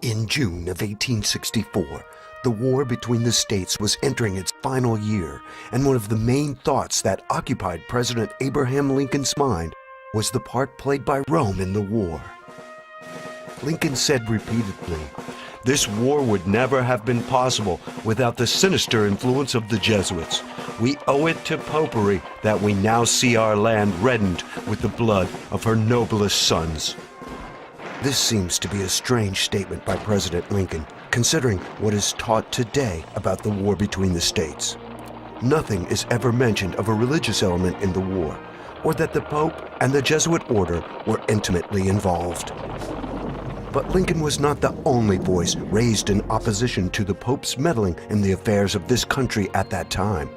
In June of 1864, the war between the states was entering its final year, and one of the main thoughts that occupied President Abraham Lincoln's mind was the part played by Rome in the war. Lincoln said repeatedly, "This war would never have been possible without the sinister influence of the Jesuits. We owe it to popery that we now see our land reddened with the blood of her noblest sons." This seems to be a strange statement by President Lincoln, considering what is taught today about the war between the states. Nothing is ever mentioned of a religious element in the war, or that the Pope and the Jesuit order were intimately involved. But Lincoln was not the only voice raised in opposition to the Pope's meddling in the affairs of this country at that time.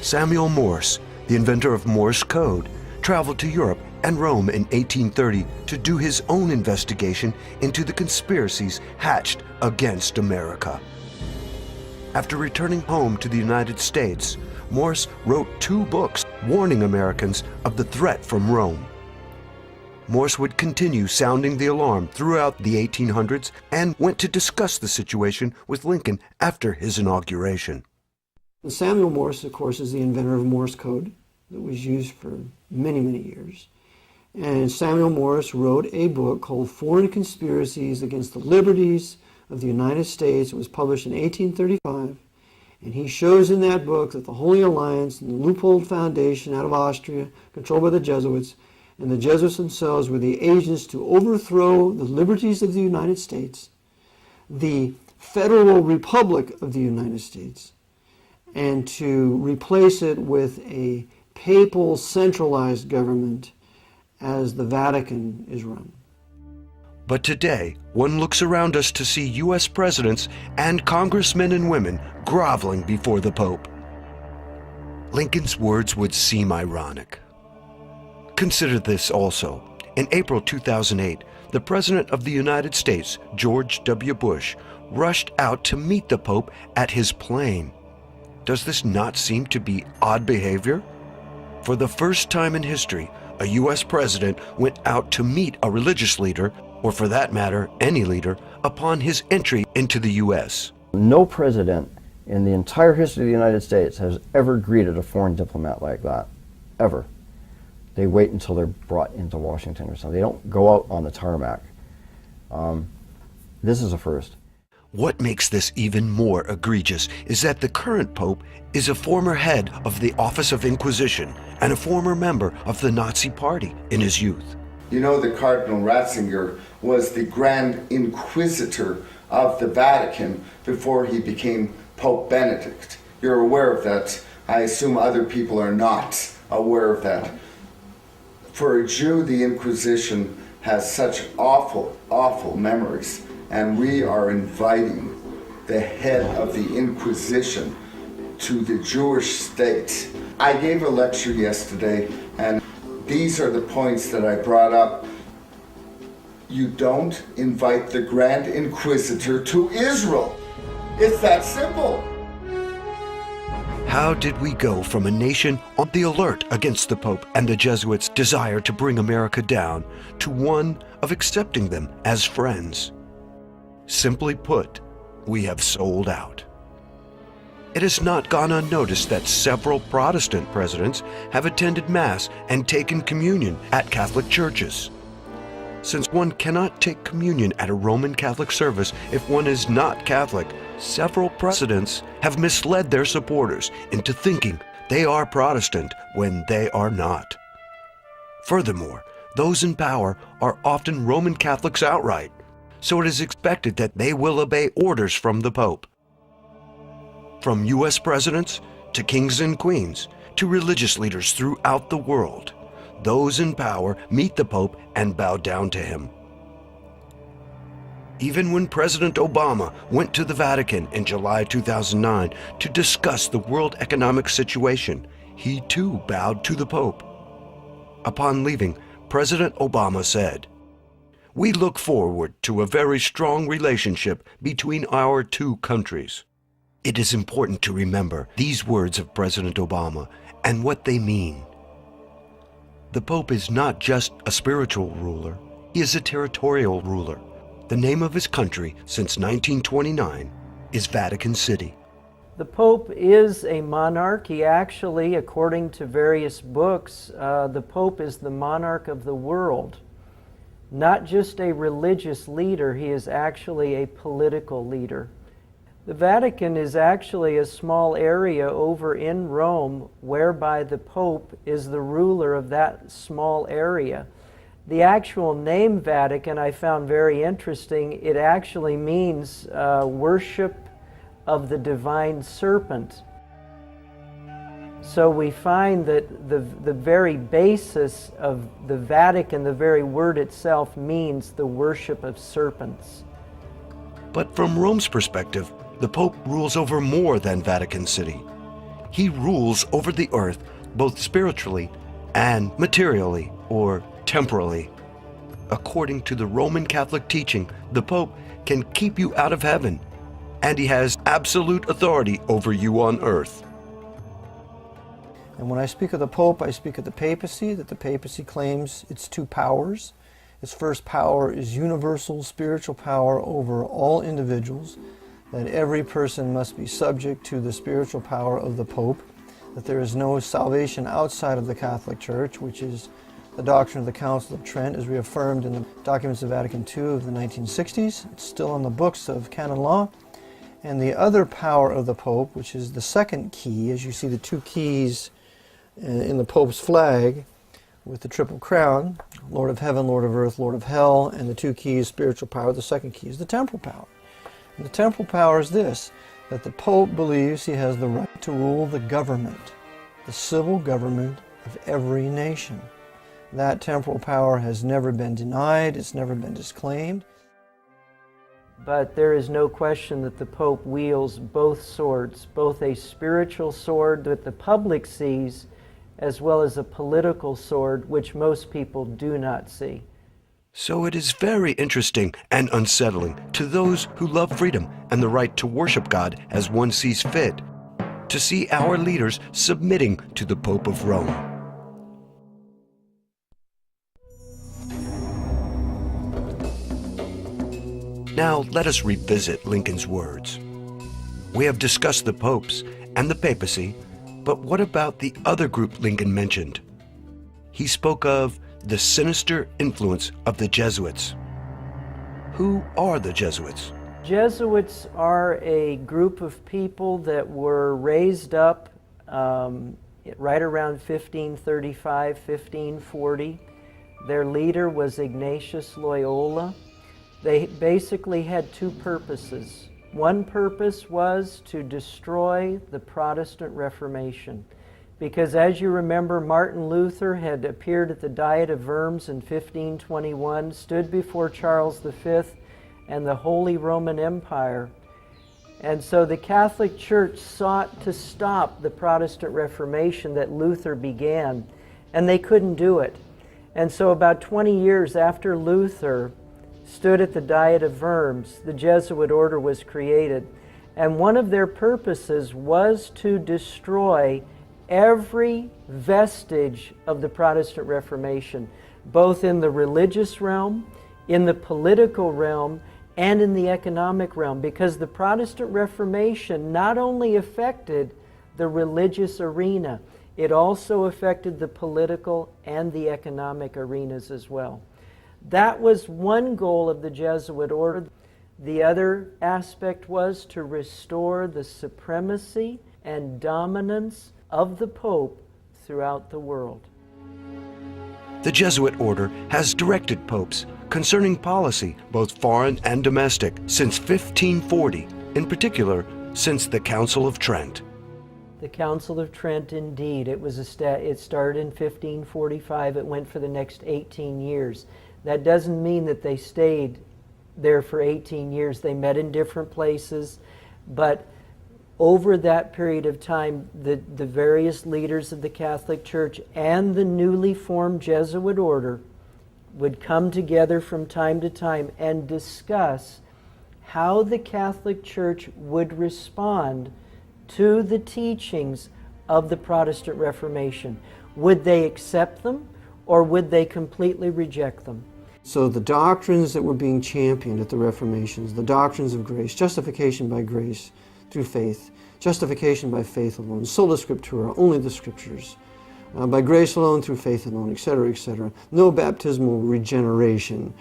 Samuel Morse, the inventor of Morse code, traveled to Europe and Rome in 1830 to do his own investigation into the conspiracies hatched against America. After returning home to the United States, Morse wrote 2 books warning Americans of the threat from Rome. Morse would continue sounding the alarm throughout the 1800s and went to discuss the situation with Lincoln after his inauguration. Samuel Morse, of course, is the inventor of Morse code that was used for many, many years. And Samuel Morse wrote a book called Foreign Conspiracies Against the Liberties of the United States. It was published in 1835. And he shows in that book that the Holy Alliance and the Leupold Foundation out of Austria, controlled by the Jesuits, and the Jesuits themselves were the agents to overthrow the liberties of the United States, the Federal Republic of the United States, and to replace it with a papal centralized government as the Vatican is run. But today, one looks around us to see U.S. presidents and congressmen and women groveling before the Pope. Lincoln's words would seem ironic. Consider this also. In April 2008, the President of the United States, George W. Bush, rushed out to meet the Pope at his plane. Does this not seem to be odd behavior? For the first time in history, a U.S. president went out to meet a religious leader, or for that matter, any leader, upon his entry into the U.S. No president in the entire history of the United States has ever greeted a foreign diplomat like that, ever. They wait until they're brought into Washington or something. They don't go out on the tarmac. This is a first. What makes this even more egregious is that the current Pope is a former head of the Office of Inquisition and a former member of the Nazi Party in his youth. You know that Cardinal Ratzinger was the Grand Inquisitor of the Vatican before he became Pope Benedict. You're aware of that. I assume other people are not aware of that. For a Jew, the Inquisition has such awful, awful memories, and we are inviting the head of the Inquisition to the Jewish state. I gave a lecture yesterday, and these are the points that I brought up. You don't invite the Grand Inquisitor to Israel. It's that simple. How did we go from a nation on the alert against the Pope and the Jesuits' desire to bring America down to one of accepting them as friends? Simply put, we have sold out. It has not gone unnoticed that several Protestant presidents have attended Mass and taken communion at Catholic churches. Since one cannot take communion at a Roman Catholic service if one is not Catholic, several presidents have misled their supporters into thinking they are Protestant when they are not. Furthermore, those in power are often Roman Catholics outright, so it is expected that they will obey orders from the Pope. From U.S. presidents to kings and queens to religious leaders throughout the world, those in power meet the Pope and bow down to him. Even when President Obama went to the Vatican in July 2009 to discuss the world economic situation, he too bowed to the Pope. Upon leaving, President Obama said, "We look forward to a very strong relationship between our two countries." It is important to remember these words of President Obama and what they mean. The Pope is not just a spiritual ruler, he is a territorial ruler. the name of his country since 1929 is Vatican City. The Pope is a monarch. He actually, according to various books, the Pope is the monarch of the world. Not just a religious leader, he is actually a political leader. The Vatican is actually a small area over in Rome whereby the Pope is the ruler of that small area. The actual name Vatican I found very interesting. It actually means worship of the divine serpent. So we find that the very basis of the Vatican, the very word itself, means the worship of serpents. But from Rome's perspective, the Pope rules over more than Vatican City. He rules over the earth both spiritually and materially, or temporally. According to the Roman Catholic teaching, the Pope can keep you out of heaven, and he has absolute authority over you on earth. And when I speak of the Pope, I speak of the papacy, that the papacy claims its two powers. Its first power is universal spiritual power over all individuals, that every person must be subject to the spiritual power of the Pope, that there is no salvation outside of the Catholic Church, which is the doctrine of the Council of Trent, as reaffirmed in the documents of Vatican II of the 1960s. It's still on the books of canon law. And the other power of the Pope, which is the second key, as you see the two keys in the Pope's flag with the triple crown, Lord of heaven, Lord of earth, Lord of hell, and the two keys, spiritual power. The second key is the temporal power. And the temporal power is this, that the Pope believes he has the right to rule the government, the civil government of every nation. That temporal power has never been denied, it's never been disclaimed. But there is no question that the Pope wields both swords, both a spiritual sword that the public sees, as well as a political sword which most people do not see. So it is very interesting and unsettling to those who love freedom and the right to worship God as one sees fit, to see our leaders submitting to the Pope of Rome. Now let us revisit Lincoln's words. We have discussed the popes and the papacy, but what about the other group Lincoln mentioned? He spoke of the sinister influence of the Jesuits. Who are the Jesuits? Jesuits are a group of people that were raised up right around 1535, 1540. Their leader was Ignatius Loyola. They basically had two purposes. One purpose was to destroy the Protestant Reformation. Because as you remember, Martin Luther had appeared at the Diet of Worms in 1521, stood before Charles V and the Holy Roman Empire. And so the Catholic Church sought to stop the Protestant Reformation that Luther began, and they couldn't do it. And so about 20 years after Luther stood at the Diet of Worms, the Jesuit order was created. And one of their purposes was to destroy every vestige of the Protestant Reformation, both in the religious realm, in the political realm, and in the economic realm, because the Protestant Reformation not only affected the religious arena, it also affected the political and the economic arenas as well. That was one goal of the Jesuit order. The other aspect was to restore the supremacy and dominance of the Pope throughout the world. The Jesuit order has directed popes concerning policy, both foreign and domestic, since 1540, in particular, since the Council of Trent. The Council of Trent, indeed, it started in 1545. It went for the next 18 years. That doesn't mean that they stayed there for 18 years. They met in different places, but over that period of time, the various leaders of the Catholic Church and the newly formed Jesuit order would come together from time to time and discuss how the Catholic Church would respond to the teachings of the Protestant Reformation. Would they accept them, or would they completely reject them? So the doctrines that were being championed at the Reformations, the doctrines of grace, justification by grace through faith, justification by faith alone, sola scriptura, only the scriptures, by grace alone, through faith alone, etc., etc. No baptismal regeneration,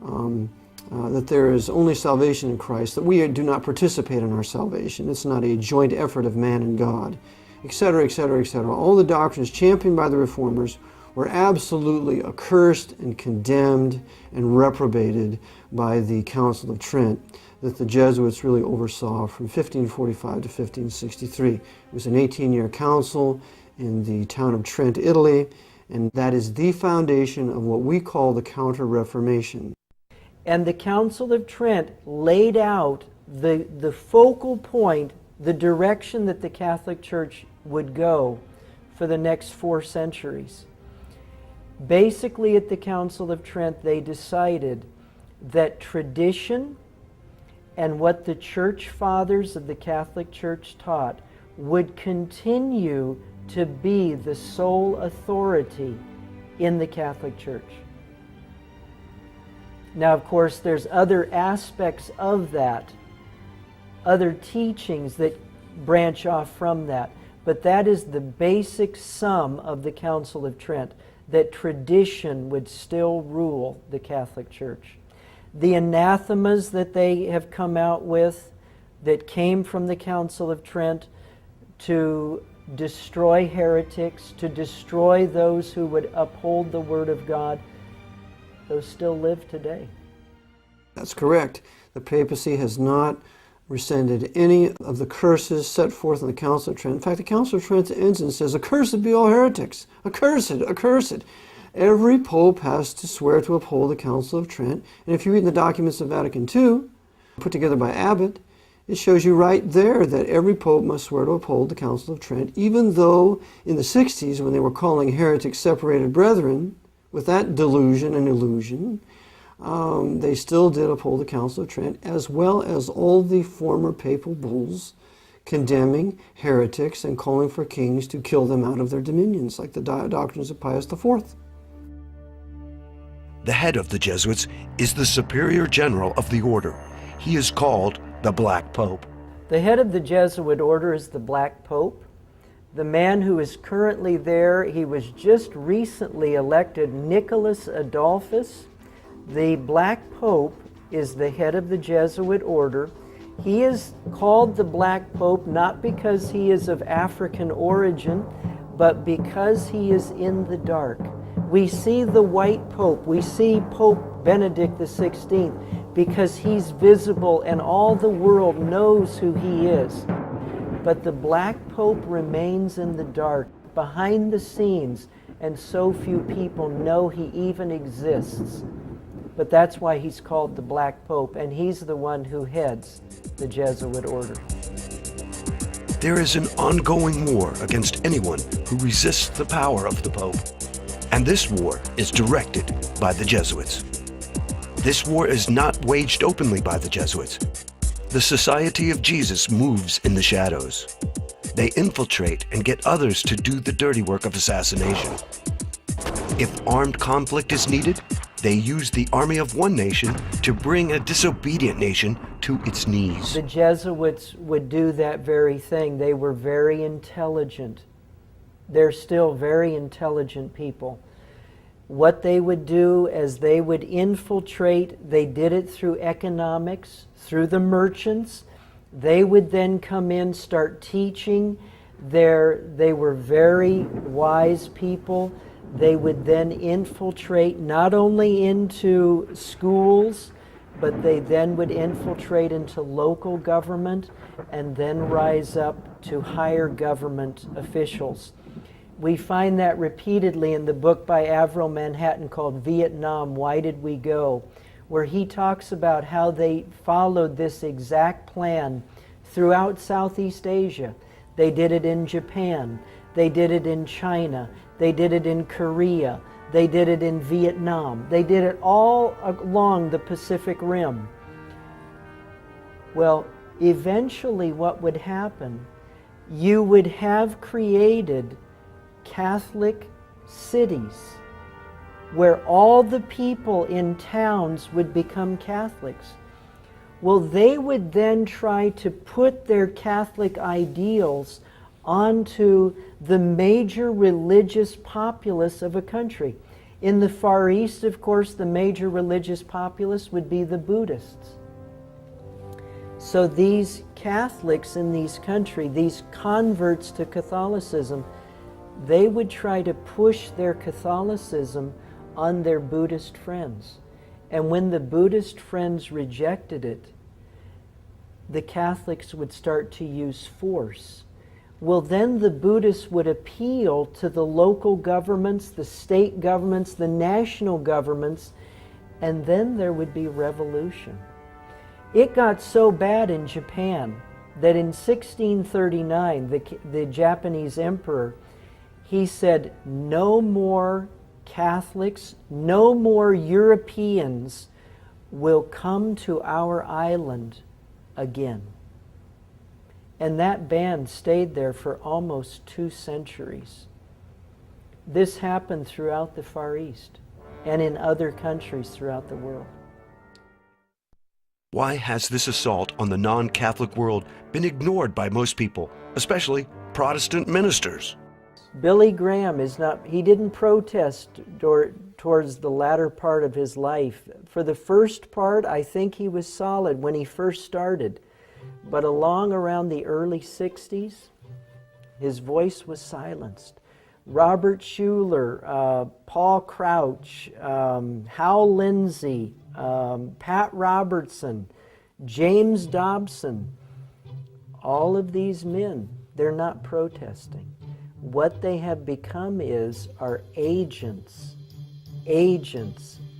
that there is only salvation in Christ, that we do not participate in our salvation. It's not a joint effort of man and God, etc., etc., etc. All the doctrines championed by the Reformers were absolutely accursed and condemned and reprobated by the Council of Trent that the Jesuits really oversaw from 1545 to 1563. It was an 18-year council in the town of Trent, Italy, and that is the foundation of what we call the Counter-Reformation. And the Council of Trent laid out the focal point, the direction that the Catholic Church would go for the next 4 centuries. Basically, at the Council of Trent, they decided that tradition and what the church fathers of the Catholic Church taught would continue to be the sole authority in the Catholic Church. Now, of course, there's other aspects of that, other teachings that branch off from that, but that is the basic sum of the Council of Trent, that tradition would still rule the Catholic Church. The anathemas that they have come out with that came from the Council of Trent to destroy heretics, to destroy those who would uphold the Word of God, those still live today. That's correct. The papacy has not rescinded any of the curses set forth in the Council of Trent. In fact, the Council of Trent ends and says, "Accursed be all heretics. Accursed, accursed." Every pope has to swear to uphold the Council of Trent. And if you read the documents of Vatican II, put together by Abbot, it shows you right there that every pope must swear to uphold the Council of Trent, even though in the 60s, when they were calling heretics separated brethren, with that delusion and illusion, they still did uphold the Council of Trent, as well as all the former papal bulls condemning heretics and calling for kings to kill them out of their dominions, like the doctrines of Pius IV. The head of the Jesuits is the superior general of the order. He is called the Black Pope. The head of the Jesuit order is the Black Pope. The man who is currently there, he was just recently elected, Nicholas Adolphus. The Black Pope is the head of the Jesuit order. He is called the Black Pope not because he is of African origin, but because he is in the dark. We see the white Pope, we see Pope Benedict XVI, because he's visible and all the world knows who he is. But the Black Pope remains in the dark, behind the scenes, and so few people know he even exists. But that's why he's called the Black Pope, and he's the one who heads the Jesuit order. There is an ongoing war against anyone who resists the power of the Pope. And this war is directed by the Jesuits. This war is not waged openly by the Jesuits. The Society of Jesus moves in the shadows. They infiltrate and get others to do the dirty work of assassination. If armed conflict is needed, they use the army of one nation to bring a disobedient nation to its knees. The Jesuits would do that very thing. They were very intelligent. They're still very intelligent people. What they would do is they would infiltrate, they did it through economics, through the merchants. They would then come in, start teaching. They were very wise people. They would then infiltrate not only into schools, but they then would infiltrate into local government and then rise up to higher government officials. We find that repeatedly in the book by Avril Manhattan called Vietnam, Why Did We Go?, where he talks about how they followed this exact plan throughout Southeast Asia. They did it in Japan, they did it in China, they did it in Korea, they did it in Vietnam, they did it all along the Pacific Rim. Well, eventually what would happen, you would have created Catholic cities where all the people in towns would become Catholics. Well, they would then try to put their Catholic ideals onto the major religious populace of a country. In the Far East, of course, the major religious populace would be the Buddhists. So these Catholics in these countries, these converts to Catholicism, they would try to push their Catholicism on their Buddhist friends. And when the Buddhist friends rejected it, the Catholics would start to use force. Well, then the Buddhists would appeal to the local governments, the state governments, the national governments, and then there would be revolution. It got so bad in Japan that in 1639, the Japanese emperor, he said, no more Catholics, no more Europeans will come to our island again. And that ban stayed there for almost 2 centuries. This happened throughout the Far East and in other countries throughout the world. Why has this assault on the non-Catholic world been ignored by most people, especially Protestant ministers? Billy Graham he didn't protest towards the latter part of his life. For the first part, I think he was solid when he first started. But along around the early 60s, his voice was silenced. Robert Schuller, Paul Crouch, Hal Lindsey, Pat Robertson, James Dobson, all of these men, they're not protesting. What they have become are agents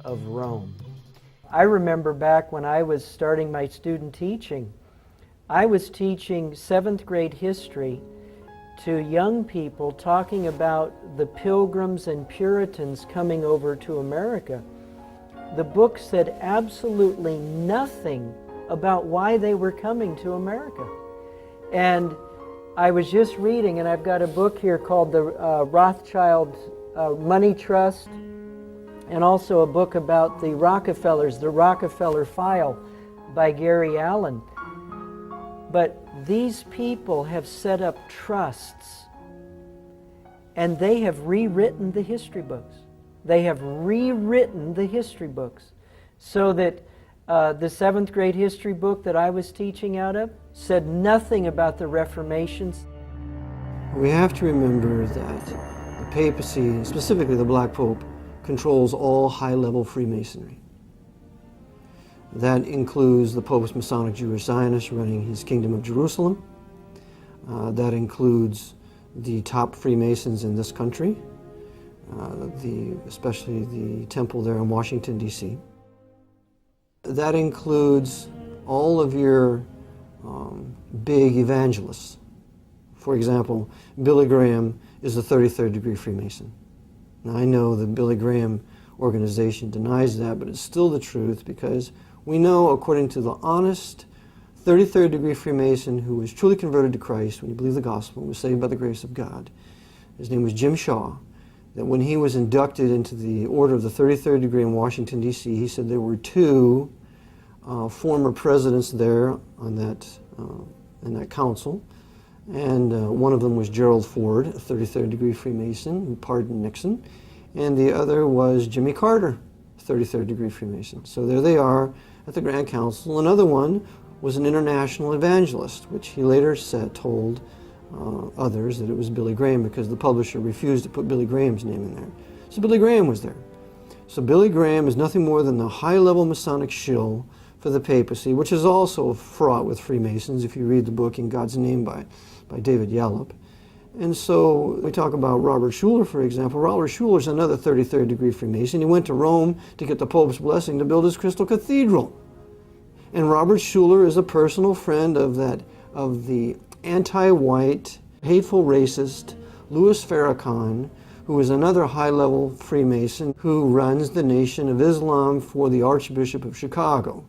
of Rome. I remember back when I was starting my student teaching, I was teaching 7th grade history to young people, talking about the Pilgrims and Puritans coming over to America. The book said absolutely nothing about why they were coming to America. And I was just reading, and I've got a book here called the Rothschild Money Trust, and also a book about the Rockefellers, the Rockefeller File by Gary Allen. But these people have set up trusts, and they have rewritten the history books. They have rewritten the history books so that the 7th grade history book that I was teaching out of said nothing about the Reformations. We have to remember that the papacy, specifically the Black Pope, controls all high-level Freemasonry. That includes the Pope's Masonic Jewish Zionist running his Kingdom of Jerusalem. That includes the top Freemasons in this country, especially the temple there in Washington, D.C. That includes all of your big evangelists. For example, Billy Graham is a 33rd degree Freemason. Now, I know the Billy Graham organization denies that, but it's still the truth, because we know, according to the honest 33rd degree Freemason who was truly converted to Christ when he believed the gospel and was saved by the grace of God, his name was Jim Shaw, that when he was inducted into the Order of the 33rd degree in Washington, D.C., he said there were 2 former presidents there on in that council, and one of them was Gerald Ford, a 33rd degree Freemason who pardoned Nixon, and the other was Jimmy Carter, 33rd degree Freemason. So there they are at the Grand Council. Another one was an international evangelist, which he later told others that it was Billy Graham, because the publisher refused to put Billy Graham's name in there. So Billy Graham was there. So Billy Graham is nothing more than the high-level Masonic shill for the papacy, which is also fraught with Freemasons, if you read the book In God's Name by David Yallop. And so we talk about Robert Schuller, for example. Robert Schuller is another 33rd degree Freemason. He went to Rome to get the Pope's blessing to build his Crystal Cathedral. And Robert Schuller is a personal friend of the anti-white, hateful racist Louis Farrakhan, who is another high-level Freemason who runs the Nation of Islam for the Archbishop of Chicago.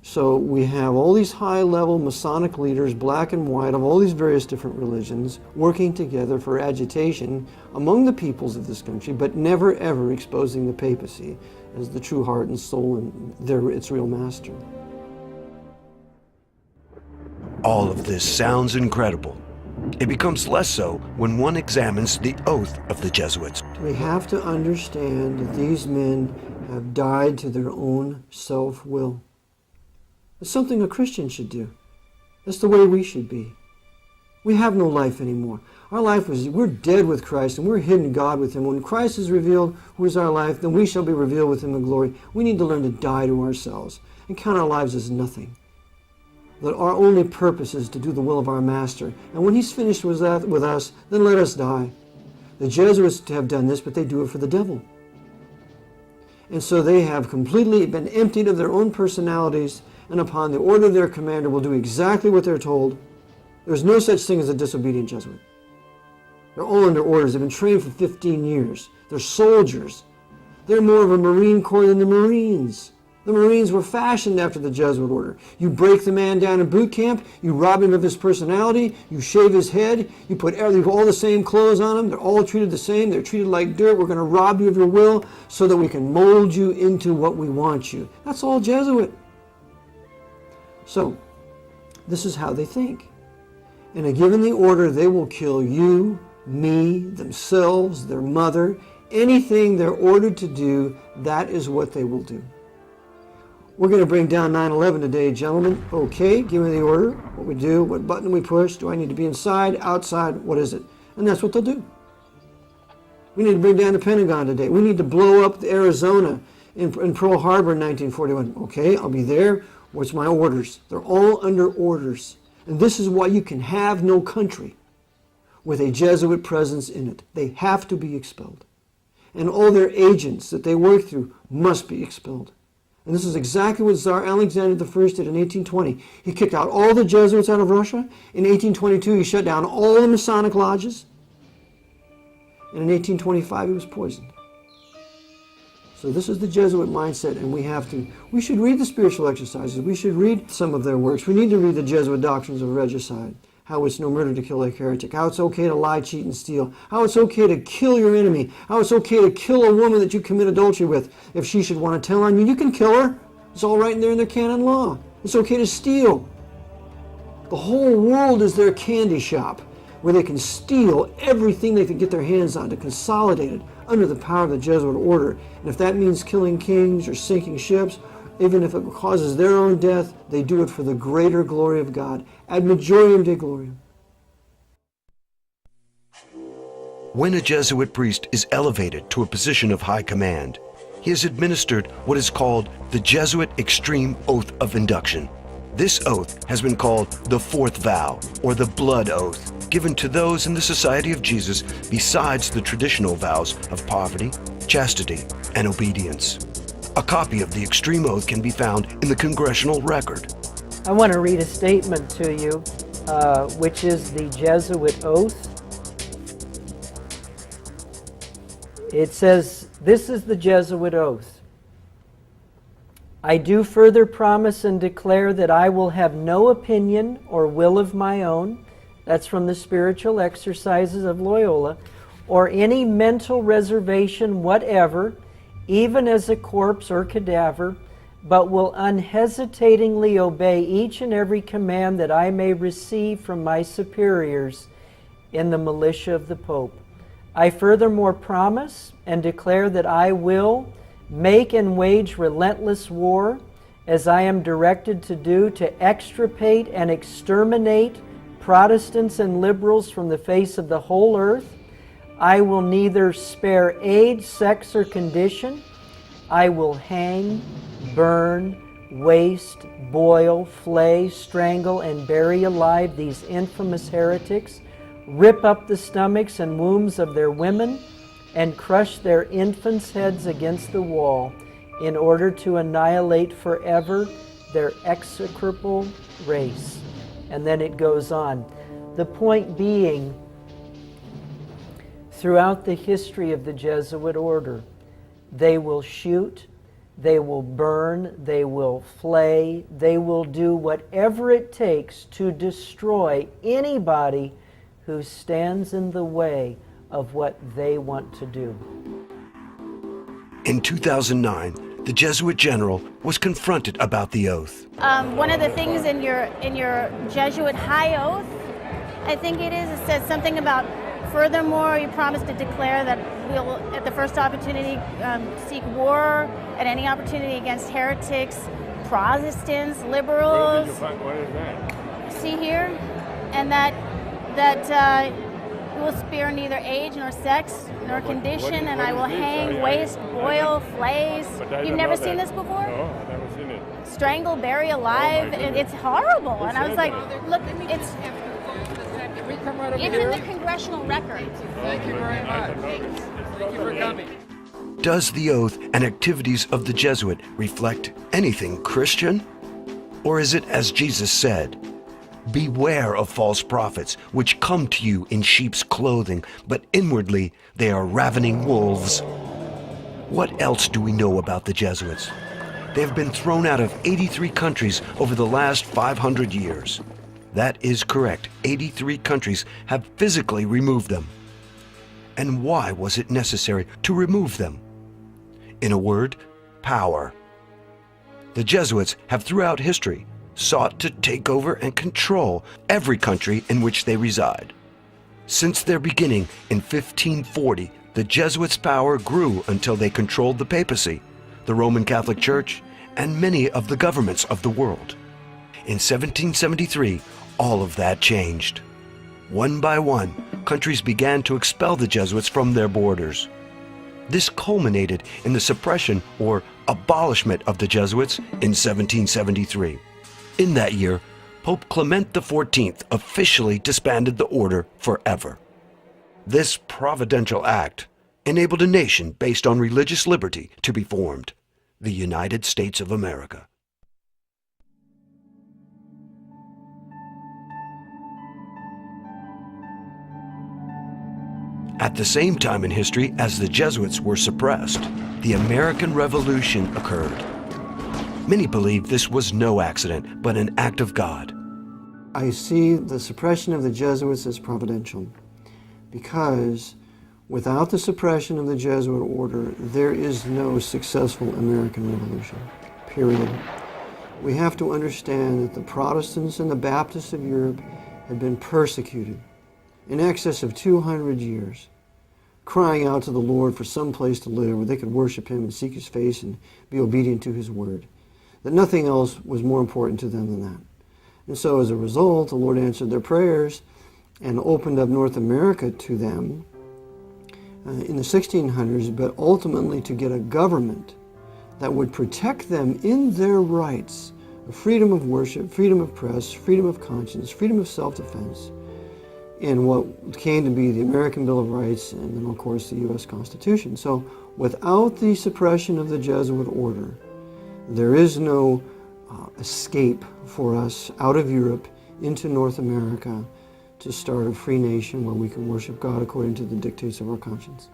So we have all these high-level Masonic leaders, black and white, of all these various different religions, working together for agitation among the peoples of this country, but never ever exposing the papacy as the true heart and soul and its real master. All of this sounds incredible. It becomes less so when one examines the oath of the Jesuits. We have to understand that these men have died to their own self-will. It's something a Christian should do. That's the way we should be. We have no life anymore. Our life we're dead with Christ and we're hidden God with Him. When Christ is revealed, who is our life, then we shall be revealed with Him in glory. We need to learn to die to ourselves and count our lives as nothing. That our only purpose is to do the will of our Master. And when He's finished with us, then let us die. The Jesuits have done this, but they do it for the devil. And so they have completely been emptied of their own personalities, and upon the order of their commander will do exactly what they're told. There's no such thing as a disobedient Jesuit. They're all under orders. They've been trained for 15 years. They're soldiers. They're more of a Marine Corps than the Marines. The Marines were fashioned after the Jesuit order. You break the man down in boot camp, you rob him of his personality, you shave his head, you put all the same clothes on him, they're all treated the same, they're treated like dirt, we're going to rob you of your will so that we can mold you into what we want you. That's all Jesuit. So, this is how they think. And given the order, they will kill you, me, themselves, their mother, anything they're ordered to do, that is what they will do. We're going to bring down 9/11 today, gentlemen. Okay, give me the order, what we do, what button we push, do I need to be inside, outside, what is it? And that's what they'll do. We need to bring down the Pentagon today. We need to blow up Arizona in Pearl Harbor in 1941. Okay, I'll be there. What's my orders? They're all under orders. And this is why you can have no country with a Jesuit presence in it. They have to be expelled. And all their agents that they work through must be expelled. And this is exactly what Tsar Alexander I did in 1820. He kicked out all the Jesuits out of Russia. In 1822, he shut down all the Masonic lodges. And in 1825, he was poisoned. So this is the Jesuit mindset, and we should read the spiritual exercises. We should read some of their works. We need to read the Jesuit doctrines of regicide. How it's no murder to kill like heretic, how it's okay to lie, cheat, and steal, how it's okay to kill your enemy, how it's okay to kill a woman that you commit adultery with. If she should want to tell on you, you can kill her. It's all right in there in their canon law. It's okay to steal. The whole world is their candy shop, where they can steal everything they can get their hands on to consolidate it under the power of the Jesuit order. And if that means killing kings or sinking ships, even if it causes their own death, they do it for the greater glory of God. Ad majorem Dei gloriam. When a Jesuit priest is elevated to a position of high command, he is administered what is called the Jesuit Extreme Oath of Induction. This oath has been called the Fourth Vow, or the Blood Oath, given to those in the Society of Jesus besides the traditional vows of poverty, chastity, and obedience. A copy of the Extreme Oath can be found in the Congressional Record. I want to read a statement to you, which is the Jesuit Oath. It says, this is the Jesuit Oath. I do further promise and declare that I will have no opinion or will of my own, that's from the Spiritual Exercises of Loyola, or any mental reservation whatever, even as a corpse or cadaver, but will unhesitatingly obey each and every command that I may receive from my superiors in the militia of the Pope. I furthermore promise and declare that I will make and wage relentless war, as I am directed to do, to extirpate and exterminate Protestants and liberals from the face of the whole earth. I will neither spare age, sex, or condition. I will hang, burn, waste, boil, flay, strangle, and bury alive these infamous heretics, rip up the stomachs and wombs of their women, and crush their infants' heads against the wall, in order to annihilate forever their execrable race. And then it goes on. The point being, throughout the history of the Jesuit order, they will shoot, They will burn, they will flay, they will do whatever it takes to destroy anybody who stands in the way of what they want to do. In 2009, the Jesuit general was confronted about the oath. One of the things in your Jesuit high oath, I think it says something about, furthermore, you promise to declare that we'll, at the first opportunity, seek war at any opportunity against heretics, Protestants, liberals. What is that? See here? And that we will spare neither age nor sex nor condition, and I will hang, waste, boil, flays. You've never seen this before? No, I've never seen it. Strangle, bury alive. It's horrible. And I was like, look, it's in the congressional record. Thank you very much. Thank you for coming. Does the oath and activities of the Jesuit reflect anything Christian? Or is it as Jesus said, "Beware of false prophets, which come to you in sheep's clothing, but inwardly they are ravening wolves"? What else do we know about the Jesuits? They have been thrown out of 83 countries over the last 500 years. That is correct. 83 countries have physically removed them. And why was it necessary to remove them? In a word, power. The Jesuits have throughout history sought to take over and control every country in which they reside. Since their beginning in 1540, the Jesuits' power grew until they controlled the papacy, the Roman Catholic Church, and many of the governments of the world. In 1773, all of that changed. One by one, countries began to expel the Jesuits from their borders. This culminated in the suppression or abolishment of the Jesuits in 1773. In that year, Pope Clement XIV officially disbanded the order forever. This providential act enabled a nation based on religious liberty to be formed, the United States of America. At the same time in history as the Jesuits were suppressed, the American Revolution occurred. Many believe this was no accident, but an act of God. I see the suppression of the Jesuits as providential because without the suppression of the Jesuit order, there is no successful American Revolution, period. We have to understand that the Protestants and the Baptists of Europe had been persecuted in excess of 200 years, crying out to the Lord for some place to live where they could worship Him and seek His face and be obedient to His word. That nothing else was more important to them than that. And so as a result, the Lord answered their prayers and opened up North America to them in the 1600s, but ultimately to get a government that would protect them in their rights of freedom of worship, freedom of press, freedom of conscience, freedom of self-defense, in what came to be the American Bill of Rights and then, of course, the U.S. Constitution. So without the suppression of the Jesuit order, there is no escape for us out of Europe into North America to start a free nation where we can worship God according to the dictates of our conscience.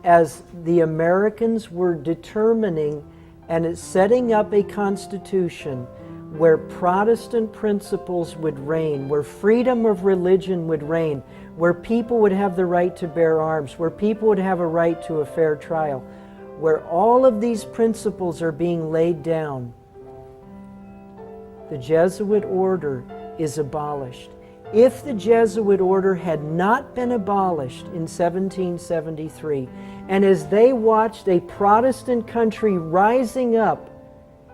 As the Americans were determining and setting up a constitution where Protestant principles would reign, where freedom of religion would reign, where people would have the right to bear arms, where people would have a right to a fair trial, where all of these principles are being laid down, the Jesuit order is abolished. If the Jesuit order had not been abolished in 1773, and as they watched a Protestant country rising up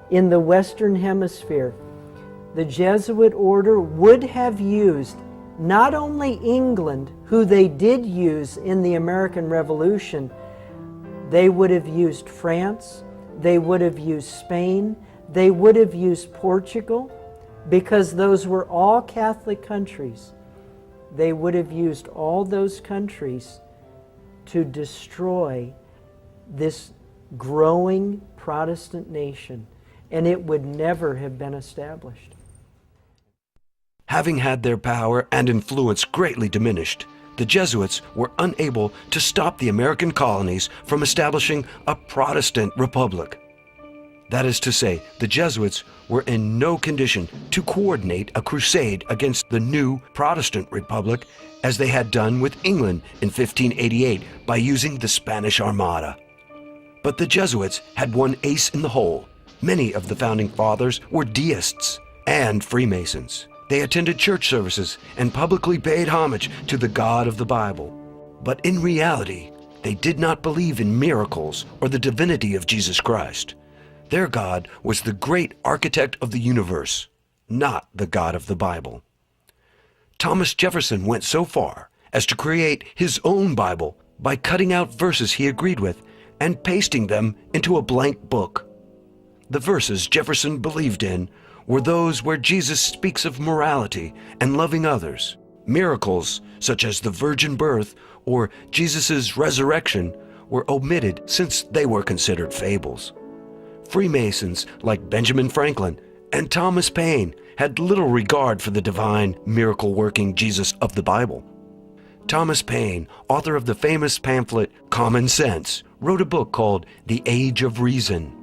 in the Western Hemisphere, the Jesuit order would have used not only England, who they did use in the American Revolution, they would have used France, they would have used Spain, they would have used Portugal, because those were all Catholic countries. They would have used all those countries to destroy this growing Protestant nation, and it would never have been established. Having had their power and influence greatly diminished, the Jesuits were unable to stop the American colonies from establishing a Protestant republic. That is to say, the Jesuits were in no condition to coordinate a crusade against the new Protestant Republic as they had done with England in 1588 by using the Spanish Armada. But the Jesuits had one ace in the hole. Many of the founding fathers were deists and Freemasons. They attended church services and publicly paid homage to the God of the Bible. But in reality, they did not believe in miracles or the divinity of Jesus Christ. Their God was the great architect of the universe, not the God of the Bible. Thomas Jefferson went so far as to create his own Bible by cutting out verses he agreed with and pasting them into a blank book. The verses Jefferson believed in were those where Jesus speaks of morality and loving others. Miracles, such as the virgin birth or Jesus' resurrection, were omitted since they were considered fables. Freemasons like Benjamin Franklin and Thomas Paine had little regard for the divine, miracle-working Jesus of the Bible. Thomas Paine, author of the famous pamphlet Common Sense, wrote a book called The Age of Reason.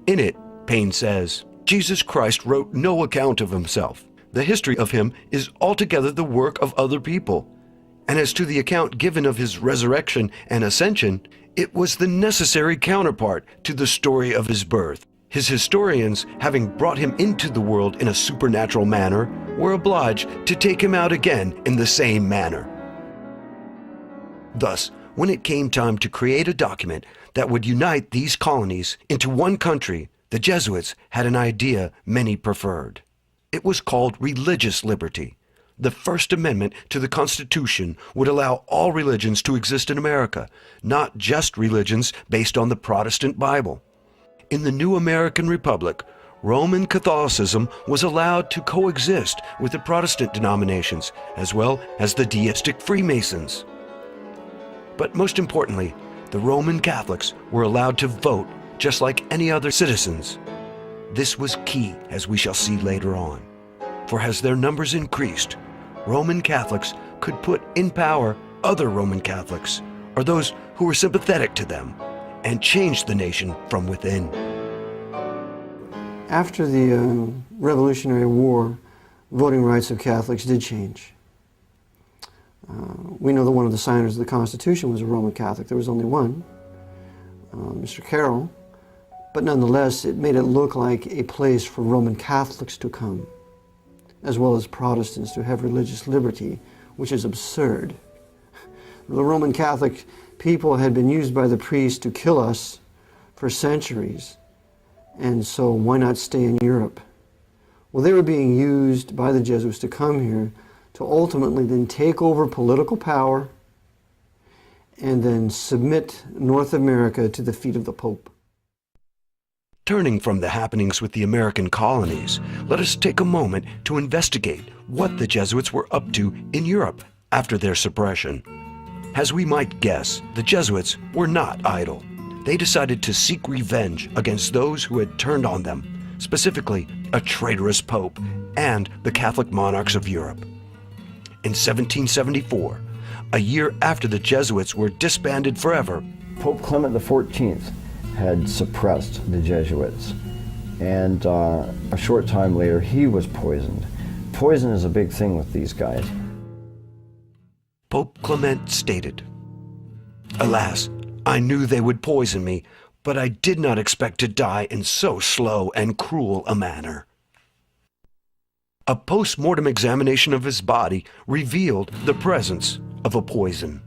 In it, Paine says, Jesus Christ wrote no account of himself. The history of him is altogether the work of other people. And as to the account given of his resurrection and ascension, it was the necessary counterpart to the story of his birth. His historians, having brought him into the world in a supernatural manner, were obliged to take him out again in the same manner. Thus, when it came time to create a document that would unite these colonies into one country, the Jesuits had an idea many preferred. It was called religious liberty. The First Amendment to the Constitution would allow all religions to exist in America, not just religions based on the Protestant Bible. In the new American Republic, Roman Catholicism was allowed to coexist with the Protestant denominations, as well as the deistic Freemasons. But most importantly, the Roman Catholics were allowed to vote just like any other citizens. This was key, as we shall see later on. For as their numbers increased, Roman Catholics could put in power other Roman Catholics, or those who were sympathetic to them, and change the nation from within. After the Revolutionary War, voting rights of Catholics did change. We know that one of the signers of the Constitution was a Roman Catholic. There was only one, Mr. Carroll, but nonetheless it made it look like a place for Roman Catholics to come, as well as Protestants to have religious liberty, which is absurd. The Roman Catholic people had been used by the priests to kill us for centuries, and so why not stay in Europe? Well, they were being used by the Jesuits to come here to ultimately then take over political power and then submit North America to the feet of the Pope. Turning from the happenings with the American colonies, let us take a moment to investigate what the Jesuits were up to in Europe after their suppression. As we might guess, the Jesuits were not idle. They decided to seek revenge against those who had turned on them, specifically a traitorous Pope and the Catholic monarchs of Europe. In 1774, a year after the Jesuits were disbanded forever, Pope Clement XIV had suppressed the Jesuits, and a short time later he was poisoned. Poison is a big thing with these guys. Pope Clement stated, "Alas, I knew they would poison me, but I did not expect to die in so slow and cruel a manner." A post-mortem examination of his body revealed the presence of a poison.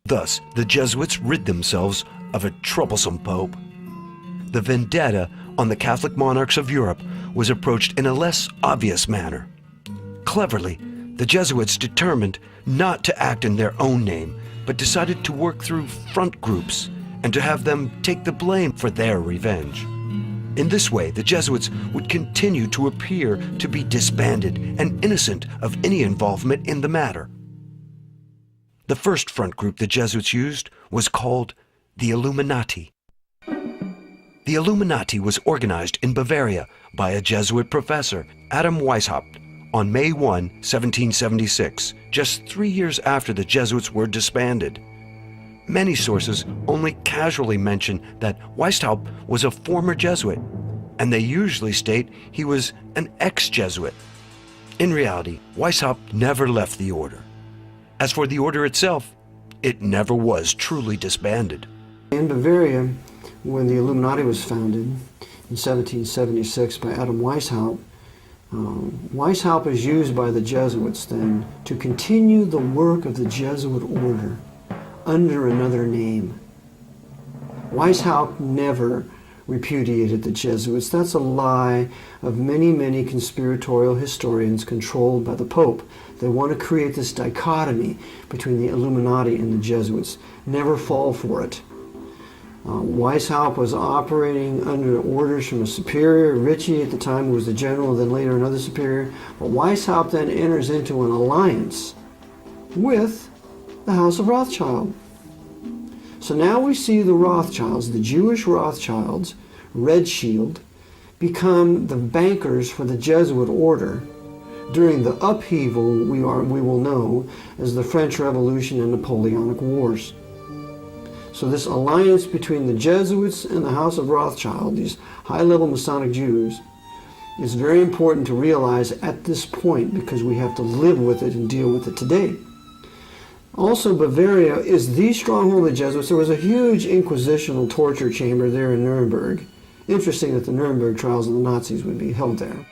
Thus, the Jesuits rid themselves of a troublesome pope. The vendetta on the Catholic monarchs of Europe was approached in a less obvious manner. Cleverly, the Jesuits determined not to act in their own name, but decided to work through front groups and to have them take the blame for their revenge. In this way, the Jesuits would continue to appear to be disbanded and innocent of any involvement in the matter. The first front group the Jesuits used was called the Illuminati. The Illuminati was organized in Bavaria by a Jesuit professor, Adam Weishaupt, on May 1, 1776, just 3 years after the Jesuits were disbanded. Many sources only casually mention that Weishaupt was a former Jesuit, and they usually state he was an ex-Jesuit. In reality, Weishaupt never left the order. As for the order itself, it never was truly disbanded. In Bavaria, when the Illuminati was founded in 1776 by Adam Weishaupt, Weishaupt is used by the Jesuits then to continue the work of the Jesuit order under another name. Weishaupt never repudiated the Jesuits. That's a lie of many, many conspiratorial historians controlled by the Pope. They want to create this dichotomy between the Illuminati and the Jesuits. Never fall for it. Weishaupt was operating under orders from a superior. Ritchie at the time was the general, then later another superior. But Weishaupt then enters into an alliance with the House of Rothschild. So now we see the Rothschilds, the Jewish Rothschilds, Red Shield, become the bankers for the Jesuit order during the upheaval we will know as the French Revolution and Napoleonic Wars. So this alliance between the Jesuits and the House of Rothschild, these high-level Masonic Jews, is very important to realize at this point because we have to live with it and deal with it today. Also, Bavaria is the stronghold of the Jesuits. There was a huge inquisitional torture chamber there in Nuremberg. Interesting that the Nuremberg trials of the Nazis would be held there.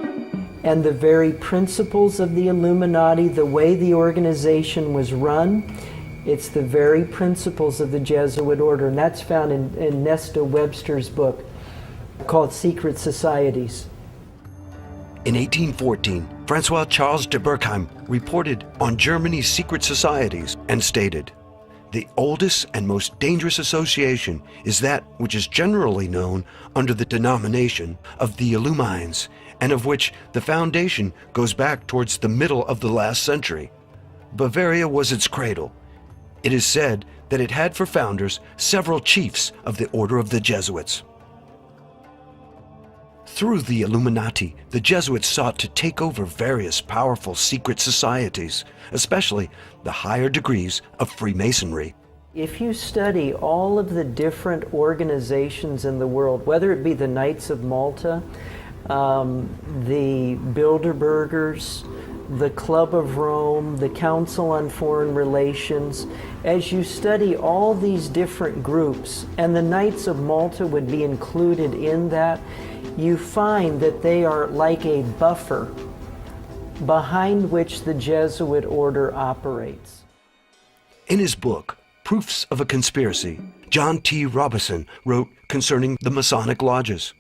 And the very principles of the Illuminati, the way the organization was run, it's the very principles of the Jesuit order. And that's found in Nesta Webster's book called Secret Societies. In 1814, Francois Charles de Berkheim reported on Germany's secret societies and stated, "The oldest and most dangerous association is that which is generally known under the denomination of the Illumines, and of which the foundation goes back towards the middle of the last century. Bavaria was its cradle. It is said that it had for founders several chiefs of the order of the Jesuits." Through the Illuminati, the Jesuits sought to take over various powerful secret societies, especially the higher degrees of Freemasonry. If you study all of the different organizations in the world, whether it be the Knights of Malta, the Bilderbergers, the Club of Rome, the Council on Foreign Relations, as you study all these different groups, and the Knights of Malta would be included in that, you find that they are like a buffer behind which the Jesuit order operates. In his book, Proofs of a Conspiracy, John T. Robison wrote concerning the Masonic lodges.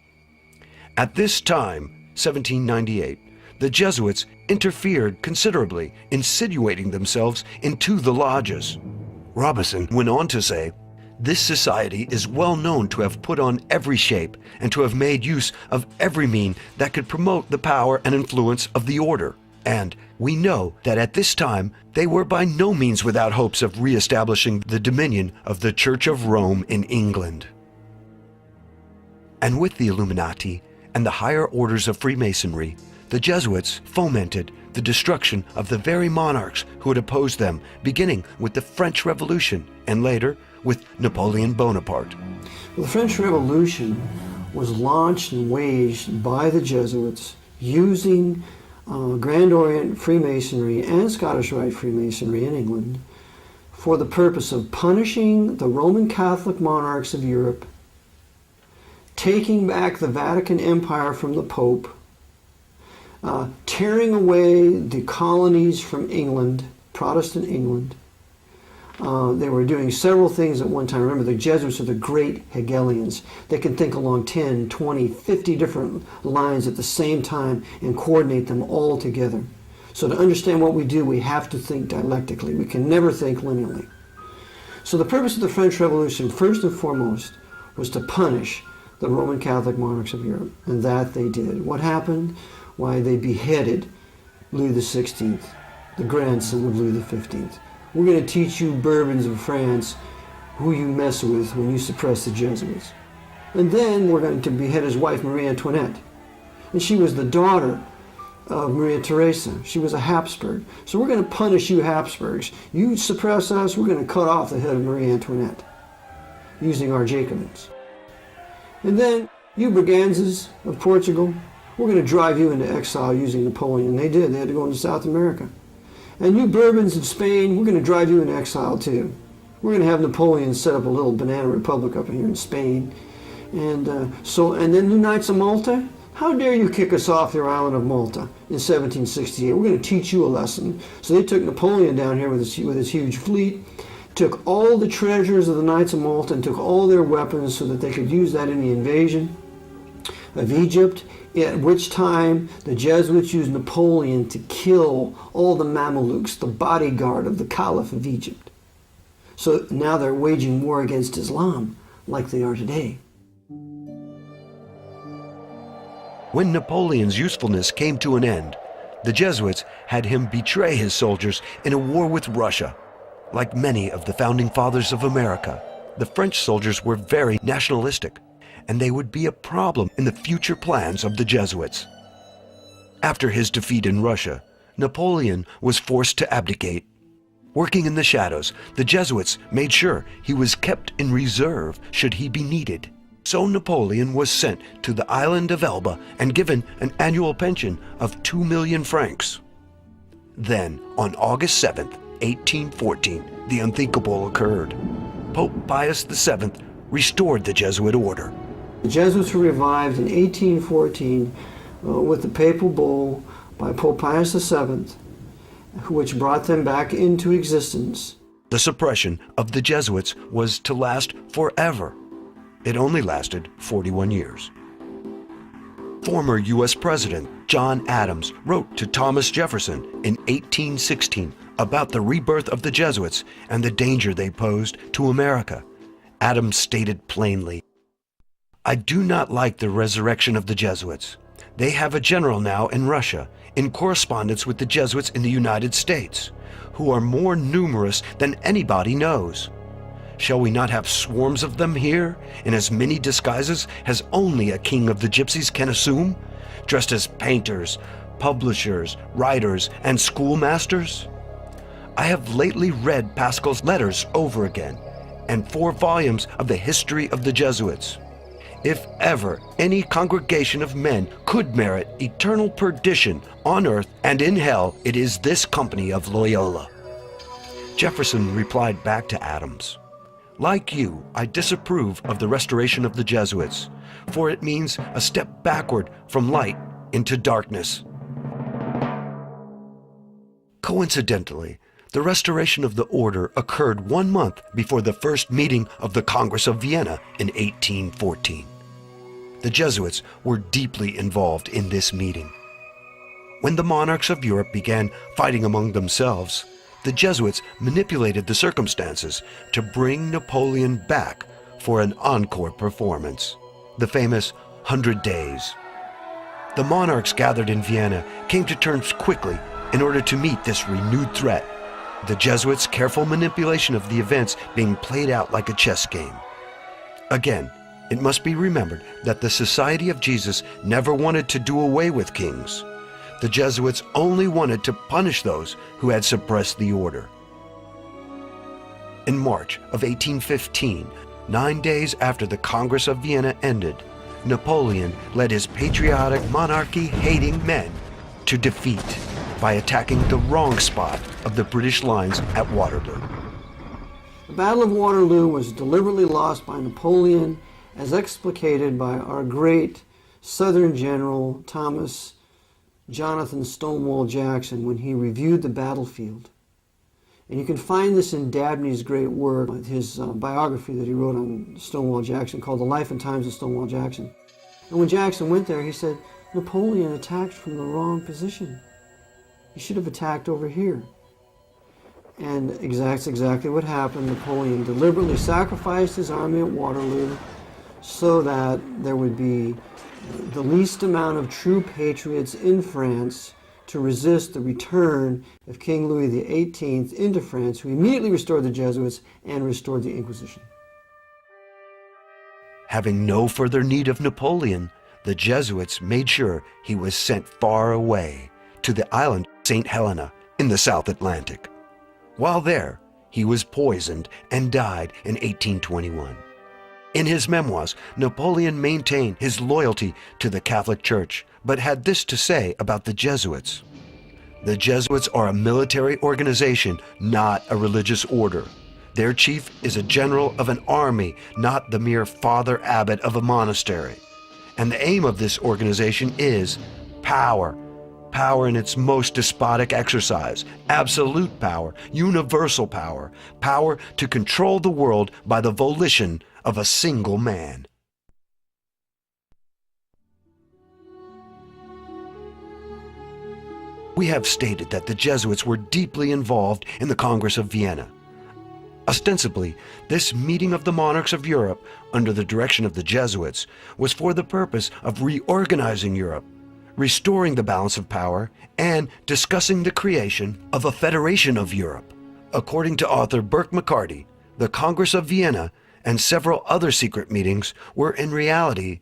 At this time, 1798, the Jesuits interfered considerably, insinuating themselves into the lodges. Robison went on to say, "This society is well known to have put on every shape and to have made use of every mean that could promote the power and influence of the order. And we know that at this time they were by no means without hopes of re-establishing the dominion of the Church of Rome in England." And with the Illuminati and the higher orders of Freemasonry, the Jesuits fomented the destruction of the very monarchs who had opposed them, beginning with the French Revolution and later with Napoleon Bonaparte. Well, the French Revolution was launched and waged by the Jesuits using Grand Orient Freemasonry and Scottish Rite Freemasonry in England for the purpose of punishing the Roman Catholic monarchs of Europe, taking back the Vatican Empire from the Pope, tearing away the colonies from England, Protestant England. They were doing several things at one time. Remember, the Jesuits are the great Hegelians. They can think along 10, 20, 50 different lines at the same time and coordinate them all together. So to understand what we do, we have to think dialectically. We can never think linearly. So the purpose of the French Revolution, first and foremost, was to punish the Roman Catholic monarchs of Europe. And that they did. What happened? Why, they beheaded Louis XVI, the grandson of Louis XV. We're going to teach you Bourbons of France who you mess with when you suppress the Jesuits. And then we're going to behead his wife, Marie Antoinette. And she was the daughter of Maria Theresa. She was a Habsburg. So we're going to punish you Habsburgs. You suppress us, we're going to cut off the head of Marie Antoinette. using our Jacobins. And then, you Braganzas of Portugal, we're going to drive you into exile using Napoleon. They did. They had to go into South America. And you Bourbons of Spain, we're going to drive you into exile too. We're going to have Napoleon set up a little banana republic up here in Spain. And then the Knights of Malta, how dare you kick us off your island of Malta in 1768? We're going to teach you a lesson. So they took Napoleon down here with his huge fleet, took all the treasures of the Knights of Malta and took all their weapons so that they could use that in the invasion of Egypt, at which time the Jesuits used Napoleon to kill all the Mamelukes, the bodyguard of the Caliph of Egypt. So now they're waging war against Islam like they are today. When Napoleon's usefulness came to an end, the Jesuits had him betray his soldiers in a war with Russia. Like many of the founding fathers of America, the French soldiers were very nationalistic, and they would be a problem in the future plans of the Jesuits. After his defeat in Russia, Napoleon was forced to abdicate. Working in the shadows, the Jesuits made sure he was kept in reserve should he be needed. So Napoleon was sent to the island of Elba and given an annual pension of 2 million francs. Then, on August 7th, 1814, the unthinkable occurred. Pope Pius VII restored the Jesuit order. The Jesuits were revived in 1814 with the papal bull by Pope Pius VII, which brought them back into existence. The suppression of the Jesuits was to last forever. It only lasted 41 years. Former U.S. President John Adams wrote to Thomas Jefferson in 1816 about the rebirth of the Jesuits and the danger they posed to America. Adams stated plainly, "I do not like the resurrection of the Jesuits. They have a general now in Russia, in correspondence with the Jesuits in the United States, who are more numerous than anybody knows. Shall we not have swarms of them here, in as many disguises as only a king of the gypsies can assume, dressed as painters, publishers, writers, and schoolmasters? I have lately read Pascal's letters over again, and 4 volumes of the history of the Jesuits. If ever any congregation of men could merit eternal perdition on earth and in hell, it is this company of Loyola." Jefferson replied back to Adams, "Like you, I disapprove of the restoration of the Jesuits, for it means a step backward from light into darkness." Coincidentally, the restoration of the order occurred 1 month before the first meeting of the Congress of Vienna in 1814. The Jesuits were deeply involved in this meeting. When the monarchs of Europe began fighting among themselves, the Jesuits manipulated the circumstances to bring Napoleon back for an encore performance, the famous 100 Days. The monarchs gathered in Vienna came to terms quickly in order to meet this renewed threat, the Jesuits' careful manipulation of the events being played out like a chess game. Again, it must be remembered that the Society of Jesus never wanted to do away with kings. The Jesuits only wanted to punish those who had suppressed the order. In March of 1815, 9 days after the Congress of Vienna ended, Napoleon led his patriotic monarchy-hating men to defeat by attacking the wrong spot of the British lines at Waterloo. The Battle of Waterloo was deliberately lost by Napoleon, as explicated by our great Southern General Thomas Jonathan Stonewall Jackson when he reviewed the battlefield. And you can find this in Dabney's great work, his biography that he wrote on Stonewall Jackson called The Life and Times of Stonewall Jackson. And when Jackson went there, he said, Napoleon attacked from the wrong position. He should have attacked over here. And that's exactly what happened. Napoleon deliberately sacrificed his army at Waterloo so that there would be the least amount of true patriots in France to resist the return of King Louis XVIII into France, who immediately restored the Jesuits and restored the Inquisition. Having no further need of Napoleon, the Jesuits made sure he was sent far away to the island St. Helena in the South Atlantic. While there, he was poisoned and died in 1821. In his memoirs, Napoleon maintained his loyalty to the Catholic Church, but had this to say about the Jesuits. The Jesuits are a military organization, not a religious order. Their chief is a general of an army, not the mere father abbot of a monastery. And the aim of this organization is power. Power in its most despotic exercise, absolute power, universal power, power to control the world by the volition of a single man. We have stated that the Jesuits were deeply involved in the Congress of Vienna. Ostensibly, this meeting of the monarchs of Europe, under the direction of the Jesuits, was for the purpose of reorganizing Europe, restoring the balance of power, and discussing the creation of a federation of Europe. According to author Burke McCarty, the Congress of Vienna and several other secret meetings were in reality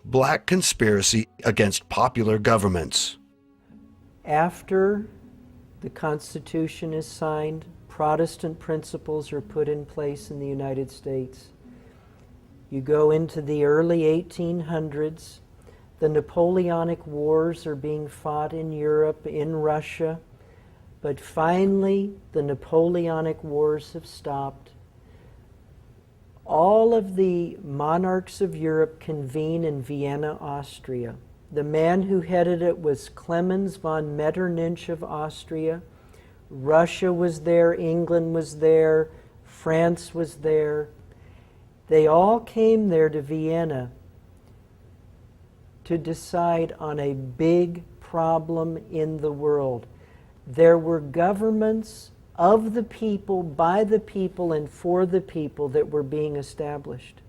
black conspiracy against popular governments. After the Constitution is signed, Protestant principles are put in place in the United States. You go into the early 1800s, the Napoleonic Wars are being fought in Europe, in Russia, but finally the Napoleonic Wars have stopped. All of the monarchs of Europe convene in Vienna, Austria. The man who headed it was Clemens von Metternich of Austria. Russia was there, England was there, France was there. They all came there to Vienna to decide on a big problem in the world. There were governments of the people, by the people, and for the people that were being established.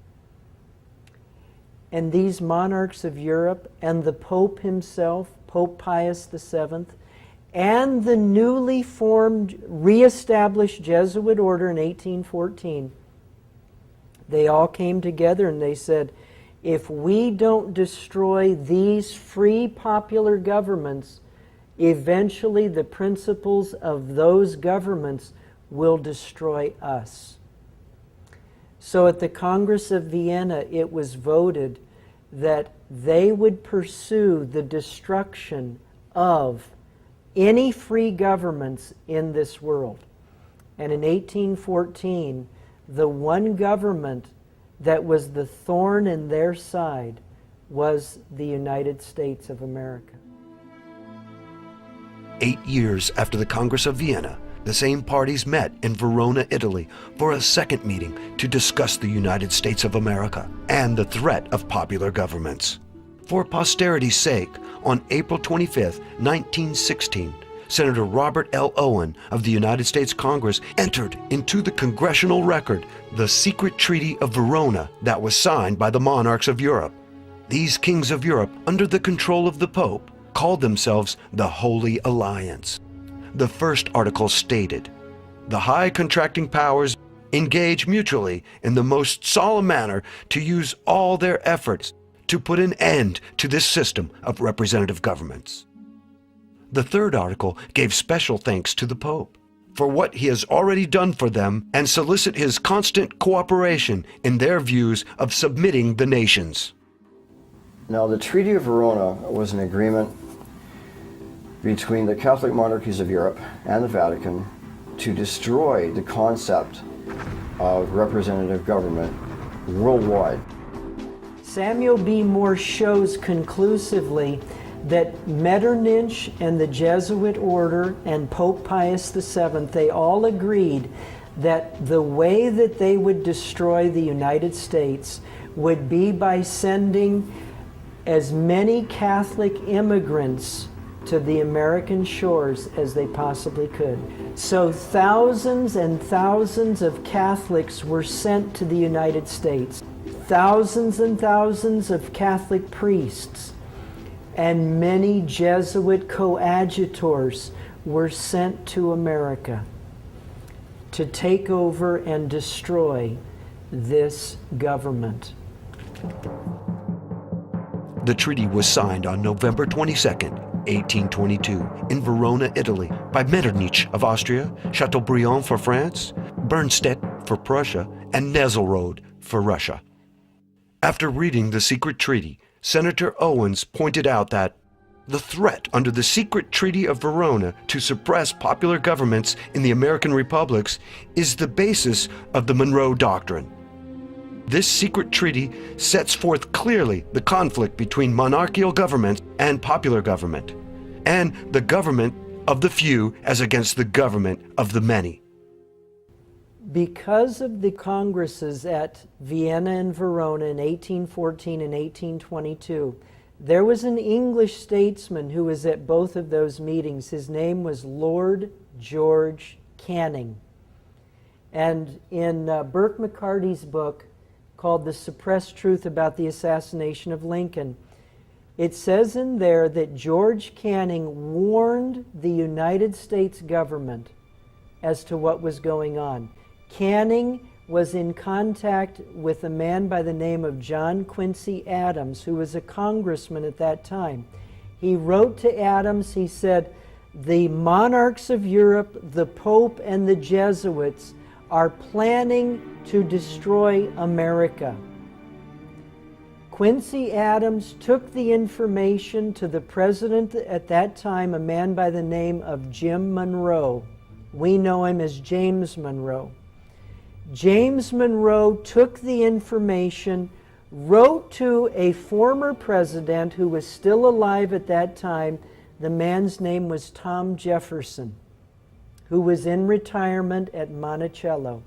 And these monarchs of Europe and the Pope himself, Pope Pius VII, and the newly formed, reestablished Jesuit order in 1814, they all came together and they said, if we don't destroy these free popular governments, eventually the principles of those governments will destroy us. So at the Congress of Vienna, it was voted that they would pursue the destruction of any free governments in this world. And in 1814, the one government that was the thorn in their side was the United States of America. 8 years after the Congress of Vienna, the same parties met in Verona, Italy, for a second meeting to discuss the United States of America and the threat of popular governments. For posterity's sake, on April 25, 1916, Senator Robert L. Owen of the United States Congress entered into the congressional record the secret Treaty of Verona that was signed by the monarchs of Europe. These kings of Europe, under the control of the Pope, called themselves the Holy Alliance. The first article stated, "The high contracting powers engage mutually in the most solemn manner to use all their efforts to put an end to this system of representative governments." The third article gave special thanks to the Pope for what he has already done for them and solicit his constant cooperation in their views of submitting the nations. Now, the Treaty of Verona was an agreement between the Catholic monarchies of Europe and the Vatican to destroy the concept of representative government worldwide. Samuel B. Morse shows conclusively that Metternich and the Jesuit order and Pope Pius VII, they all agreed that the way that they would destroy the United States would be by sending as many Catholic immigrants to the American shores as they possibly could. So thousands and thousands of Catholics were sent to the United States. Thousands and thousands of Catholic priests and many Jesuit coadjutors were sent to America to take over and destroy this government. The treaty was signed on November 22nd, 1822, in Verona, Italy, by Metternich of Austria, Chateaubriand for France, Bernstedt for Prussia, and Nesselrode for Russia. After reading the secret treaty, Senator Owens pointed out that the threat under the secret Treaty of Verona to suppress popular governments in the American republics is the basis of the Monroe Doctrine. This secret treaty sets forth clearly the conflict between monarchical government and popular government, and the government of the few as against the government of the many. Because of the congresses at Vienna and Verona in 1814 and 1822, there was an English statesman who was at both of those meetings. His name was Lord George Canning. And in Burke McCarty's book called The Suppressed Truth About the Assassination of Lincoln, it says in there that George Canning warned the United States government as to what was going on. Canning was in contact with a man by the name of John Quincy Adams, who was a congressman at that time. He wrote to Adams, he said, "The monarchs of Europe, the Pope, and the Jesuits are planning to destroy America." Quincy Adams took the information to the president at that time, a man by the name of Jim Monroe. We know him as James Monroe. James Monroe took the information, wrote to a former president who was still alive at that time. The man's name was Tom Jefferson, who was in retirement at Monticello.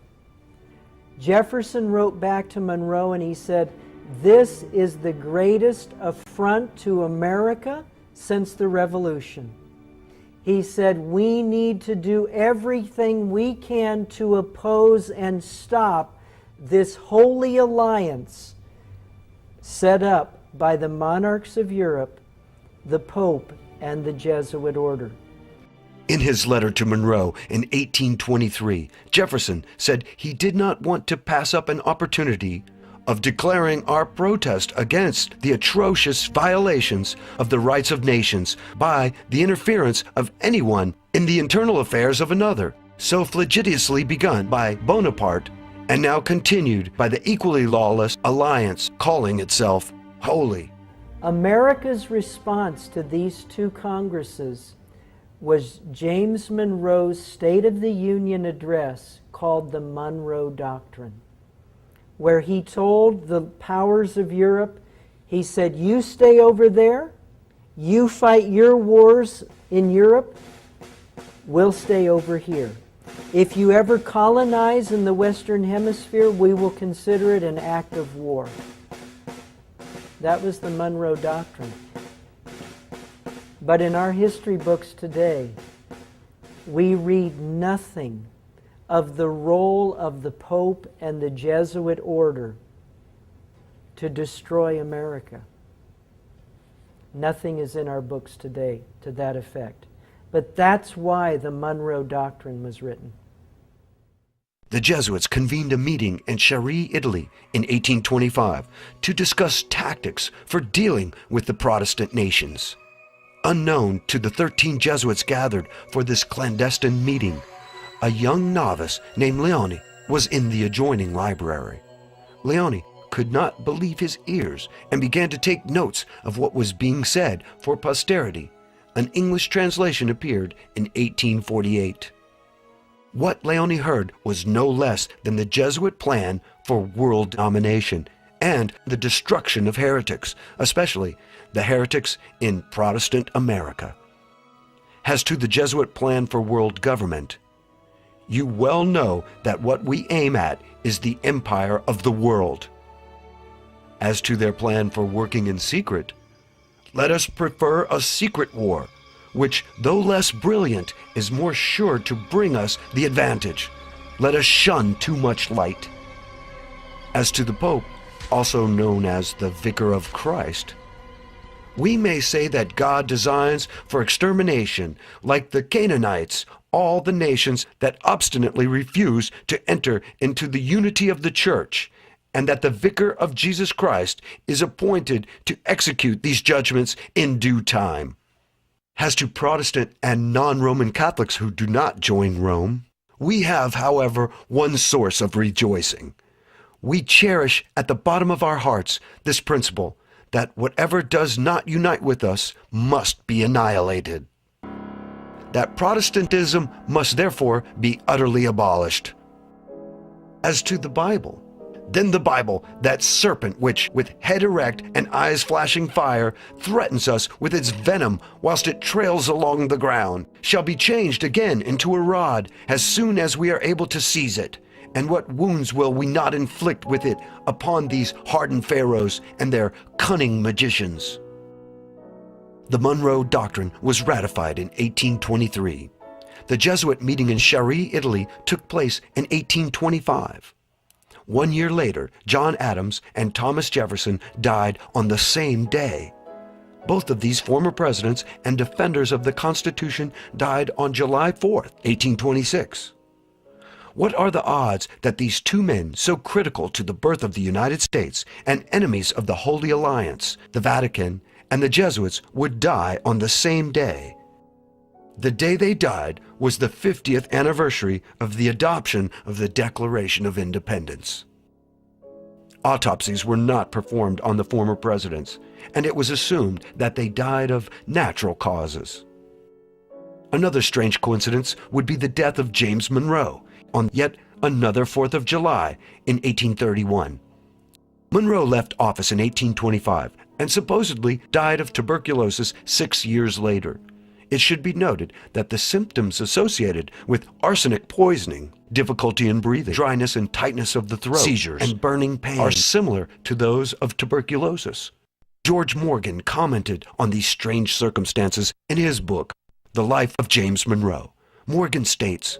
Jefferson wrote back to Monroe and he said, "This is the greatest affront to America since the Revolution." He said, "We need to do everything we can to oppose and stop this holy alliance set up by the monarchs of Europe, the Pope, and the Jesuit order." In his letter to Monroe in 1823, Jefferson said he did not want to pass up an opportunity of declaring our protest against the atrocious violations of the rights of nations by the interference of anyone in the internal affairs of another, so flagitiously begun by Bonaparte and now continued by the equally lawless alliance calling itself holy. America's response to these two congresses was James Monroe's State of the Union address called the Monroe Doctrine, where he told the powers of Europe, he said, "You stay over there, you fight your wars in Europe, we'll stay over here. If you ever colonize in the Western Hemisphere, we will consider it an act of war." That was the Monroe Doctrine. But in our history books today, we read nothing of the role of the Pope and the Jesuit order to destroy America. Nothing is in our books today to that effect. But that's why the Monroe Doctrine was written. The Jesuits convened a meeting in Chieri, Italy in 1825 to discuss tactics for dealing with the Protestant nations. Unknown to the 13 Jesuits gathered for this clandestine meeting, a young novice named Leone was in the adjoining library. Leone could not believe his ears and began to take notes of what was being said for posterity. An English translation appeared in 1848. What Leone heard was no less than the Jesuit plan for world domination and the destruction of heretics, especially the heretics in Protestant America. As to the Jesuit plan for world government, you well know that what we aim at is the empire of the world. As to their plan for working in secret, let us prefer a secret war, which, though less brilliant, is more sure to bring us the advantage. Let us shun too much light. As to the Pope, also known as the Vicar of Christ, we may say that God designs for extermination, like the Canaanites, all the nations that obstinately refuse to enter into the unity of the Church, and that the Vicar of Jesus Christ is appointed to execute these judgments in due time. As to Protestant and non-Roman Catholics who do not join Rome, we have, however, one source of rejoicing. we cherish at the bottom of our hearts this principle that whatever does not unite with us must be annihilated. That Protestantism must therefore be utterly abolished. As to the Bible, then the Bible, that serpent which, with head erect and eyes flashing fire, threatens us with its venom whilst it trails along the ground, shall be changed again into a rod as soon as we are able to seize it. And what wounds will we not inflict with it upon these hardened pharaohs and their cunning magicians? The Monroe Doctrine was ratified in 1823. The Jesuit meeting in Chieri, Italy, took place in 1825. 1 year later, John Adams and Thomas Jefferson died on the same day. Both of these former presidents and defenders of the Constitution died on July 4th, 1826. What are the odds that these two men, so critical to the birth of the United States and enemies of the Holy Alliance, the Vatican, and the Jesuits, would die on the same day? The day they died was the 50th anniversary of the adoption of the Declaration of Independence. Autopsies were not performed on the former presidents, and it was assumed that they died of natural causes. Another strange coincidence would be the death of James Monroe on yet another 4th of July in 1831. Monroe left office in 1825 and supposedly died of tuberculosis 6 years later. It should be noted that the symptoms associated with arsenic poisoning, difficulty in breathing, dryness and tightness of the throat, seizures, and burning pain, are similar to those of tuberculosis. George Morgan commented on these strange circumstances in his book, The Life of James Monroe. Morgan states,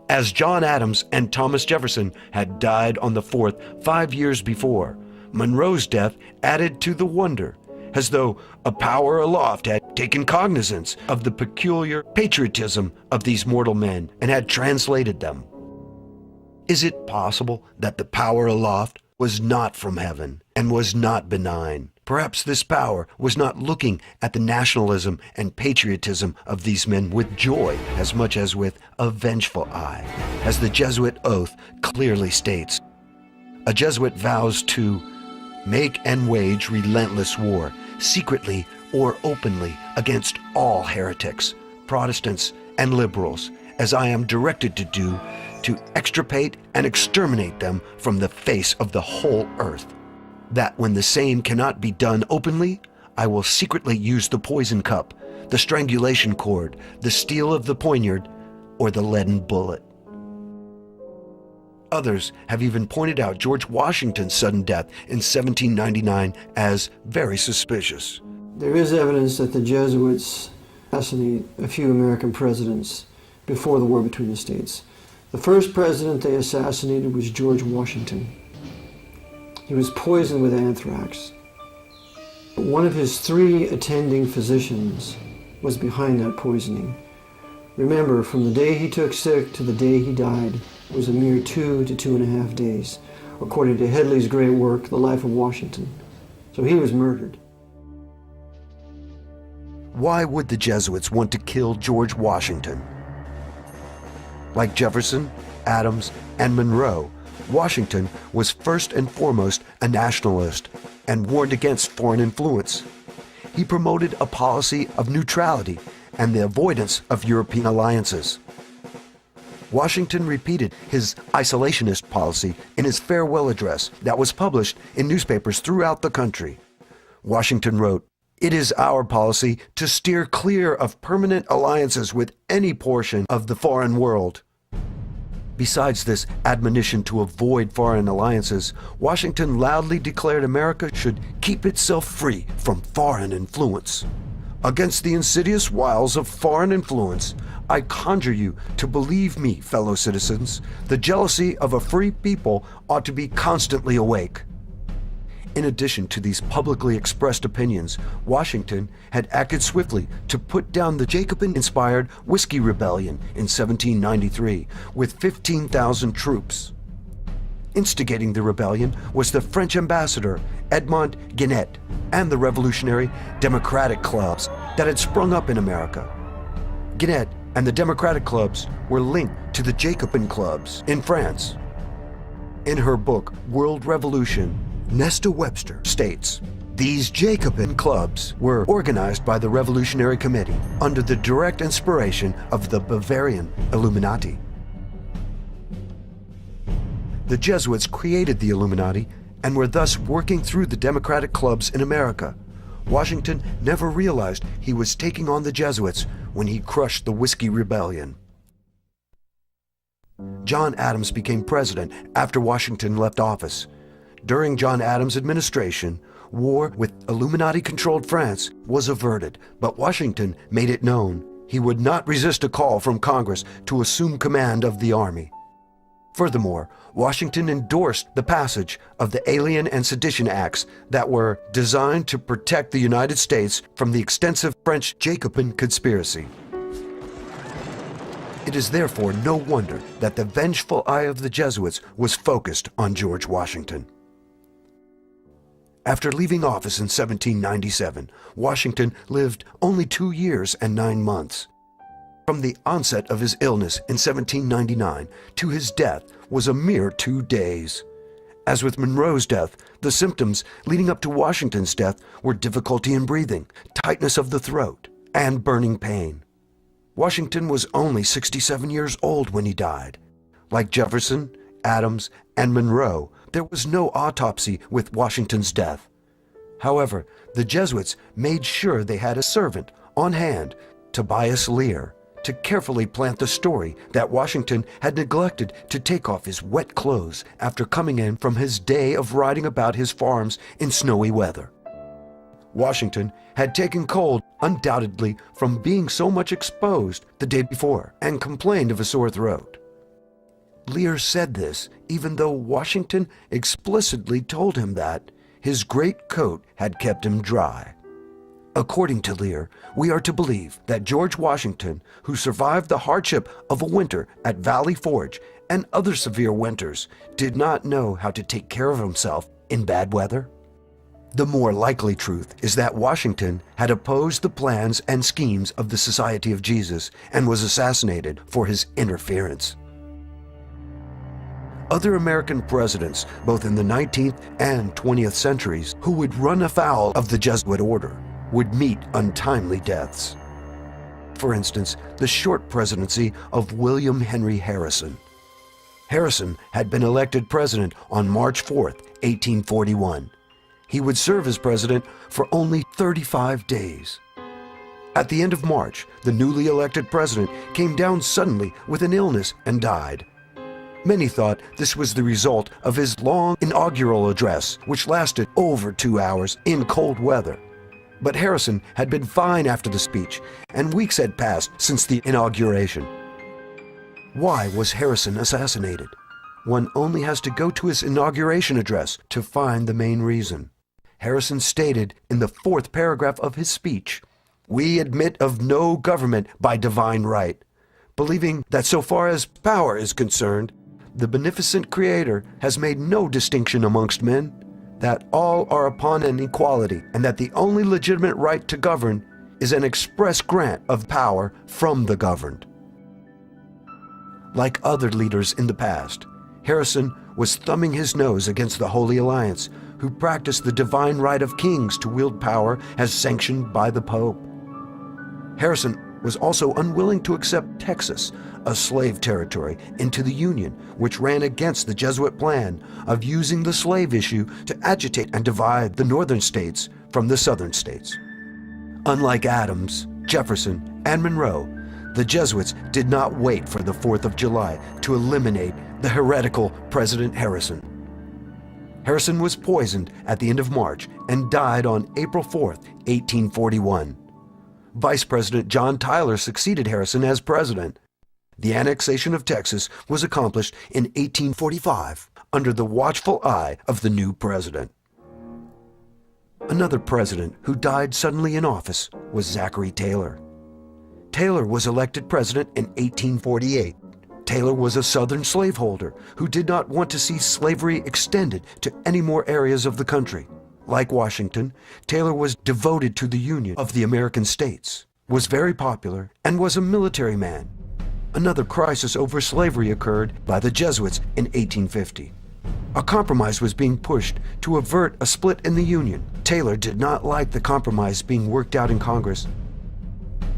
"As John Adams and Thomas Jefferson had died on the 4th 5 years before, Monroe's death added to the wonder, as though a power aloft had taken cognizance of the peculiar patriotism of these mortal men and had translated them." Is it possible that the power aloft was not from heaven and was not benign? Perhaps this power was not looking at the nationalism and patriotism of these men with joy as much as with a vengeful eye, as the Jesuit oath clearly states. A Jesuit vows to make and wage relentless war, secretly or openly, against all heretics, Protestants, and liberals, as I am directed to do, to extirpate and exterminate them from the face of the whole earth. That when the same cannot be done openly, I will secretly use the poison cup, the strangulation cord, the steel of the poniard, or the leaden bullet. Others have even pointed out George Washington's sudden death in 1799 as very suspicious. There is evidence that the Jesuits assassinated a few American presidents before the war between the states. The first president they assassinated was George Washington. He was poisoned with anthrax. One of his 3 attending physicians was behind that poisoning. Remember, from the day he took sick to the day he died was a mere 2 to 2.5 days, according to Headley's great work, The Life of Washington. So he was murdered. Why would the Jesuits want to kill George Washington? Like Jefferson, Adams, and Monroe, Washington was first and foremost a nationalist and warned against foreign influence. He promoted a policy of neutrality and the avoidance of European alliances. Washington repeated his isolationist policy in his farewell address that was published in newspapers throughout the country. Washington wrote, "It is our policy to steer clear of permanent alliances with any portion of the foreign world." Besides this admonition to avoid foreign alliances, Washington loudly declared America should keep itself free from foreign influence. Against the insidious wiles of foreign influence, I conjure you to believe me, fellow citizens, the jealousy of a free people ought to be constantly awake. In addition to these publicly expressed opinions, Washington had acted swiftly to put down the Jacobin-inspired Whiskey Rebellion in 1793 with 15,000 troops. Instigating the rebellion was the French ambassador Edmond Guinet and the revolutionary Democratic clubs that had sprung up in America. Guinet and the Democratic clubs were linked to the Jacobin clubs in France. In her book, World Revolution, Nesta Webster states, "These Jacobin clubs were organized by the Revolutionary Committee under the direct inspiration of the Bavarian Illuminati." The Jesuits created the Illuminati and were thus working through the democratic clubs in America. Washington never realized he was taking on the Jesuits when he crushed the Whiskey Rebellion. John Adams became president after Washington left office. During John Adams' administration, war with Illuminati-controlled France was averted, but Washington made it known he would not resist a call from Congress to assume command of the army. Furthermore, Washington endorsed the passage of the Alien and Sedition Acts that were designed to protect the United States from the extensive French Jacobin conspiracy. It is therefore no wonder that the vengeful eye of the Jesuits was focused on George Washington. After leaving office in 1797, Washington lived only 2 years and 9 months. From the onset of his illness in 1799 to his death was a mere 2 days. As with Monroe's death, the symptoms leading up to Washington's death were difficulty in breathing, tightness of the throat, and burning pain. Washington was only 67 years old when he died. Like Jefferson, Adams, and Monroe, there was no autopsy with Washington's death. However, the Jesuits made sure they had a servant on hand, Tobias Lear, to carefully plant the story that Washington had neglected to take off his wet clothes after coming in from his day of riding about his farms in snowy weather. Washington had taken cold, undoubtedly from being so much exposed the day before, and complained of a sore throat. Lear said this even though Washington explicitly told him that his great coat had kept him dry. According to Lear, we are to believe that George Washington, who survived the hardship of a winter at Valley Forge and other severe winters, did not know how to take care of himself in bad weather. The more likely truth is that Washington had opposed the plans and schemes of the Society of Jesus and was assassinated for his interference. Other American presidents, both in the 19th and 20th centuries, who would run afoul of the Jesuit order, would meet untimely deaths. For instance, the short presidency of William Henry Harrison. Harrison had been elected president on March 4, 1841. He would serve as president for only 35 days. At the end of March, the newly elected president came down suddenly with an illness and died. Many thought this was the result of his long inaugural address, which lasted over 2 hours in cold weather. But Harrison had been fine after the speech, and weeks had passed since the inauguration. Why was Harrison assassinated? One only has to go to his inauguration address to find the main reason. Harrison stated in the 4th paragraph of his speech, "We admit of no government by divine right," believing that so far as power is concerned, the beneficent Creator has made no distinction amongst men, that all are upon an equality, and that the only legitimate right to govern is an express grant of power from the governed. Like other leaders in the past, Harrison was thumbing his nose against the Holy Alliance, who practiced the divine right of kings to wield power as sanctioned by the Pope. Harrison was also unwilling to accept Texas, a slave territory, into the Union, which ran against the Jesuit plan of using the slave issue to agitate and divide the northern states from the southern states. Unlike Adams, Jefferson, and Monroe, the Jesuits did not wait for the 4th of July to eliminate the heretical President Harrison. Harrison was poisoned at the end of March and died on April 4, 1841. Vice President John Tyler succeeded Harrison as president. The annexation of Texas was accomplished in 1845 under the watchful eye of the new president. Another president who died suddenly in office was Zachary Taylor. Taylor was elected president in 1848. Taylor was a Southern slaveholder who did not want to see slavery extended to any more areas of the country. Like Washington, Taylor was devoted to the Union of the American states, was very popular, and was a military man. Another crisis over slavery occurred by the Jesuits in 1850. A compromise was being pushed to avert a split in the Union. Taylor did not like the compromise being worked out in Congress.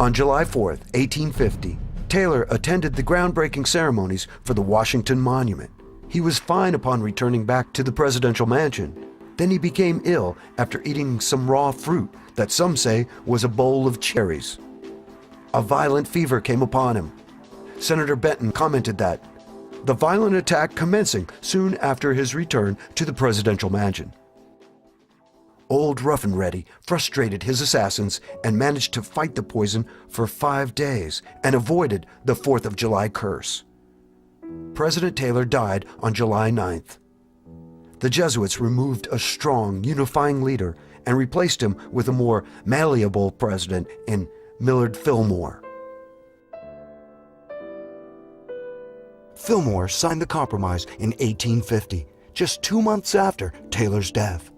On July 4th, 1850, Taylor attended the groundbreaking ceremonies for the Washington Monument. He was fine upon returning back to the presidential mansion. Then he became ill after eating some raw fruit that some say was a bowl of cherries. A violent fever came upon him. Senator Benton commented that the violent attack commencing soon after his return to the presidential mansion. Old Rough and Ready frustrated his assassins and managed to fight the poison for 5 days and avoided the 4th of July curse. President Taylor died on July 9th. The Jesuits removed a strong, unifying leader and replaced him with a more malleable president in Millard Fillmore. Fillmore signed the compromise in 1850, just 2 months after Taylor's death.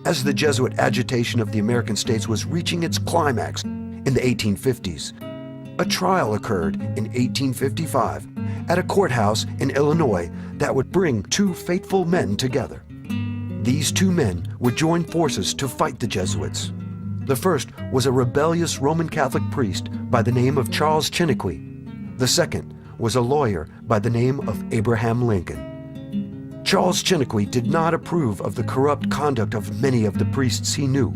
As the Jesuit agitation of the American states was reaching its climax in the 1850s, a trial occurred in 1855 at a courthouse in Illinois that would bring 2 faithful men together. These 2 men would join forces to fight the Jesuits. The first was a rebellious Roman Catholic priest by the name of Charles Chiniquy. The second was a lawyer by the name of Abraham Lincoln. Charles Chiniquy did not approve of the corrupt conduct of many of the priests he knew.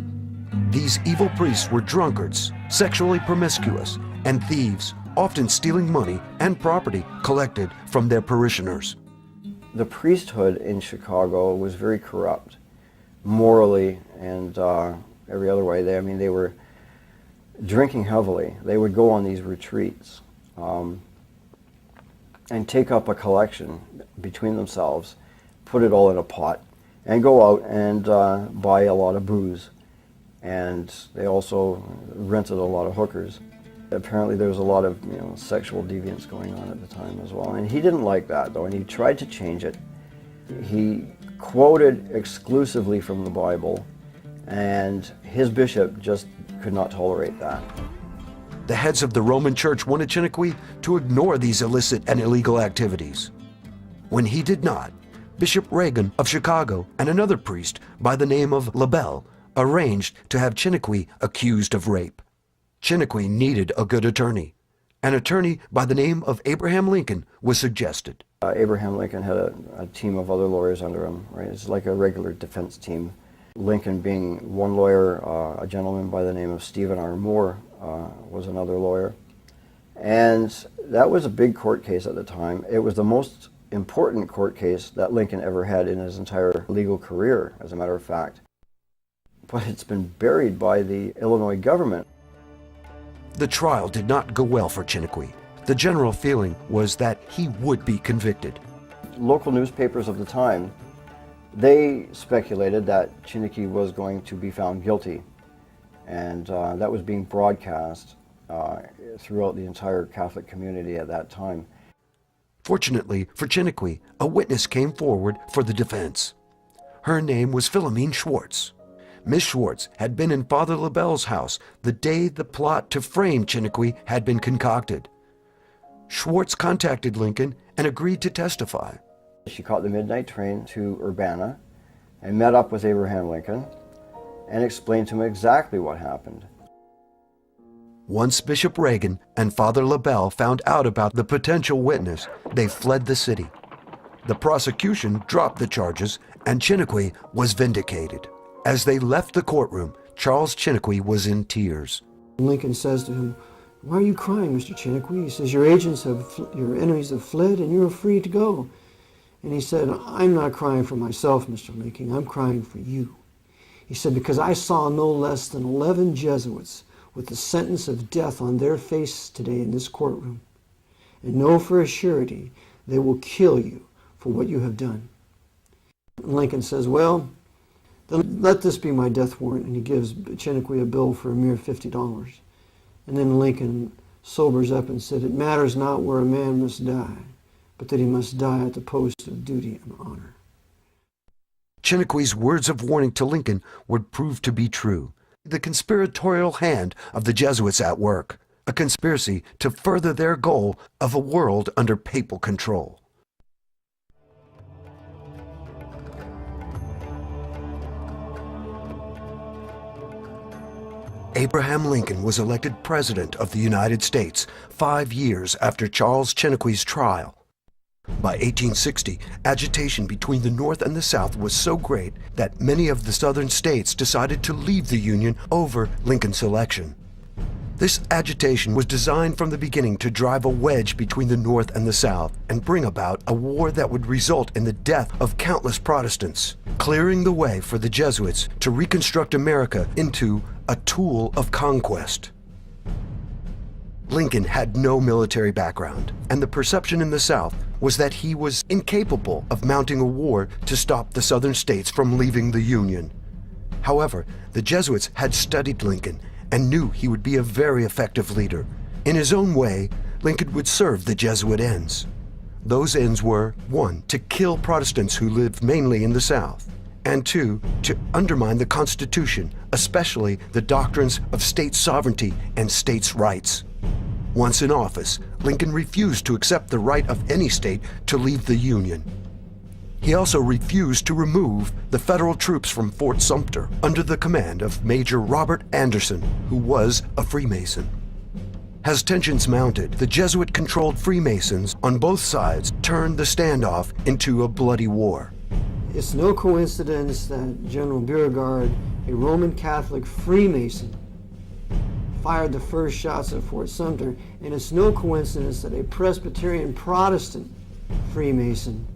These evil priests were drunkards, sexually promiscuous, and thieves, often stealing money and property collected from their parishioners. The priesthood in Chicago was very corrupt, morally and every other way. They were drinking heavily. They would go on these retreats and take up a collection between themselves, put it all in a pot, and go out and buy a lot of booze. And they also rented a lot of hookers. Apparently there was a lot of sexual deviance going on at the time as well. And he didn't like that, though, and he tried to change it. He quoted exclusively from the Bible, and his bishop just could not tolerate that. The heads of the Roman Church wanted Chiniquy to ignore these illicit and illegal activities. When he did not, Bishop Reagan of Chicago and another priest by the name of LaBelle arranged to have Chiniquy accused of rape. Chiniquy needed a good attorney. An attorney by the name of Abraham Lincoln was suggested. Abraham Lincoln had a team of other lawyers under him, right? It's like a regular defense team. Lincoln being one lawyer, a gentleman by the name of Stephen R. Moore was another lawyer. And that was a big court case at the time. It was the most important court case that Lincoln ever had in his entire legal career, as a matter of fact. But it's been buried by the Illinois government. The trial did not go well for Chiniquy. The general feeling was that he would be convicted. Local newspapers of the time, they speculated that Chiniquy was going to be found guilty, and that was being broadcast throughout the entire Catholic community at that time. Fortunately for Chiniquy, a witness came forward for the defense. Her name was Philomene Schwartz. Miss Schwartz had been in Father LaBelle's house the day the plot to frame Chiniquy had been concocted. Schwartz contacted Lincoln and agreed to testify. She caught the midnight train to Urbana and met up with Abraham Lincoln and explained to him exactly what happened. Once Bishop Reagan and Father LaBelle found out about the potential witness, they fled the city. The prosecution dropped the charges and Chiniquy was vindicated. As they left the courtroom, Charles Chiniquy was in tears. Lincoln says to him, "Why are you crying, Mr. Chiniquy?" He says, your enemies have fled and you're free to go. And he said, "I'm not crying for myself, Mr. Lincoln, I'm crying for you." He said, "Because I saw no less than 11 Jesuits with the sentence of death on their face today in this courtroom, and know for a surety they will kill you for what you have done." And Lincoln says, "Well, then let this be my death warrant," and he gives Chiniquy a bill for a mere $50. And then Lincoln sobers up and said, "It matters not where a man must die, but that he must die at the post of duty and honor." Chiniquy's words of warning to Lincoln would prove to be true. The conspiratorial hand of the Jesuits at work. a conspiracy to further their goal of a world under papal control. Abraham Lincoln was elected President of the United States 5 years after Charles Chiniquy's trial. By 1860, agitation between the North and the South was so great that many of the Southern states decided to leave the Union over Lincoln's election. This agitation was designed from the beginning to drive a wedge between the North and the South and bring about a war that would result in the death of countless Protestants, clearing the way for the Jesuits to reconstruct America into a tool of conquest. Lincoln had no military background, and the perception in the South was that he was incapable of mounting a war to stop the Southern states from leaving the Union. However, the Jesuits had studied Lincoln and knew he would be a very effective leader. In his own way, Lincoln would serve the Jesuit ends. Those ends were, 1, to kill Protestants who lived mainly in the South, and 2, to undermine the Constitution, especially the doctrines of state sovereignty and states' rights. Once in office, Lincoln refused to accept the right of any state to leave the Union. He also refused to remove the federal troops from Fort Sumter under the command of Major Robert Anderson, who was a Freemason. As tensions mounted, the Jesuit-controlled Freemasons on both sides turned the standoff into a bloody war. It's no coincidence that General Beauregard, a Roman Catholic Freemason, fired the first shots at Fort Sumter, and it's no coincidence that a Presbyterian Protestant Freemason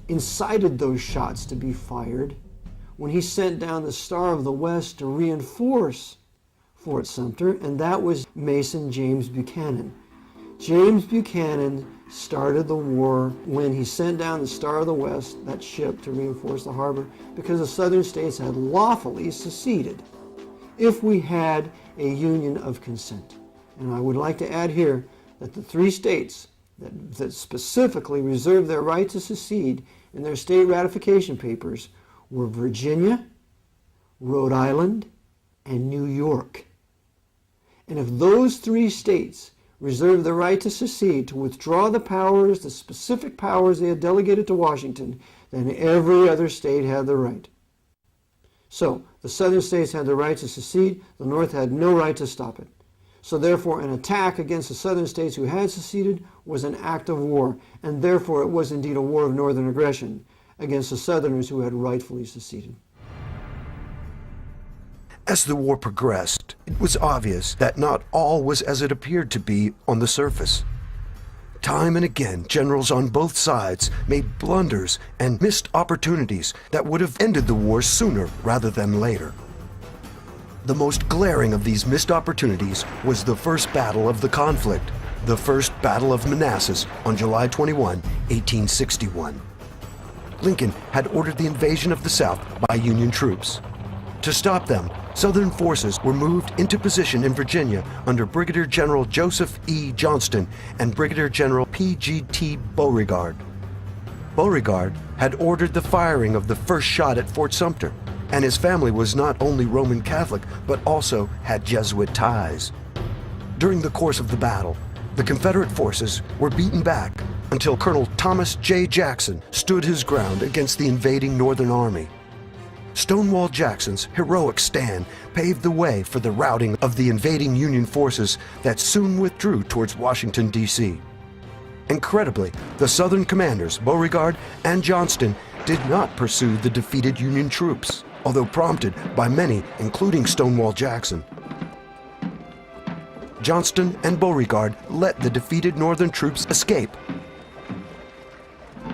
incited those shots to be fired when he sent down the Star of the West to reinforce Fort Sumter, and that was Mason James Buchanan. James Buchanan started the war when he sent down the Star of the West, that ship, to reinforce the harbor, because the southern states had lawfully seceded if we had a union of consent. And I would like to add here that the 3 states that specifically reserved their right to secede in their state ratification papers were Virginia, Rhode Island, and New York. And if those 3 states reserved the right to secede, to withdraw the powers, the specific powers they had delegated to Washington, then every other state had the right. So, the southern states had the right to secede, the North had no right to stop it. So therefore, an attack against the southern states who had seceded was an act of war, and therefore it was indeed a war of northern aggression against the southerners who had rightfully seceded. As the war progressed, it was obvious that not all was as it appeared to be on the surface. Time and again, generals on both sides made blunders and missed opportunities that would have ended the war sooner rather than later. The most glaring of these missed opportunities was the first battle of the conflict, the First Battle of Manassas on July 21, 1861. Lincoln had ordered the invasion of the South by Union troops. To stop them, Southern forces were moved into position in Virginia under Brigadier General Joseph E. Johnston and Brigadier General P.G.T. Beauregard. Beauregard had ordered the firing of the first shot at Fort Sumter, and his family was not only Roman Catholic, but also had Jesuit ties. During the course of the battle, the Confederate forces were beaten back until Colonel Thomas J. Jackson stood his ground against the invading Northern Army. Stonewall Jackson's heroic stand paved the way for the routing of the invading Union forces that soon withdrew towards Washington, D.C. Incredibly, the Southern commanders, Beauregard and Johnston, did not pursue the defeated Union troops, although prompted by many, including Stonewall Jackson. Johnston and Beauregard let the defeated Northern troops escape.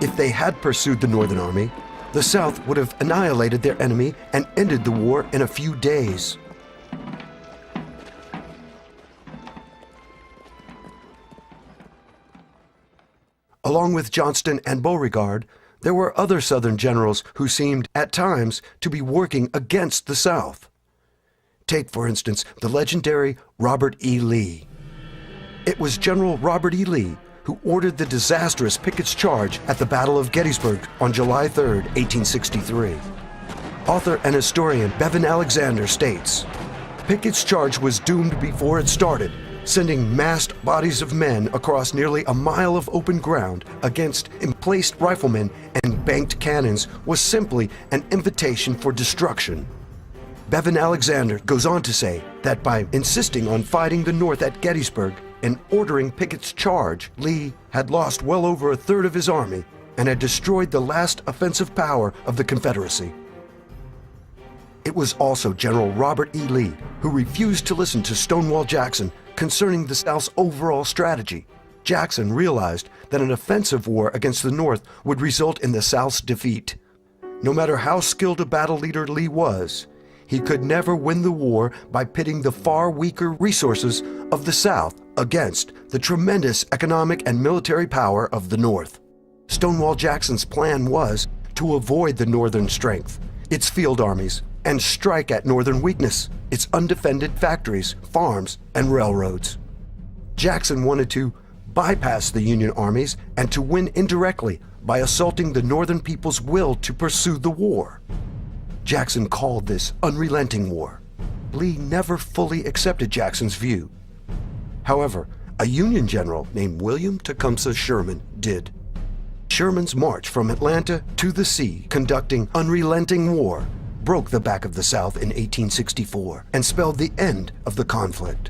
If they had pursued the Northern Army, the South would have annihilated their enemy and ended the war in a few days. Along with Johnston and Beauregard, there were other Southern generals who seemed, at times, to be working against the South. Take, for instance, the legendary Robert E. Lee. It was General Robert E. Lee who ordered the disastrous Pickett's Charge at the Battle of Gettysburg on July 3, 1863. Author and historian Bevan Alexander states, "Pickett's Charge was doomed before it started, Sending massed bodies of men across nearly a mile of open ground against emplaced riflemen and banked cannons was simply an invitation for destruction. Bevan Alexander goes on to say that by insisting on fighting the North at Gettysburg and ordering Pickett's charge, Lee had lost well over a third of his army and had destroyed the last offensive power of the Confederacy. It was also General Robert E. Lee who refused to listen to Stonewall Jackson concerning the South's overall strategy. Jackson realized that an offensive war against the North would result in the South's defeat. No matter how skilled a battle leader Lee was, he could never win the war by pitting the far weaker resources of the South against the tremendous economic and military power of the North. Stonewall Jackson's plan was to avoid the Northern strength, its field armies, and strike at Northern weakness, its undefended factories, farms, and railroads. Jackson wanted to bypass the Union armies and to win indirectly by assaulting the Northern people's will to pursue the war. Jackson called this unrelenting war. Lee never fully accepted Jackson's view. However, a Union general named William Tecumseh Sherman did. Sherman's march from Atlanta to the sea, conducting unrelenting war, broke the back of the South in 1864 and spelled the end of the conflict.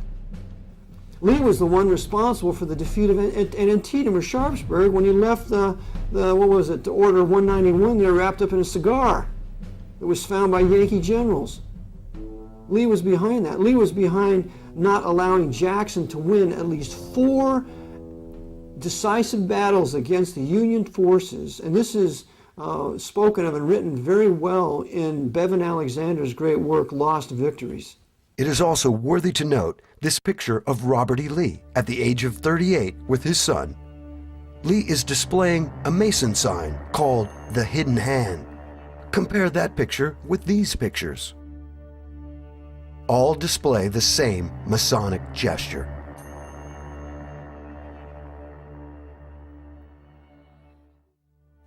Lee was the one responsible for the defeat of Antietam or Sharpsburg when he left the Order 191 there wrapped up in a cigar that was found by Yankee generals. Lee was behind that. Lee was behind not allowing Jackson to win at least 4 decisive battles against the Union forces, and this is spoken of and written very well in Bevan Alexander's great work, Lost Victories. It is also worthy to note this picture of Robert E. Lee at the age of 38 with his son. Lee is displaying a Mason sign called the Hidden Hand. Compare that picture with these pictures. All display the same Masonic gesture.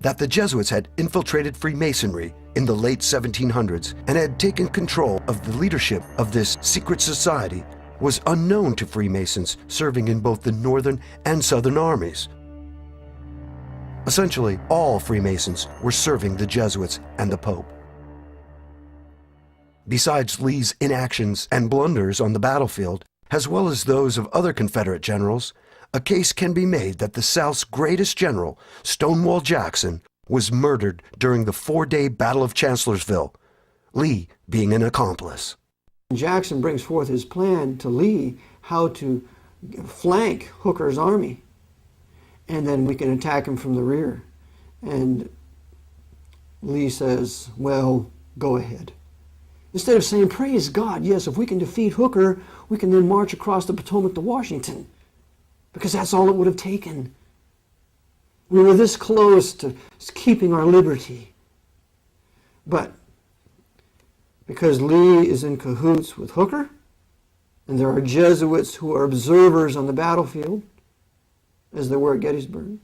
That the Jesuits had infiltrated Freemasonry in the late 1700s and had taken control of the leadership of this secret society was unknown to Freemasons serving in both the Northern and Southern armies. Essentially, all Freemasons were serving the Jesuits and the Pope. Besides Lee's inactions and blunders on the battlefield, as well as those of other Confederate generals, a case can be made that the South's greatest general, Stonewall Jackson, was murdered during the 4-day Battle of Chancellorsville, Lee being an accomplice. Jackson brings forth his plan to Lee how to flank Hooker's army, and then we can attack him from the rear. And Lee says, well, go ahead. Instead of saying, praise God, yes, if we can defeat Hooker, we can then march across the Potomac to Washington, because that's all it would have taken. We were this close to keeping our liberty. But because Lee is in cahoots with Hooker, and there are Jesuits who are observers on the battlefield, as there were at Gettysburg,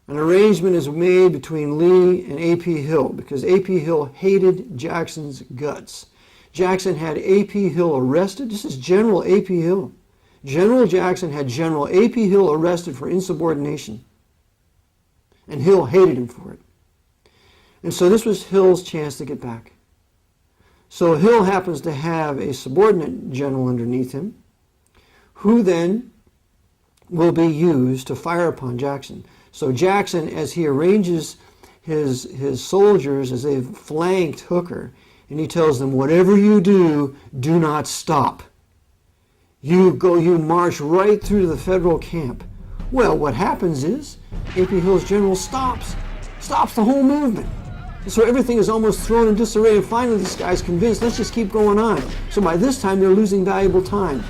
an arrangement is made between Lee and A.P. Hill, because A.P. Hill hated Jackson's guts. Jackson had A.P. Hill arrested. This is General A.P. Hill. General Jackson had General A.P. Hill arrested for insubordination, and Hill hated him for it. And so this was Hill's chance to get back. So Hill happens to have a subordinate general underneath him, who then will be used to fire upon Jackson. So Jackson, as he arranges his soldiers as they've flanked Hooker, and he tells them, whatever you do, do not stop. You march right through to the federal camp. Well, what happens is A.P. Hill's general stops the whole movement. And so everything is almost thrown in disarray, and finally this guy's convinced, let's just keep going on. So by this time they're losing valuable time.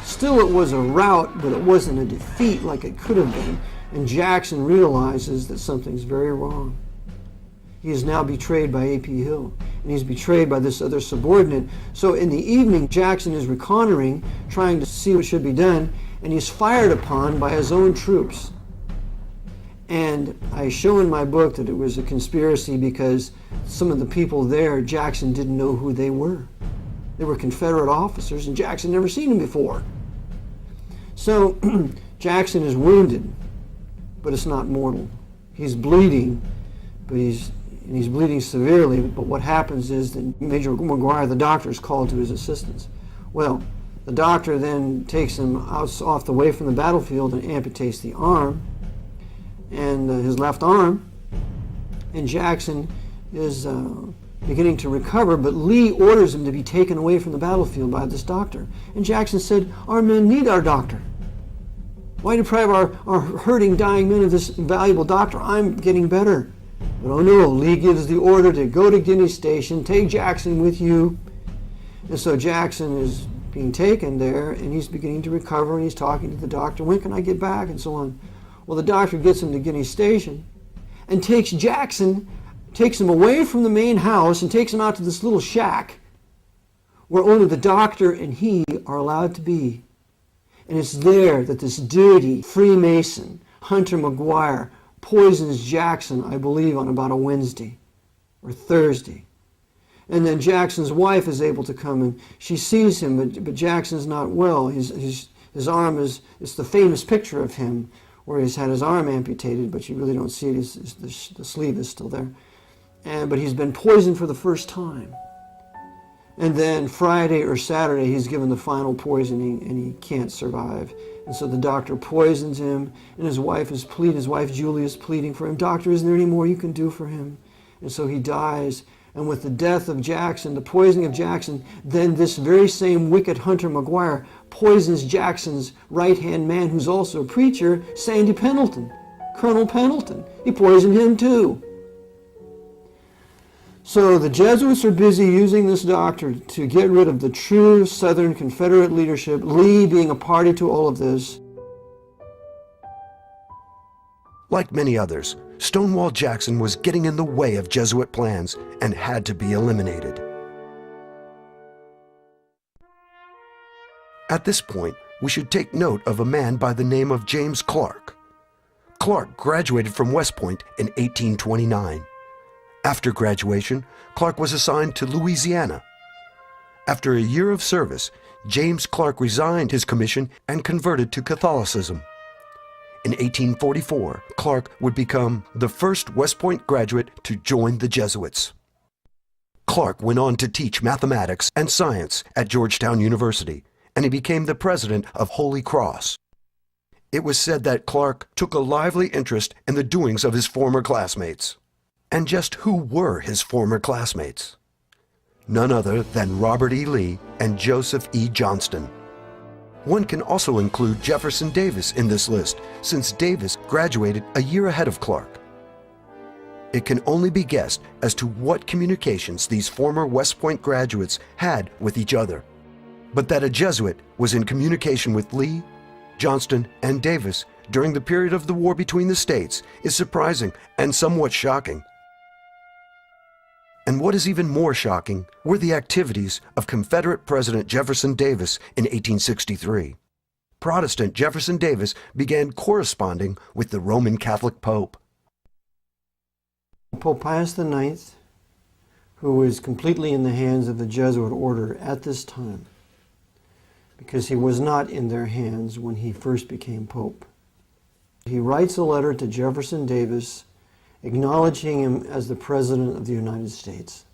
Still, it was a rout, but it wasn't a defeat like it could have been. And Jackson realizes that something's very wrong. He is now betrayed by A.P. Hill, and he's betrayed by this other subordinate. So in the evening, Jackson is reconnoitering, trying to see what should be done, and he's fired upon by his own troops. And I show in my book that it was a conspiracy because some of the people there, Jackson didn't know who they were. They were Confederate officers, and Jackson never seen them before. So Jackson is wounded, but it's not mortal. He's bleeding, but he's bleeding severely. But what happens is that Major McGuire, the doctor, is called to his assistance. Well, the doctor then takes him off the way from the battlefield and amputates the arm, and his left arm. And Jackson is beginning to recover, but Lee orders him to be taken away from the battlefield by this doctor. And Jackson said, "Our men need our doctor. Why deprive our hurting, dying men of this valuable doctor? I'm getting better." But oh no, Lee gives the order to go to Guinea Station, take Jackson with you. And so Jackson is being taken there, and he's beginning to recover, and he's talking to the doctor, "When can I get back?" and so on. Well, the doctor gets him to Guinea Station and takes him away from the main house and takes him out to this little shack where only the doctor and he are allowed to be. And it's there that this dirty Freemason, Hunter McGuire, poisons Jackson, I believe, on about a Wednesday or Thursday. And then Jackson's wife is able to come, and she sees him, but Jackson's not well. His arm it's the famous picture of him where he's had his arm amputated, but you really don't see it. The sleeve is still there. But he's been poisoned for the first time. And then Friday or Saturday, he's given the final poisoning, and he can't survive. And so the doctor poisons him, and his wife Julie is pleading for him. "Doctor, isn't there any more you can do for him?" And so he dies. And with the death of Jackson, the poisoning of Jackson, then this very same wicked Hunter McGuire poisons Jackson's right-hand man, who's also a preacher, Sandy Pendleton, Colonel Pendleton. He poisoned him too. So the Jesuits are busy using this doctor to get rid of the true Southern Confederate leadership, Lee being a party to all of this. Like many others, Stonewall Jackson was getting in the way of Jesuit plans and had to be eliminated. At this point, we should take note of a man by the name of James Clark. Clark graduated from West Point in 1829. After graduation, Clark was assigned to Louisiana. After a year of service, James Clark resigned his commission and converted to Catholicism. In 1844, Clark would become the first West Point graduate to join the Jesuits. Clark went on to teach mathematics and science at Georgetown University, and he became the president of Holy Cross. It was said that Clark took a lively interest in the doings of his former classmates. And just who were his former classmates? None other than Robert E. Lee and Joseph E. Johnston. One can also include Jefferson Davis in this list, since Davis graduated a year ahead of Clark. It can only be guessed as to what communications these former West Point graduates had with each other. But that a Jesuit was in communication with Lee, Johnston, and Davis during the period of the war between the states is surprising and somewhat shocking. And what is even more shocking were the activities of Confederate President Jefferson Davis in 1863. Protestant Jefferson Davis began corresponding with the Roman Catholic Pope. Pope Pius IX, who was completely in the hands of the Jesuit order at this time, because he was not in their hands when he first became Pope. He writes a letter to Jefferson Davis acknowledging him as the President of the United States.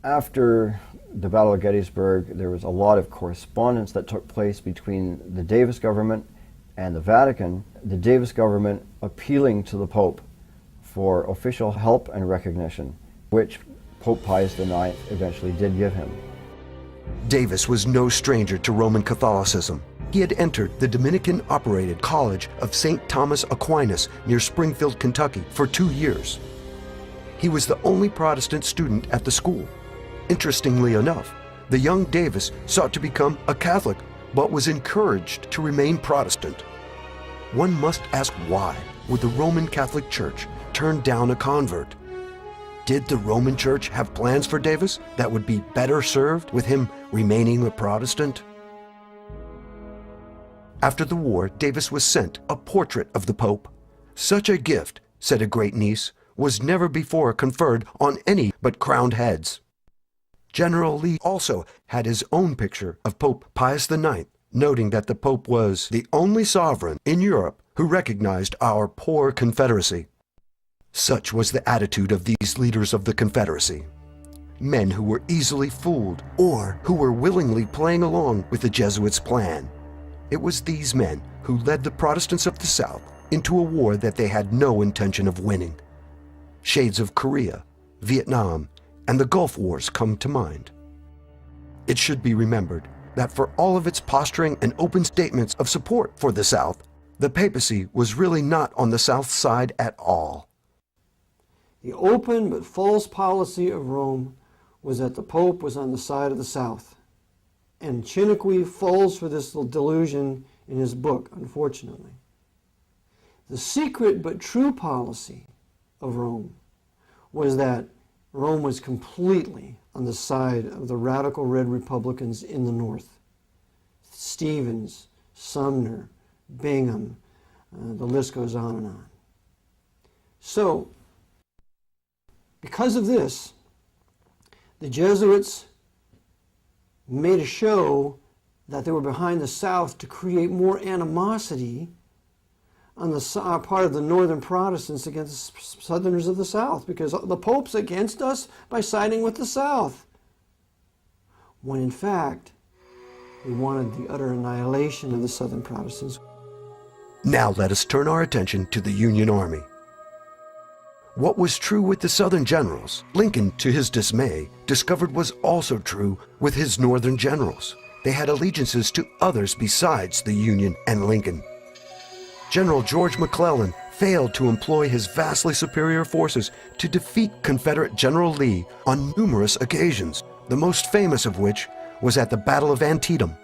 After the Battle of Gettysburg, there was a lot of correspondence that took place between the Davis government and the Vatican, the Davis government appealing to the Pope for official help and recognition, which Pope Pius IX eventually did give him. Davis was no stranger to Roman Catholicism. He had entered the Dominican-operated College of St. Thomas Aquinas near Springfield, Kentucky, for 2 years. He was the only Protestant student at the school. Interestingly enough, the young Davis sought to become a Catholic, but was encouraged to remain Protestant. One must ask, why would the Roman Catholic Church turn down a convert? Did the Roman Church have plans for Davis that would be better served with him remaining a Protestant? After the war, Davis was sent a portrait of the Pope. Such a gift, said a great niece, was never before conferred on any but crowned heads. General Lee also had his own picture of Pope Pius IX noting that the Pope was the only sovereign in Europe who recognized our poor Confederacy. Such was the attitude of these leaders of the Confederacy. Men who were easily fooled or who were willingly playing along with the Jesuits' plan. It was these men who led the Protestants of the South into a war that they had no intention of winning. Shades of Korea, Vietnam, and the Gulf Wars come to mind. It should be remembered that for all of its posturing and open statements of support for the South, the papacy was really not on the South side at all. The open but false policy of Rome was that the Pope was on the side of the South. And Chiniquy falls for this delusion in his book, unfortunately. The secret but true policy of Rome was that Rome was completely on the side of the radical red Republicans in the North. Stevens, Sumner, Bingham, the list goes on and on. So, because of this, the Jesuits made a show that they were behind the South to create more animosity on the part of the Northern Protestants against the Southerners of the South, because the Pope's against us by siding with the South, when in fact they wanted the utter annihilation of the Southern Protestants. Now let us turn our attention to the Union Army. What was true with the Southern generals, Lincoln, to his dismay, discovered was also true with his Northern generals. They had allegiances to others besides the Union and Lincoln. General George McClellan failed to employ his vastly superior forces to defeat Confederate General Lee on numerous occasions, the most famous of which was at the Battle of Antietam.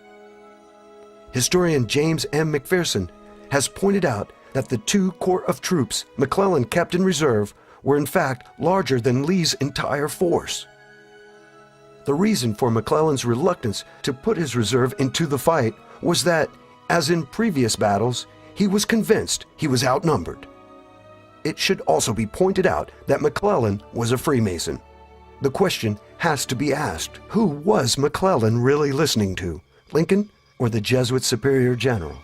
Historian James M. McPherson has pointed out that the 2 corps of troops McClellan kept in reserve were in fact larger than Lee's entire force. The reason for McClellan's reluctance to put his reserve into the fight was that, as in previous battles, he was convinced he was outnumbered. It should also be pointed out that McClellan was a Freemason. The question has to be asked, who was McClellan really listening to, Lincoln or the Jesuit superior general?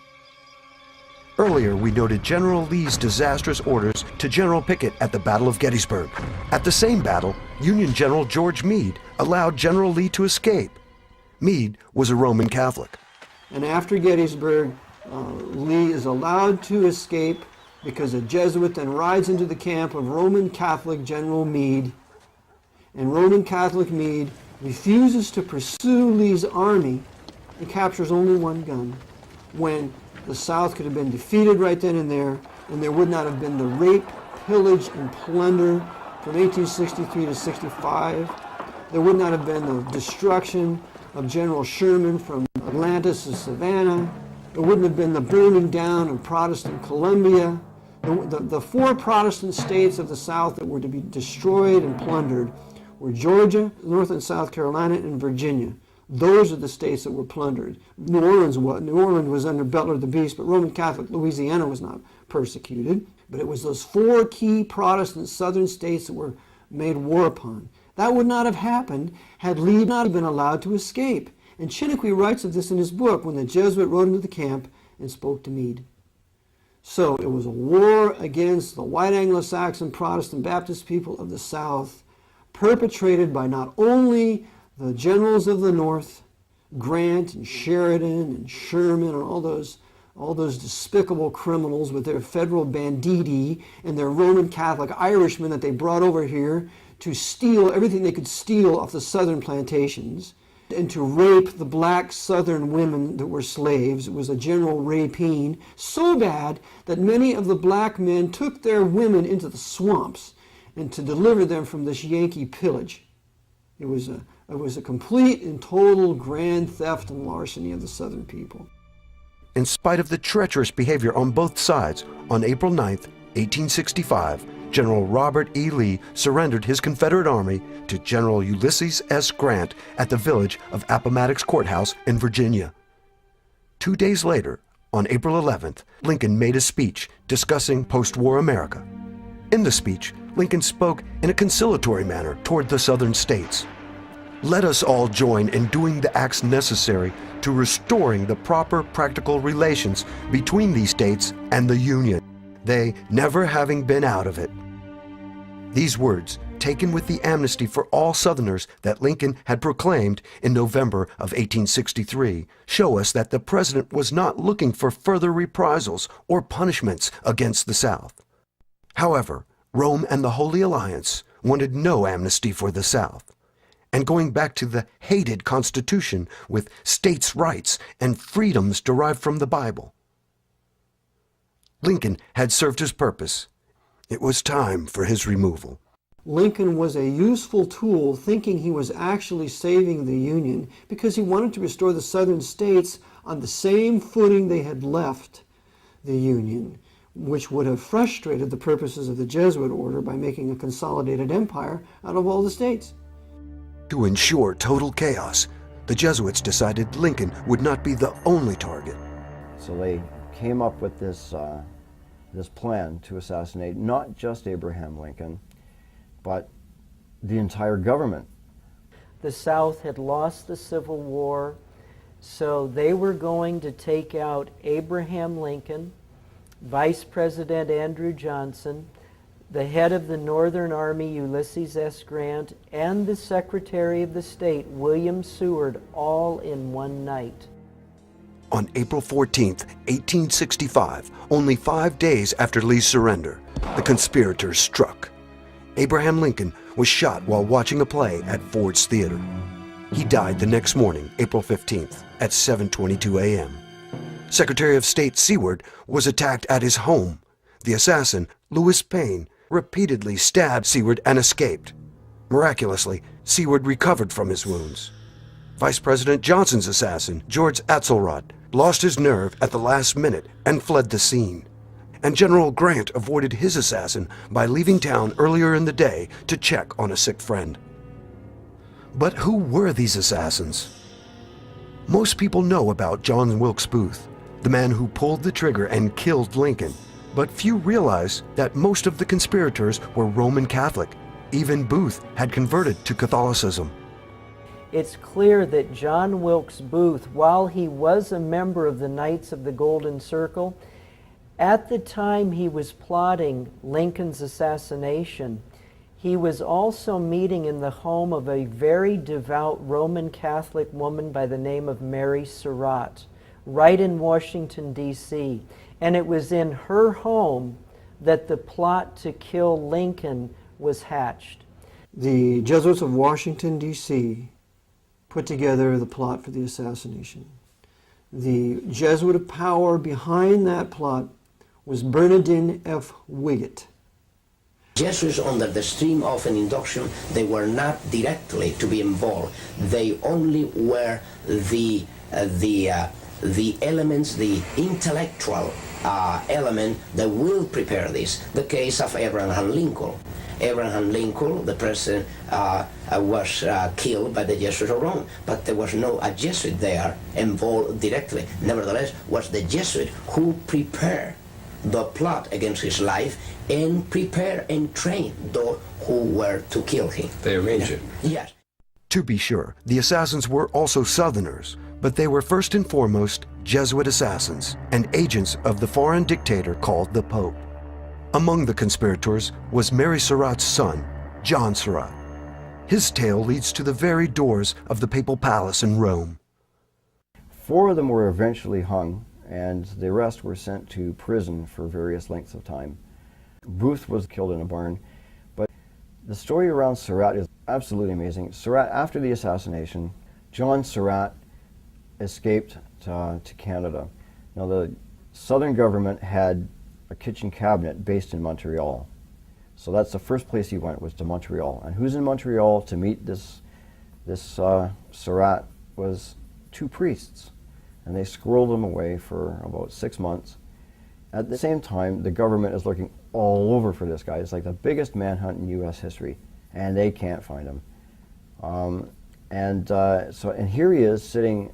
Earlier, we noted General Lee's disastrous orders to General Pickett at the Battle of Gettysburg. At the same battle, Union General George Meade allowed General Lee to escape. Meade was a Roman Catholic. And after Gettysburg, Lee is allowed to escape because a Jesuit then rides into the camp of Roman Catholic General Meade. And Roman Catholic Meade refuses to pursue Lee's army and captures only 1 gun, when the South could have been defeated right then and there would not have been the rape, pillage, and plunder from 1863 to 65. There would not have been the destruction of General Sherman from Atlantis to Savannah. There wouldn't have been the burning down of Protestant Columbia. The 4 Protestant states of the South that were to be destroyed and plundered were Georgia, North and South Carolina, and Virginia. Those are the states that were plundered. New Orleans was under Butler the Beast, but Roman Catholic Louisiana was not persecuted. But it was those 4 key Protestant southern states that were made war upon. That would not have happened had Lee not been allowed to escape. And Chiniquy writes of this in his book when the Jesuit rode into the camp and spoke to Meade. So it was a war against the white Anglo-Saxon Protestant Baptist people of the South, perpetrated by not only the generals of the North, Grant and Sheridan and Sherman and all those despicable criminals with their federal banditti and their Roman Catholic Irishmen that they brought over here to steal everything they could steal off the southern plantations and to rape the black southern women that were slaves. It was a general rapine, so bad that many of the black men took their women into the swamps and to deliver them from this Yankee pillage. It was a complete and total grand theft and larceny of the Southern people. In spite of the treacherous behavior on both sides, on April 9, 1865, General Robert E. Lee surrendered his Confederate Army to General Ulysses S. Grant at the village of Appomattox Courthouse in Virginia. 2 days later, on April 11th, Lincoln made a speech discussing post-war America. In the speech, Lincoln spoke in a conciliatory manner toward the Southern states. Let us all join in doing the acts necessary to restoring the proper practical relations between these states and the Union, they never having been out of it. These words, taken with the amnesty for all Southerners that Lincoln had proclaimed in November of 1863, show us that the President was not looking for further reprisals or punishments against the South. However, Rome and the Holy Alliance wanted no amnesty for the South. And going back to the hated Constitution with states' rights and freedoms derived from the Bible. Lincoln had served his purpose. It was time for his removal. Lincoln was a useful tool, thinking he was actually saving the Union because he wanted to restore the southern states on the same footing they had left the Union, which would have frustrated the purposes of the Jesuit order by making a consolidated empire out of all the states. To ensure total chaos, the Jesuits decided Lincoln would not be the only target. So they came up with this plan to assassinate not just Abraham Lincoln, but the entire government. The South had lost the Civil War, so they were going to take out Abraham Lincoln, Vice President Andrew Johnson, the head of the Northern Army Ulysses S. Grant, and the Secretary of the State William Seward, all in one night. On April 14, 1865, only 5 days after Lee's surrender, the conspirators struck. Abraham Lincoln was shot while watching a play at Ford's Theater. He died the next morning, April 15th, at 7:22 a.m. Secretary of State Seward was attacked at his home. The assassin, Lewis Payne, repeatedly stabbed Seward and escaped. Miraculously, Seward recovered from his wounds. Vice President Johnson's assassin, George Atzelrod, lost his nerve at the last minute and fled the scene. And General Grant avoided his assassin by leaving town earlier in the day to check on a sick friend. But who were these assassins? Most people know about John Wilkes Booth, the man who pulled the trigger and killed Lincoln. But few realize that most of the conspirators were Roman Catholic. Even Booth had converted to Catholicism. It's clear that John Wilkes Booth, while he was a member of the Knights of the Golden Circle, at the time he was plotting Lincoln's assassination, he was also meeting in the home of a very devout Roman Catholic woman by the name of Mary Surratt, right in Washington, D.C. And it was in her home that the plot to kill Lincoln was hatched. The Jesuits of Washington, D.C. put together the plot for the assassination. The Jesuit of power behind that plot was Bernardin F. Wiggett. Jesuits, under the stream of an induction, they were not directly to be involved. They only were the elements, the intellectual element that will prepare this. The case of Abraham Lincoln. Abraham Lincoln, the president, was killed by the Jesuits of Rome, but there was no a Jesuit there involved directly. Nevertheless, was the Jesuit who prepared the plot against his life and prepare and train those who were to kill him. They arranged it. Yes. To be sure, the assassins were also Southerners, but they were first and foremost Jesuit assassins and agents of the foreign dictator called the Pope. Among the conspirators was Mary Surratt's son, John Surratt. His tale leads to the very doors of the papal palace in Rome. 4 of them were eventually hung, and the rest were sent to prison for various lengths of time. Booth was killed in a barn, but the story around Surratt is absolutely amazing. Surratt, after the assassination, John Surratt escaped to Canada. Now, the Southern government had a kitchen cabinet based in Montreal. So that's the first place he went, was to Montreal. And who's in Montreal to meet this Surratt was 2 priests. And they squirreled him away for about 6 months. At the same time, the government is looking all over for this guy. It's like the biggest manhunt in U.S. history, and they can't find him. And here he is sitting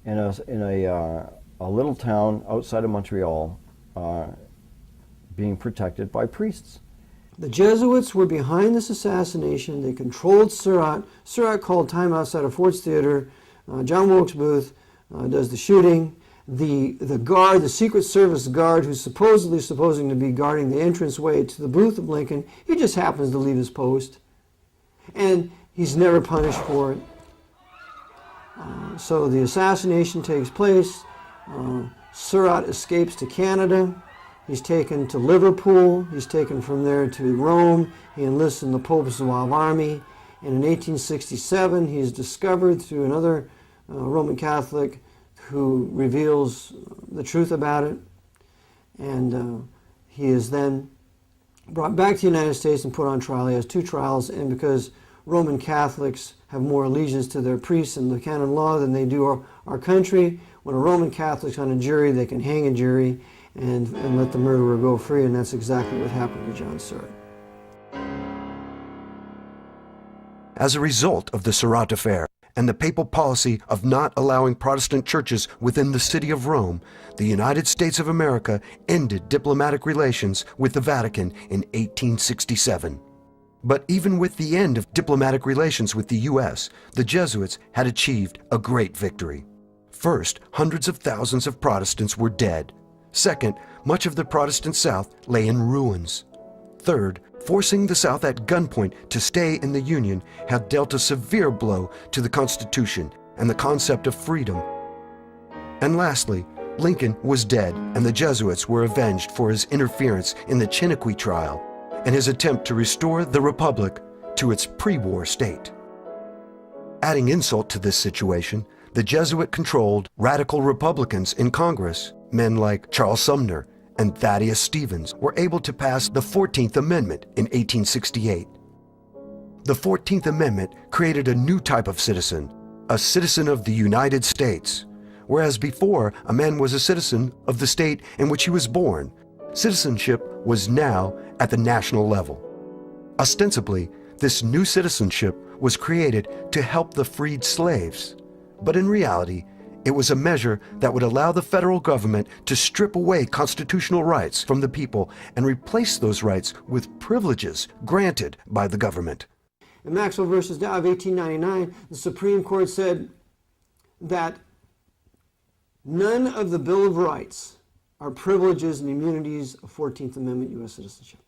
in a little town outside of Montreal, being protected by priests. The Jesuits were behind this assassination. They controlled Surratt. Surratt called time outside of Ford's Theater. John Wilkes Booth does the shooting. The guard, the Secret Service guard, who's supposing to be guarding the entranceway to the booth of Lincoln, he just happens to leave his post. And he's never punished for it. So the assassination takes place. Surratt escapes to Canada. He's taken to Liverpool. He's taken from there to Rome. He enlists in the Pope's Zouave army. And in 1867, he is discovered through another Roman Catholic who reveals the truth about it. And he is then brought back to the United States and put on trial. He has 2 trials, and because Roman Catholics have more allegiance to their priests and the canon law than they do our country, when a Roman Catholic's on a jury, they can hang a jury and let the murderer go free, and that's exactly what happened to John Surratt. As a result of the Surratt affair and the papal policy of not allowing Protestant churches within the city of Rome, the United States of America ended diplomatic relations with the Vatican in 1867. But even with the end of diplomatic relations with the U.S., the Jesuits had achieved a great victory. First, hundreds of thousands of Protestants were dead. Second, much of the Protestant South lay in ruins. Third, forcing the South at gunpoint to stay in the Union had dealt a severe blow to the Constitution and the concept of freedom. And lastly, Lincoln was dead, and the Jesuits were avenged for his interference in the Chiniquy trial and his attempt to restore the Republic to its pre-war state. Adding insult to this situation, the Jesuit-controlled radical Republicans in Congress, men like Charles Sumner and Thaddeus Stevens, were able to pass the 14th Amendment in 1868. The 14th Amendment created a new type of citizen, a citizen of the United States. Whereas before, a man was a citizen of the state in which he was born, citizenship was now at the national level. Ostensibly, this new citizenship was created to help the freed slaves, but in reality, it was a measure that would allow the federal government to strip away constitutional rights from the people and replace those rights with privileges granted by the government. In Maxwell versus Dow of 1899, the Supreme Court said that none of the Bill of Rights are privileges and immunities of 14th Amendment U.S. citizenship.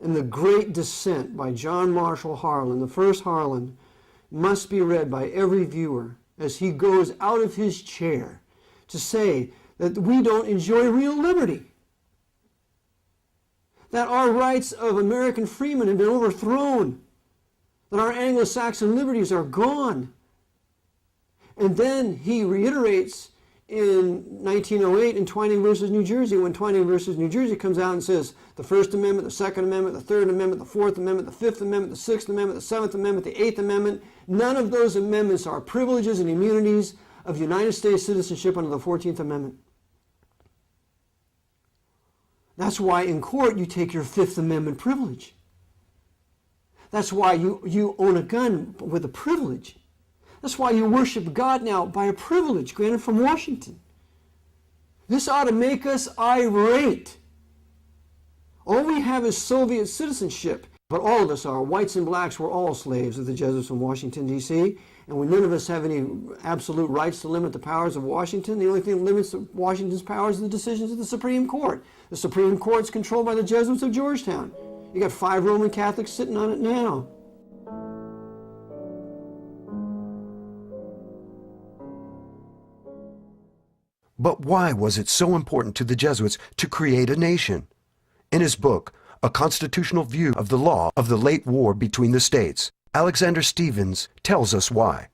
And the great dissent by John Marshall Harlan, the first Harlan, must be read by every viewer as he goes out of his chair to say that we don't enjoy real liberty, that our rights of American freemen have been overthrown, that our Anglo-Saxon liberties are gone. And then he reiterates in 1908 in Twining versus New Jersey, when Twining versus New Jersey comes out and says the First Amendment, the Second Amendment, the Third Amendment, the Fourth Amendment, the Fifth Amendment, the Sixth Amendment, the Seventh Amendment, the Eighth Amendment, none of those amendments are privileges and immunities of United States citizenship under the 14th Amendment. That's why in court you take your Fifth Amendment privilege. That's why you own a gun with a privilege. That's why you worship God now by a privilege granted from Washington. This ought to make us irate. All we have is Soviet citizenship, but all of us are. Whites and blacks were all slaves of the Jesuits in Washington, D.C., and none of us have any absolute rights to limit the powers of Washington. The only thing that limits Washington's powers are the decisions of the Supreme Court. The Supreme Court's controlled by the Jesuits of Georgetown. You got 5 Roman Catholics sitting on it now. But why was it so important to the Jesuits to create a nation? In his book, A Constitutional View of the Law of the Late War Between the States, Alexander Stevens tells us why.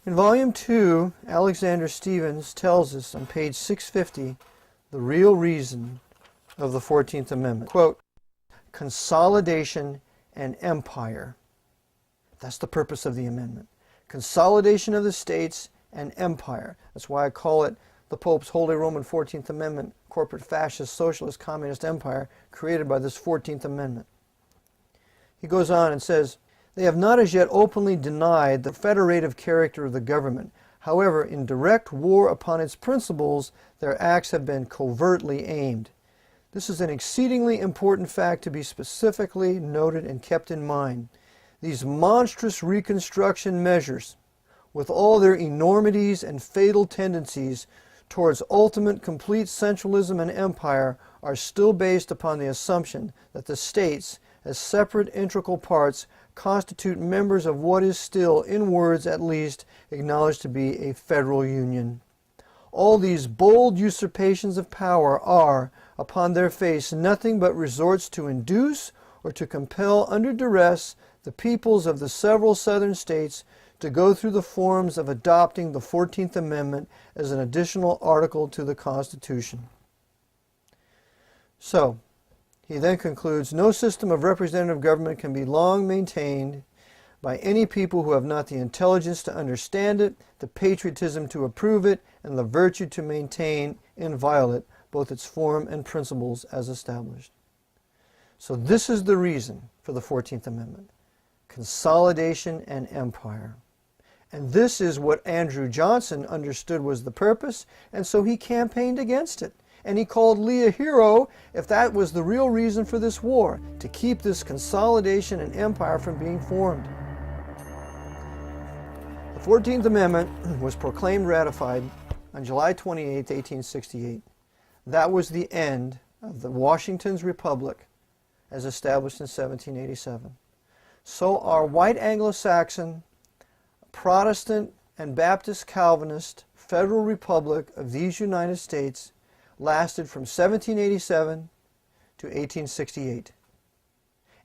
In Volume 2, Alexander Stevens tells us on page 650 the real reason of the 14th Amendment. Quote, consolidation and empire. That's the purpose of the amendment. Consolidation of the states and empire. That's why I call it the Pope's Holy Roman 14th Amendment, corporate fascist, socialist, communist empire created by this 14th Amendment. He goes on and says, they have not as yet openly denied the federative character of the government. However, in direct war upon its principles, their acts have been covertly aimed. This is an exceedingly important fact to be specifically noted and kept in mind. These monstrous reconstruction measures, with all their enormities and fatal tendencies towards ultimate complete centralism and empire, are still based upon the assumption that the states, as separate integral parts, constitute members of what is still, in words at least, acknowledged to be a federal union. All these bold usurpations of power are, upon their face, nothing but resorts to induce or to compel under duress the peoples of the several southern states to go through the forms of adopting the 14th Amendment as an additional article to the Constitution. So, he then concludes, no system of representative government can be long maintained by any people who have not the intelligence to understand it, the patriotism to approve it, and the virtue to maintain inviolate both its form and principles as established. So this is the reason for the 14th Amendment: consolidation and empire. And this is what Andrew Johnson understood was the purpose, and so he campaigned against it. And he called Lee a hero if that was the real reason for this war, to keep this consolidation and empire from being formed. The 14th Amendment was proclaimed ratified on July 28, 1868. That was the end of the Washington's Republic as established in 1787. So our white Anglo-Saxon, Protestant, and Baptist Calvinist Federal Republic of these United States lasted from 1787 to 1868.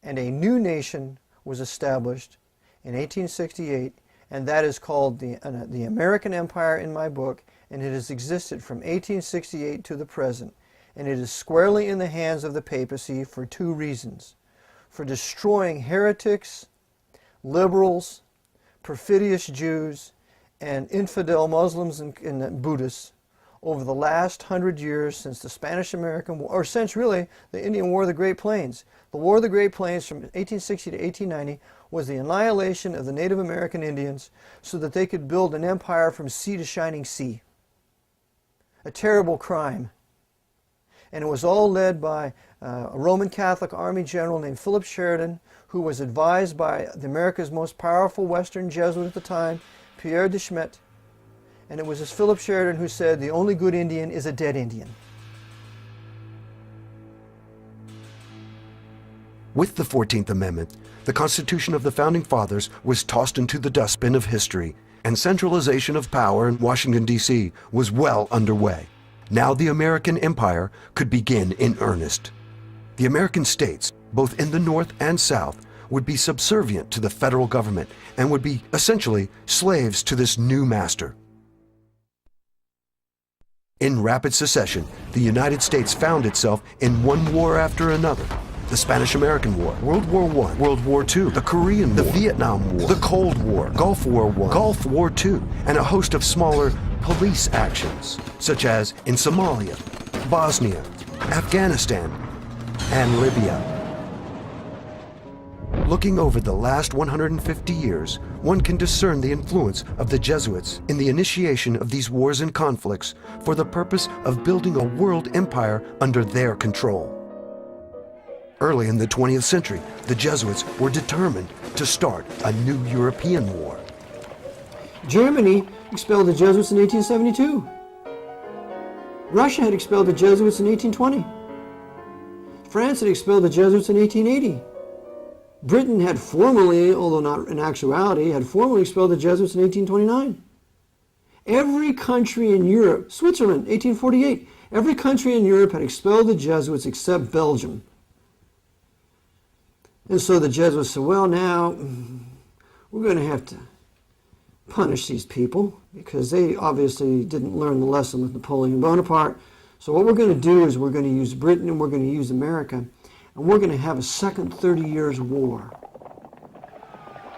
And a new nation was established in 1868, and that is called the American Empire in my book, and it has existed from 1868 to the present. And it is squarely in the hands of the papacy for two reasons: for destroying heretics, liberals, perfidious Jews, and infidel Muslims and Buddhists over the last 100 years since the Spanish-American War, or since really the Indian War of the Great Plains. The War of the Great Plains from 1860 to 1890 was the annihilation of the Native American Indians so that they could build an empire from sea to shining sea. A terrible crime. And it was all led by a Roman Catholic Army general named Philip Sheridan, who was advised by America's most powerful Western Jesuit at the time, Pierre de Smet. And it was this Philip Sheridan who said, the only good Indian is a dead Indian. With the 14th Amendment, the Constitution of the Founding Fathers was tossed into the dustbin of history, and centralization of power in Washington, D.C. was well underway. Now the American empire could begin in earnest. The American states, both in the North and South, would be subservient to the federal government and would be essentially slaves to this new master. In rapid succession, the United States found itself in one war after another. The Spanish-American War, World War I, World War II, the Korean War, the Vietnam War, the Cold War, Gulf War I, Gulf War II, and a host of smaller police actions, such as in Somalia, Bosnia, Afghanistan, and Libya. Looking over the last 150 years, one can discern the influence of the Jesuits in the initiation of these wars and conflicts for the purpose of building a world empire under their control. Early in the 20th century, the Jesuits were determined to start a new European war. Germany expelled the Jesuits in 1872. Russia had expelled the Jesuits in 1820. France had expelled the Jesuits in 1880. Britain had formally, although not in actuality, had formally expelled the Jesuits in 1829. Every country in Europe, Switzerland, 1848, every country in Europe had expelled the Jesuits except Belgium. And so the Jesuits said, well, now we're going to have to punish these people because they obviously didn't learn the lesson with Napoleon Bonaparte. So what we're going to do is we're going to use Britain and we're going to use America, and we're going to have a second 30 Years' War.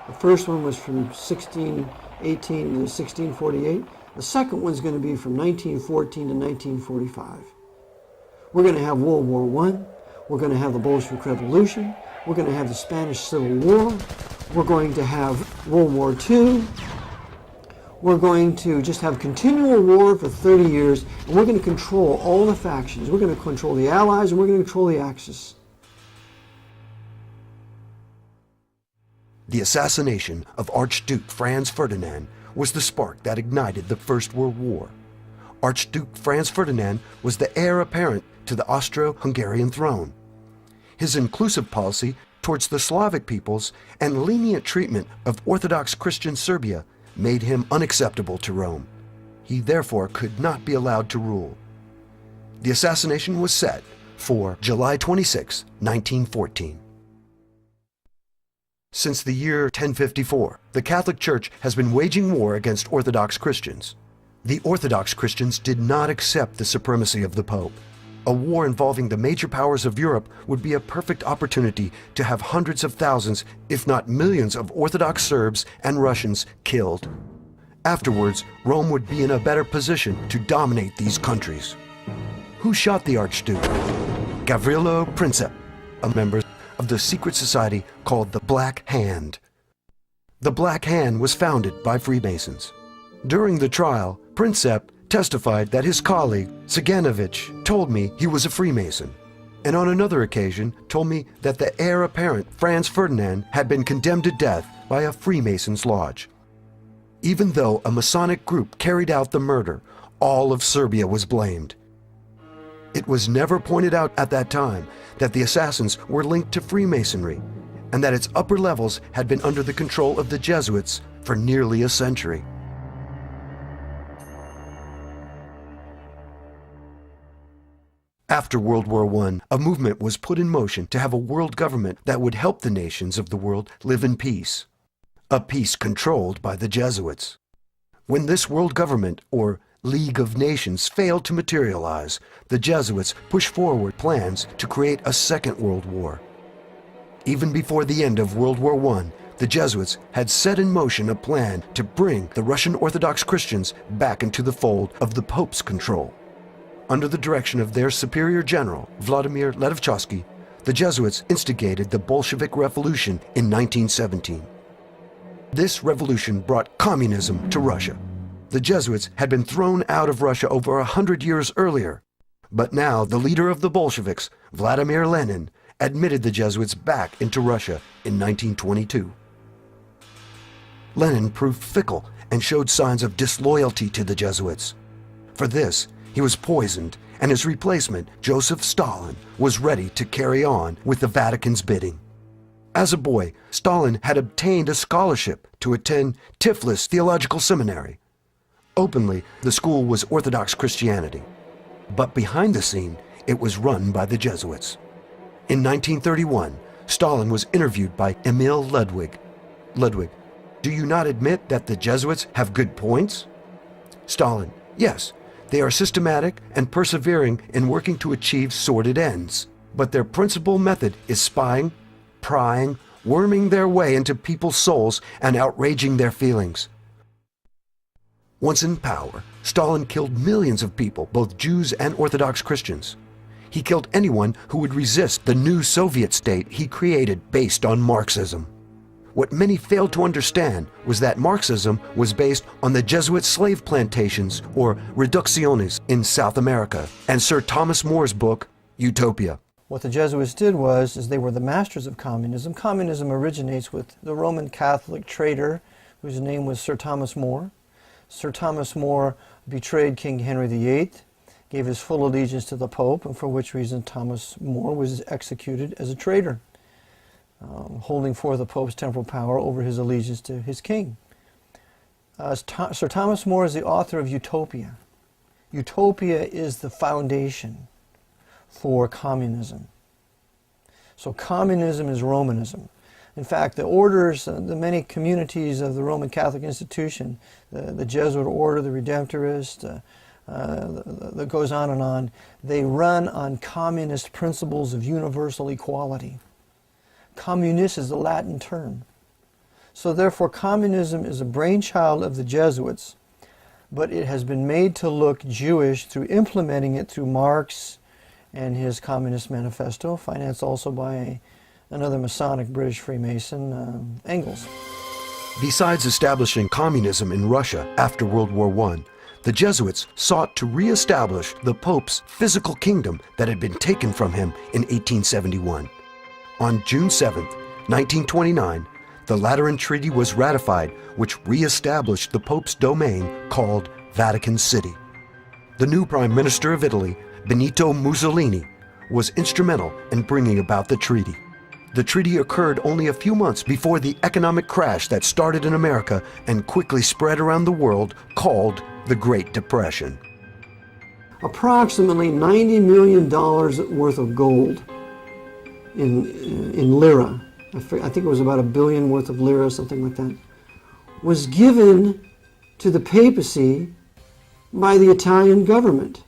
The first one was from 1618 to 1648. The second one's going to be from 1914 to 1945. We're going to have World War I. We're going to have the Bolshevik Revolution. We're going to have the Spanish Civil War. We're going to have World War II. we're going to just have continual war for 30 years, and we're going to control all the factions. We're going to control the Allies, and we're going to control the Axis. The assassination of Archduke Franz Ferdinand was the spark that ignited the First World War. Archduke Franz Ferdinand was the heir apparent to the Austro-Hungarian throne. His inclusive policy towards the Slavic peoples and lenient treatment of Orthodox Christian Serbia made him unacceptable to Rome. He therefore could not be allowed to rule. The assassination was set for July 26, 1914. Since the year 1054, the Catholic Church has been waging war against Orthodox Christians. The Orthodox Christians did not accept the supremacy of the Pope. A war involving the major powers of Europe would be a perfect opportunity to have hundreds of thousands, if not millions, of Orthodox Serbs and Russians killed. Afterwards, Rome would be in a better position to dominate these countries. Who shot the Archduke? Gavrilo Princip, a member of the secret society called the Black Hand. The Black Hand was founded by Freemasons. During the trial, Princip testified that his colleague, Saganovich, told me he was a Freemason, and on another occasion told me that the heir apparent, Franz Ferdinand, had been condemned to death by a Freemason's lodge. Even though a Masonic group carried out the murder, all of Serbia was blamed. It was never pointed out at that time that the assassins were linked to Freemasonry, and that its upper levels had been under the control of the Jesuits for nearly a century. After World War I, a movement was put in motion to have a world government that would help the nations of the world live in peace. A peace controlled by the Jesuits. When this world government, or League of Nations, failed to materialize, the Jesuits pushed forward plans to create a second world war. Even before the end of World War I, the Jesuits had set in motion a plan to bring the Russian Orthodox Christians back into the fold of the Pope's control. Under the direction of their superior general, Vladimir Ledovchkovsky, the Jesuits instigated the Bolshevik Revolution in 1917. This revolution brought communism to Russia. The Jesuits had been thrown out of Russia over 100 years earlier, but now the leader of the Bolsheviks, Vladimir Lenin, admitted the Jesuits back into Russia in 1922. Lenin proved fickle and showed signs of disloyalty to the Jesuits. For this, he was poisoned, and his replacement, Joseph Stalin, was ready to carry on with the Vatican's bidding. As a boy, Stalin had obtained a scholarship to attend Tiflis Theological Seminary. Openly, the school was Orthodox Christianity, but behind the scene, it was run by the Jesuits. In 1931, Stalin was interviewed by Emil Ludwig. Ludwig, do you not admit that the Jesuits have good points? Stalin, yes. They are systematic and persevering in working to achieve sordid ends, but their principal method is spying, prying, worming their way into people's souls and outraging their feelings. Once in power, Stalin killed millions of people, both Jews and Orthodox Christians. He killed anyone who would resist the new Soviet state he created based on Marxism. What many failed to understand was that Marxism was based on the Jesuit slave plantations, or reducciones, in South America, and Sir Thomas More's book, Utopia. What the Jesuits did is they were the masters of communism. Communism originates with the Roman Catholic traitor whose name was Sir Thomas More. Sir Thomas More betrayed King Henry VIII, gave his full allegiance to the Pope, and for which reason Thomas More was executed as a traitor, holding forth the Pope's temporal power over his allegiance to his king. Sir Thomas More is the author of Utopia. Utopia is the foundation for communism. So communism is Romanism. In fact, the orders, the many communities of the Roman Catholic institution, the Jesuit order, the Redemptorist, that goes on and on, they run on communist principles of universal equality. Communis is the Latin term. So therefore, communism is a brainchild of the Jesuits, but it has been made to look Jewish through implementing it through Marx and his Communist Manifesto, financed also by another Masonic British Freemason, Engels. Besides establishing communism in Russia after World War I, the Jesuits sought to re-establish the Pope's physical kingdom that had been taken from him in 1871. On June 7, 1929, the Lateran Treaty was ratified, which re-established the Pope's domain called Vatican City. The new Prime Minister of Italy, Benito Mussolini, was instrumental in bringing about the treaty. The treaty occurred only a few months before the economic crash that started in America and quickly spread around the world, called the Great Depression. Approximately $90 million worth of gold in lira, I think it was about $1 billion worth of lira, something like that, was given to the papacy by the Italian government.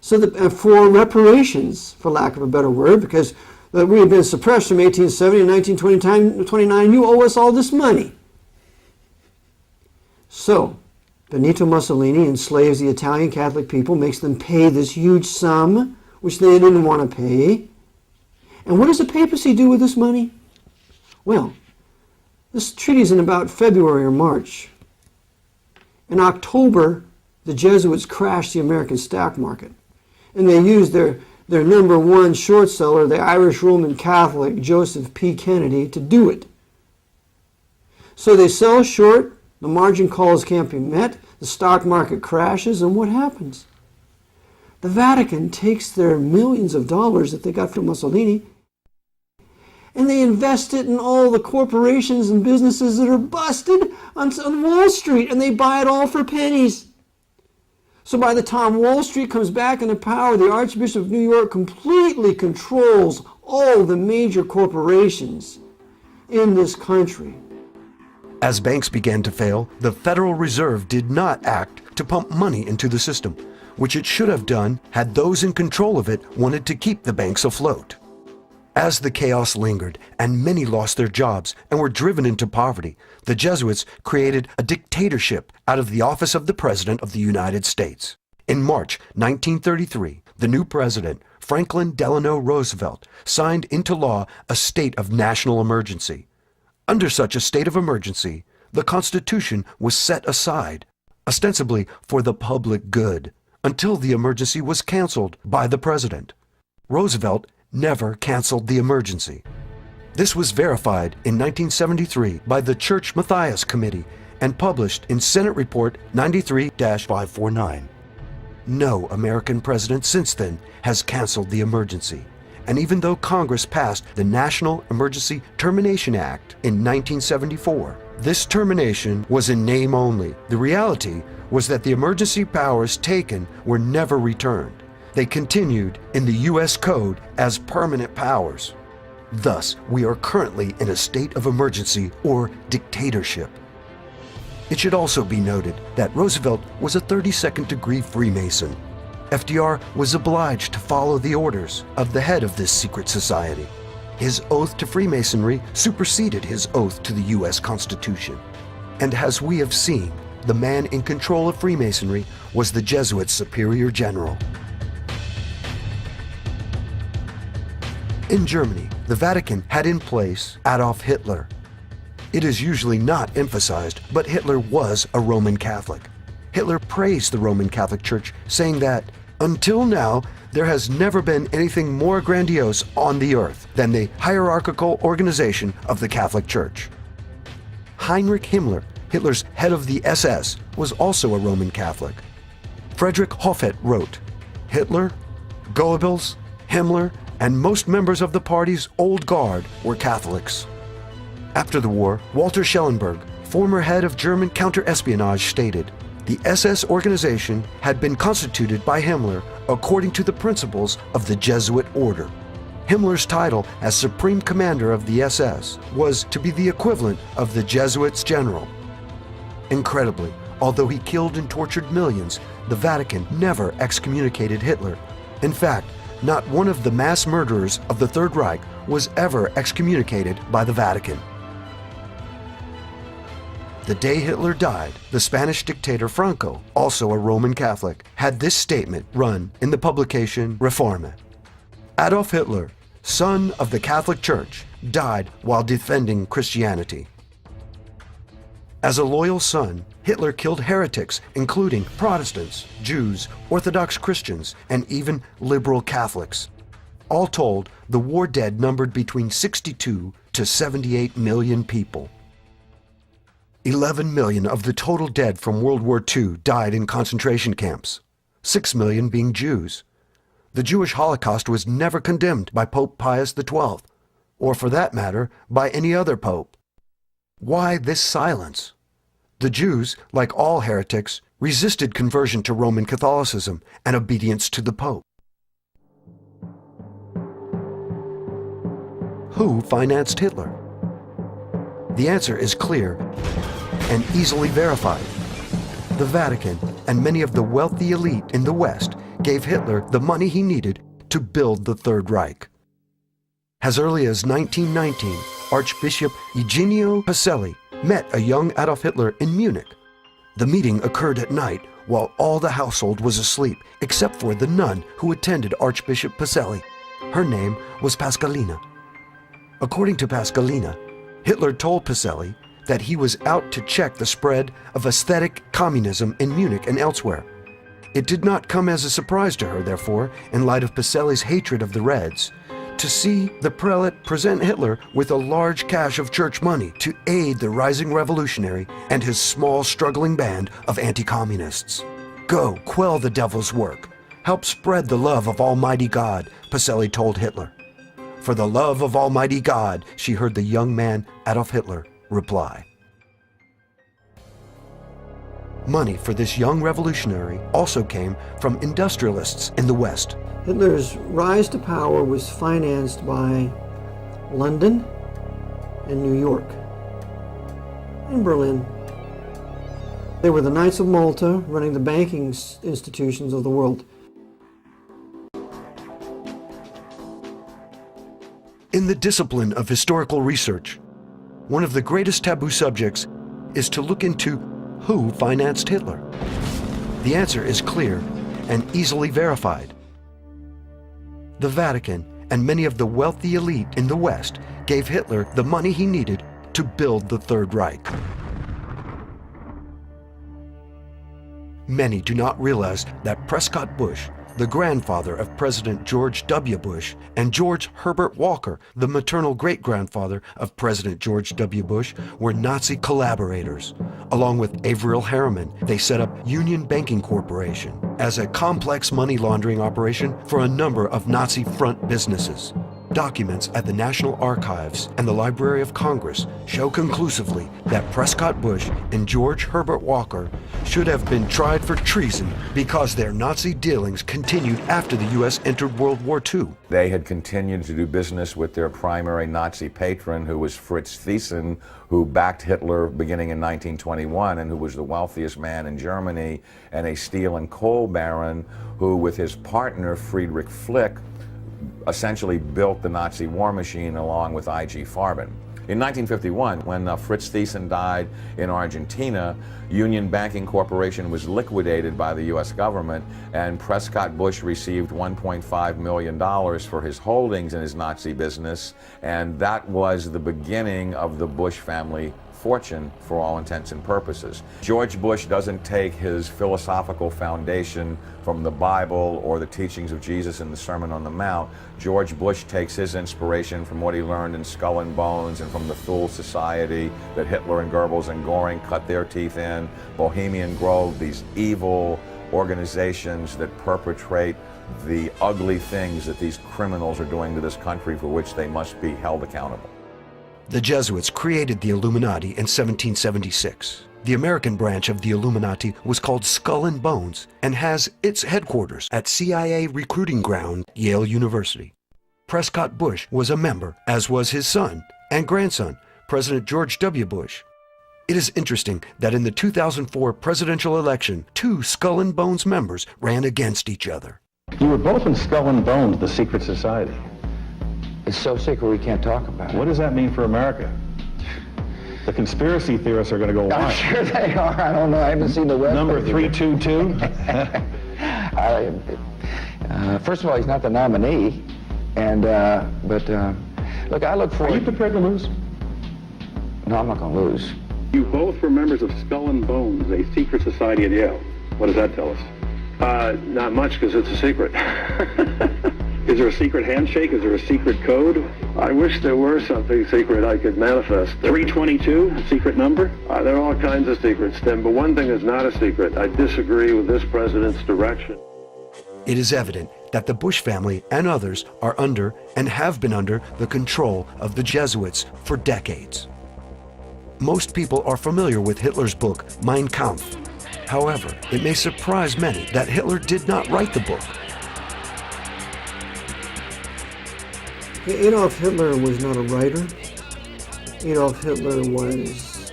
So that, for reparations, for lack of a better word, because we had been suppressed from 1870 to 1929, you owe us all this money. So, Benito Mussolini enslaves the Italian Catholic people, makes them pay this huge sum, which they didn't want to pay. And what does the papacy do with this money? Well, this treaty's in about February or March. In October, the Jesuits crashed the American stock market. And they used their number one short seller, the Irish Roman Catholic Joseph P. Kennedy, to do it. So they sell short, the margin calls can't be met, the stock market crashes, and what happens? The Vatican takes their millions of dollars that they got from Mussolini and they invest it in all the corporations and businesses that are busted on Wall Street, and they buy it all for pennies. So by the time Wall Street comes back into power, the Archbishop of New York completely controls all the major corporations in this country. As banks began to fail, the Federal Reserve did not act to pump money into the system, which it should have done had those in control of it wanted to keep the banks afloat. As the chaos lingered and many lost their jobs and were driven into poverty, the Jesuits created a dictatorship out of the office of the President of the United States. In March 1933, the new president, Franklin Delano Roosevelt, signed into law a state of national emergency. Under such a state of emergency, the Constitution was set aside, ostensibly for the public good, until the emergency was canceled by the president. Roosevelt never canceled the emergency. This was verified in 1973 by the Church Matthias Committee and published in Senate Report 93-549. No American president since then has canceled the emergency. And even though Congress passed the National Emergency Termination Act in 1974, this termination was in name only. The reality was that the emergency powers taken were never returned. They continued in the U.S. Code as permanent powers. Thus, we are currently in a state of emergency or dictatorship. It should also be noted that Roosevelt was a 32nd degree Freemason. FDR was obliged to follow the orders of the head of this secret society. His oath to Freemasonry superseded his oath to the U.S. Constitution. And as we have seen, the man in control of Freemasonry was the Jesuit Superior General. In Germany, the Vatican had in place Adolf Hitler. It is usually not emphasized, but Hitler was a Roman Catholic. Hitler praised the Roman Catholic Church, saying that, "Until now, there has never been anything more grandiose on the earth than the hierarchical organization of the Catholic Church." Heinrich Himmler, Hitler's head of the SS, was also a Roman Catholic. Friedrich Hofhet wrote, "Hitler, Goebbels, Himmler, and most members of the party's old guard were Catholics." After the war, Walter Schellenberg, former head of German counterespionage, stated, "The SS organization had been constituted by Himmler according to the principles of the Jesuit order." Himmler's title as Supreme Commander of the SS was to be the equivalent of the Jesuits' general. Incredibly, although he killed and tortured millions, the Vatican never excommunicated Hitler. In fact, not one of the mass murderers of the Third Reich was ever excommunicated by the Vatican. The day Hitler died, the Spanish dictator Franco, also a Roman Catholic, had this statement run in the publication Reforme. "Adolf Hitler, son of the Catholic Church, died while defending Christianity." As a loyal son, Hitler killed heretics, including Protestants, Jews, Orthodox Christians, and even liberal Catholics. All told, the war dead numbered between 62 to 78 million people. 11 million of the total dead from World War II died in concentration camps, 6 million being Jews. The Jewish Holocaust was never condemned by Pope Pius XII, or for that matter, by any other pope. Why this silence? The Jews, like all heretics, resisted conversion to Roman Catholicism and obedience to the Pope. Who financed Hitler? The answer is clear and easily verified. The Vatican and many of the wealthy elite in the West gave Hitler the money he needed to build the Third Reich. As early as 1919, Archbishop Eugenio Pacelli met a young Adolf Hitler in Munich. The meeting occurred at night while all the household was asleep except for the nun who attended Archbishop Pacelli. Her name was Pascalina. According to Pascalina, Hitler told Pacelli that he was out to check the spread of aesthetic communism in Munich and elsewhere. It did not come as a surprise to her, therefore, in light of Pacelli's hatred of the Reds, to see the prelate present Hitler with a large cache of church money to aid the rising revolutionary and his small struggling band of anti-communists. Go, quell the devil's work. Help spread the love of Almighty God, Pacelli told Hitler. For the love of Almighty God, she heard the young man Adolf Hitler reply. Money for this young revolutionary also came from industrialists in the West. Hitler's rise to power was financed by London and New York and Berlin. They were the Knights of Malta running the banking institutions of the world. In the discipline of historical research, one of the greatest taboo subjects is to look into who financed Hitler. The answer is clear and easily verified. The Vatican and many of the wealthy elite in the West gave Hitler the money he needed to build the Third Reich. Many do not realize that Prescott Bush, the grandfather of President George W. Bush, and George Herbert Walker, the maternal great-grandfather of President George W. Bush, were Nazi collaborators. Along with Averill Harriman, they set up Union Banking Corporation as a complex money laundering operation for a number of Nazi front businesses. Documents at the National Archives and the Library of Congress show conclusively that Prescott Bush and George Herbert Walker should have been tried for treason because their Nazi dealings continued after the U.S. entered World War II. They had continued to do business with their primary Nazi patron, who was Fritz Thyssen, who backed Hitler beginning in 1921 and who was the wealthiest man in Germany, and a steel and coal baron who, with his partner Friedrich Flick, essentially built the Nazi war machine along with I.G. Farben. In 1951, when Fritz Thyssen died in Argentina, Union Banking Corporation was liquidated by the U.S. government, and Prescott Bush received $1.5 million for his holdings in his Nazi business, and that was the beginning of the Bush family fortune for all intents and purposes. George Bush doesn't take his philosophical foundation from the Bible or the teachings of Jesus in the Sermon on the Mount. George Bush takes his inspiration from what he learned in Skull and Bones and from the Thule Society that Hitler and Goebbels and Goring cut their teeth in, Bohemian Grove, these evil organizations that perpetrate the ugly things that these criminals are doing to this country, for which they must be held accountable. The Jesuits created the Illuminati in 1776. The American branch of the Illuminati was called Skull and Bones and has its headquarters at CIA recruiting ground, Yale University. Prescott Bush was a member, as was his son and grandson, President George W. Bush. It is interesting that in the 2004 presidential election, two Skull and Bones members ran against each other. You were both in Skull and Bones, the secret society. It's so secret we can't talk about it. What does that mean for America? The conspiracy theorists are going to go wild. I'm sure they are. I don't know. I haven't seen the web. Number 322? First of all, he's not the nominee. And, look, I look forward... Are you prepared to lose? No, I'm not going to lose. You both were members of Skull and Bones, a secret society at Yale. What does that tell us? Not much, because it's a secret. Is there a secret handshake? Is there a secret code? I wish there were something secret I could manifest. 322, a secret number? There are all kinds of secrets, Tim, but one thing is not a secret. I disagree with this president's direction. It is evident that the Bush family and others are under and have been under the control of the Jesuits for decades. Most people are familiar with Hitler's book, Mein Kampf. However, it may surprise many that Hitler did not write the book. Adolf Hitler was not a writer. Adolf Hitler was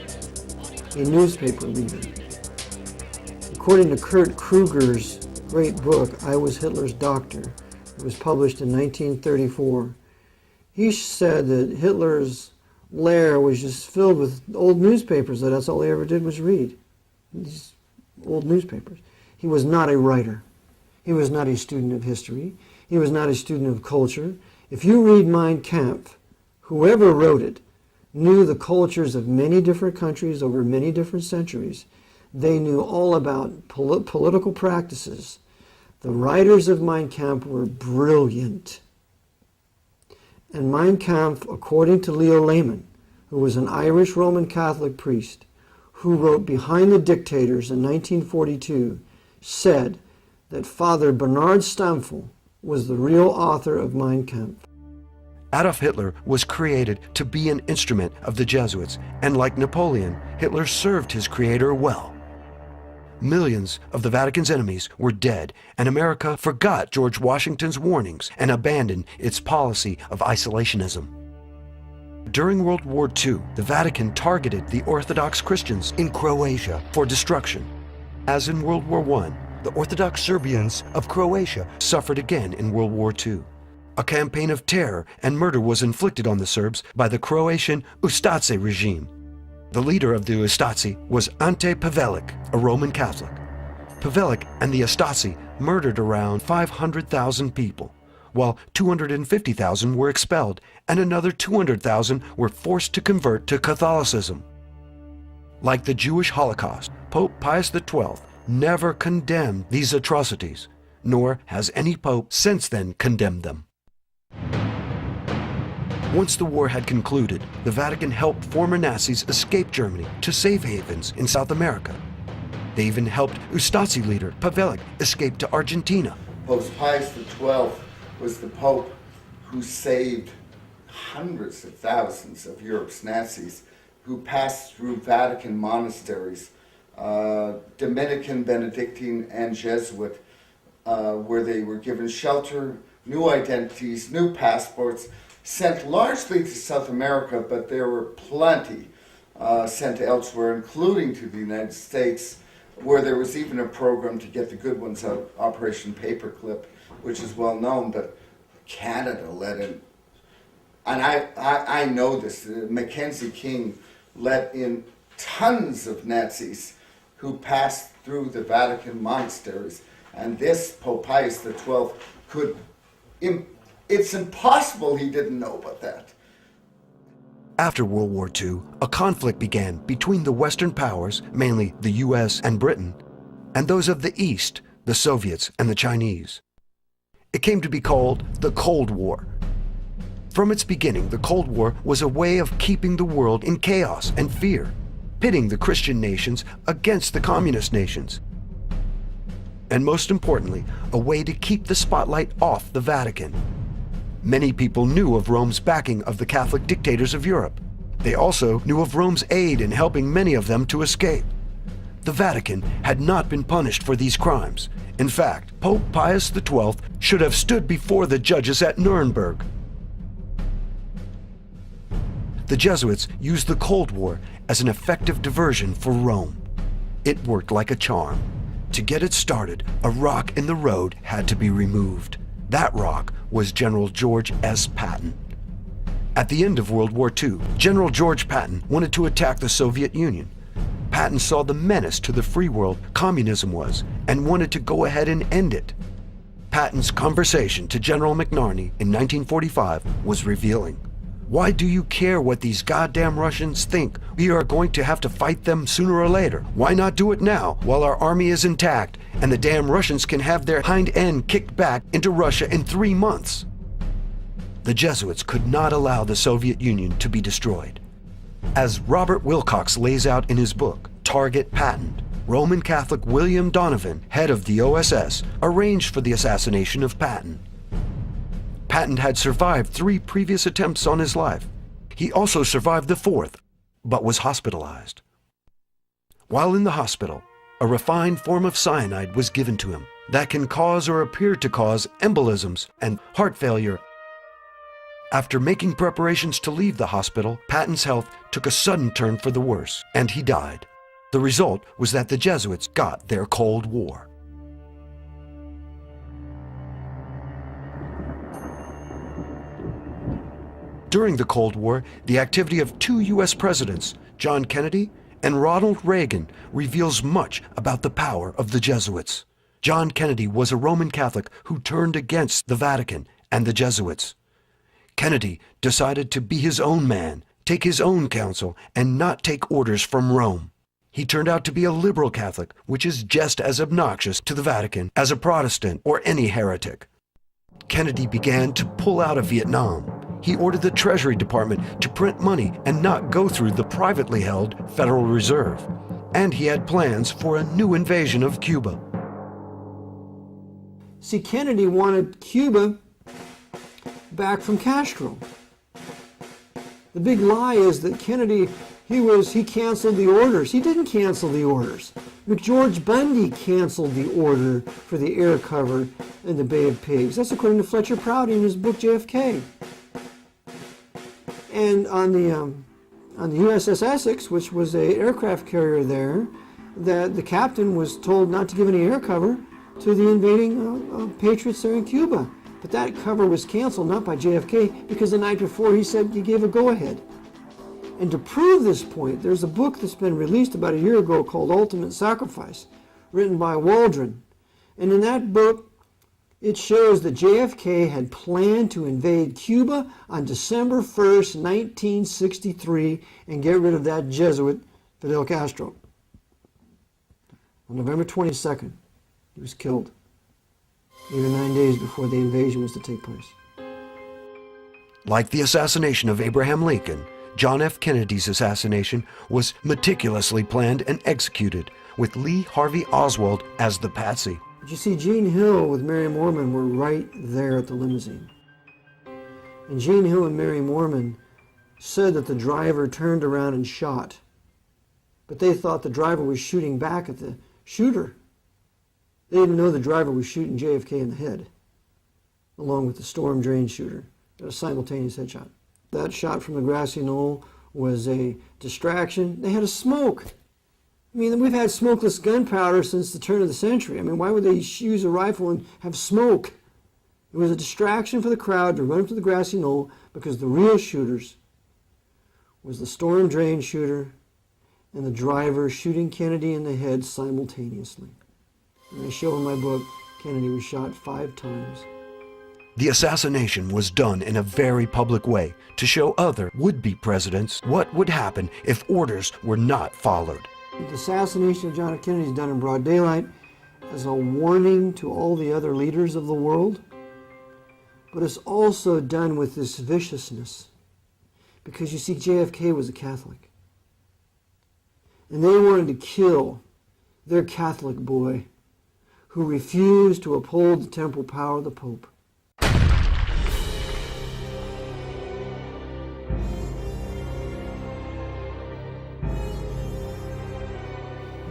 a newspaper reader. According to Kurt Kruger's great book, I Was Hitler's Doctor, it was published in 1934, he said that Hitler's lair was just filled with old newspapers, that's all he ever did was read. These old newspapers. He was not a writer. He was not a student of history. He was not a student of culture. If you read Mein Kampf, whoever wrote it knew the cultures of many different countries over many different centuries. They knew all about political practices. The writers of Mein Kampf were brilliant. And Mein Kampf, according to Leo Lehman, who was an Irish Roman Catholic priest, who wrote Behind the Dictators in 1942, said that Father Bernard Stampfel was the real author of Mein Kampf. Adolf Hitler was created to be an instrument of the Jesuits, and like Napoleon, Hitler served his creator well. Millions of the Vatican's enemies were dead, and America forgot George Washington's warnings and abandoned its policy of isolationism. During World War II, the Vatican targeted the Orthodox Christians in Croatia for destruction. As in World War I, the Orthodox Serbians of Croatia suffered again in World War II. A campaign of terror and murder was inflicted on the Serbs by the Croatian Ustaše regime. The leader of the Ustaše was Ante Pavelić, a Roman Catholic. Pavelić and the Ustaše murdered around 500,000 people, while 250,000 were expelled and another 200,000 were forced to convert to Catholicism. Like the Jewish Holocaust, Pope Pius XII never condemned these atrocities, nor has any pope since then condemned them. Once the war had concluded, the Vatican helped former Nazis escape Germany to safe havens in South America. They even helped Ustaše leader Pavelić escape to Argentina. Pope Pius XII was the pope who saved hundreds of thousands of Europe's Nazis who passed through Vatican monasteries, Dominican, Benedictine, and Jesuit, where they were given shelter, new identities, new passports, sent largely to South America, but there were plenty sent elsewhere, including to the United States, where there was even a program to get the good ones out, Operation Paperclip, which is well known, but Canada let in, and I know this, Mackenzie King let in tons of Nazis who passed through the Vatican monasteries, and this Pope Pius XII could, it's impossible he didn't know about that. After World War II, a conflict began between the Western powers, mainly the US and Britain, and those of the East, the Soviets and the Chinese. It came to be called the Cold War. From its beginning, the Cold War was a way of keeping the world in chaos and fear, pitting the Christian nations against the communist nations. And most importantly, a way to keep the spotlight off the Vatican. Many people knew of Rome's backing of the Catholic dictators of Europe. They also knew of Rome's aid in helping many of them to escape. The Vatican had not been punished for these crimes. In fact, Pope Pius XII should have stood before the judges at Nuremberg. The Jesuits used the Cold War as an effective diversion for Rome. It worked like a charm. To get it started, a rock in the road had to be removed. That rock was General George S. Patton. At the end of World War II, General George Patton wanted to attack the Soviet Union. Patton saw the menace to the free world communism was and wanted to go ahead and end it. Patton's conversation to General McNarney in 1945 was revealing. Why do you care what these goddamn Russians think? We are going to have to fight them sooner or later. Why not do it now, while our army is intact, and the damn Russians can have their hind end kicked back into Russia in 3 months? The Jesuits could not allow the Soviet Union to be destroyed. As Robert Wilcox lays out in his book, Target Patent, Roman Catholic William Donovan, head of the OSS, arranged for the assassination of Patton. Patton had survived 3 previous attempts on his life. He also survived the 4th, but was hospitalized. While in the hospital, a refined form of cyanide was given to him that can cause or appear to cause embolisms and heart failure. After making preparations to leave the hospital, Patton's health took a sudden turn for the worse, and he died. The result was that the Jesuits got their Cold War. During the Cold War, the activity of 2 U.S. presidents, John Kennedy and Ronald Reagan, reveals much about the power of the Jesuits. John Kennedy was a Roman Catholic who turned against the Vatican and the Jesuits. Kennedy decided to be his own man, take his own counsel, and not take orders from Rome. He turned out to be a liberal Catholic, which is just as obnoxious to the Vatican as a Protestant or any heretic. Kennedy began to pull out of Vietnam. He ordered the Treasury Department to print money and not go through the privately held Federal Reserve. And he had plans for a new invasion of Cuba. See, Kennedy wanted Cuba back from Castro. The big lie is that Kennedy, he canceled the orders. He didn't cancel the orders. McGeorge Bundy canceled the order for the air cover in the Bay of Pigs. That's according to Fletcher Prouty in his book JFK. And on the USS Essex, which was an aircraft carrier there, that the captain was told not to give any air cover to the invading patriots there in Cuba. But that cover was canceled, not by JFK, because the night before he said he gave a go-ahead. And to prove this point, there's a book that's been released about a year ago called Ultimate Sacrifice, written by Waldron. And in that book, it shows that JFK had planned to invade Cuba on December 1st, 1963, and get rid of that Jesuit, Fidel Castro. On November 22nd, he was killed, even 9 days before the invasion was to take place. Like the assassination of Abraham Lincoln, John F. Kennedy's assassination was meticulously planned and executed, with Lee Harvey Oswald as the patsy. But you see, Gene Hill with Mary Moorman were right there at the limousine. And Gene Hill and Mary Moorman said that the driver turned around and shot. But they thought the driver was shooting back at the shooter. They didn't know the driver was shooting JFK in the head, along with the storm drain shooter. A simultaneous headshot. That shot from the grassy knoll was a distraction. They had a smoke. I mean, we've had smokeless gunpowder since the turn of the century. I mean, why would they use a rifle and have smoke? It was a distraction for the crowd to run up to the grassy knoll, because the real shooters was the storm drain shooter and the driver shooting Kennedy in the head simultaneously. And I show in my book, Kennedy was shot 5 times. The assassination was done in a very public way to show other would-be presidents what would happen if orders were not followed. The assassination of John F. Kennedy is done in broad daylight as a warning to all the other leaders of the world, but it's also done with this viciousness, because you see, JFK was a Catholic, and they wanted to kill their Catholic boy who refused to uphold the temporal power of the Pope.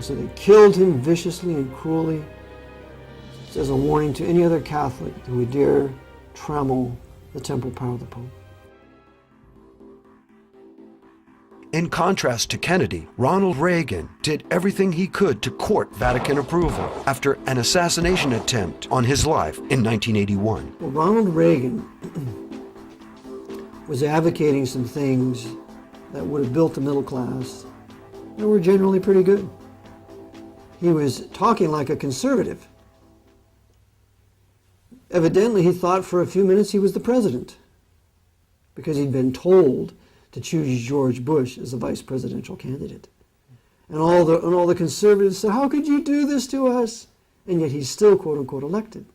So they killed him viciously and cruelly as a warning to any other Catholic who would dare trammel the temporal power of the Pope. In contrast to Kennedy, Ronald Reagan did everything he could to court Vatican approval after an assassination attempt on his life in 1981. Well, Ronald Reagan was advocating some things that would have built the middle class that were generally pretty good. He was talking like a conservative. Evidently, he thought for a few minutes he was the president. because he'd been told to choose George Bush as the vice presidential candidate. And all the conservatives said, how could you do this to us? And yet he's still, quote unquote, elected.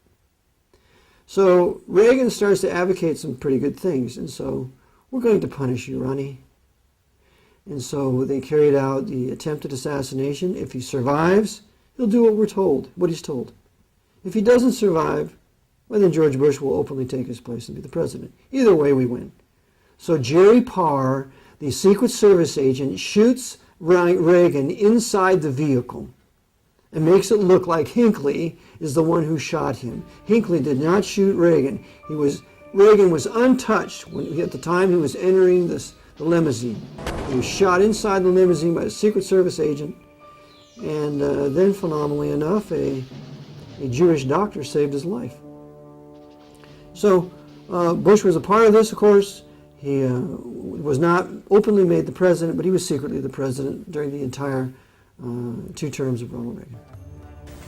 So Reagan starts to advocate some pretty good things. And so, we're going to punish you, Ronnie. And so they carried out the attempted assassination. If he survives, he'll do what he's told. If he doesn't survive, well, then George Bush will openly take his place and be the president. Either way, we win. So Jerry Parr, the Secret Service agent, shoots Reagan inside the vehicle and makes it look like Hinckley is the one who shot him. Hinckley did not shoot Reagan. Reagan was untouched at the time he was entering the limousine. He was shot inside the limousine by a Secret Service agent, and then, phenomenally enough, a Jewish doctor saved his life. So Bush was a part of this, of course. He was not openly made the president, but he was secretly the president during the entire 2 terms of Ronald Reagan.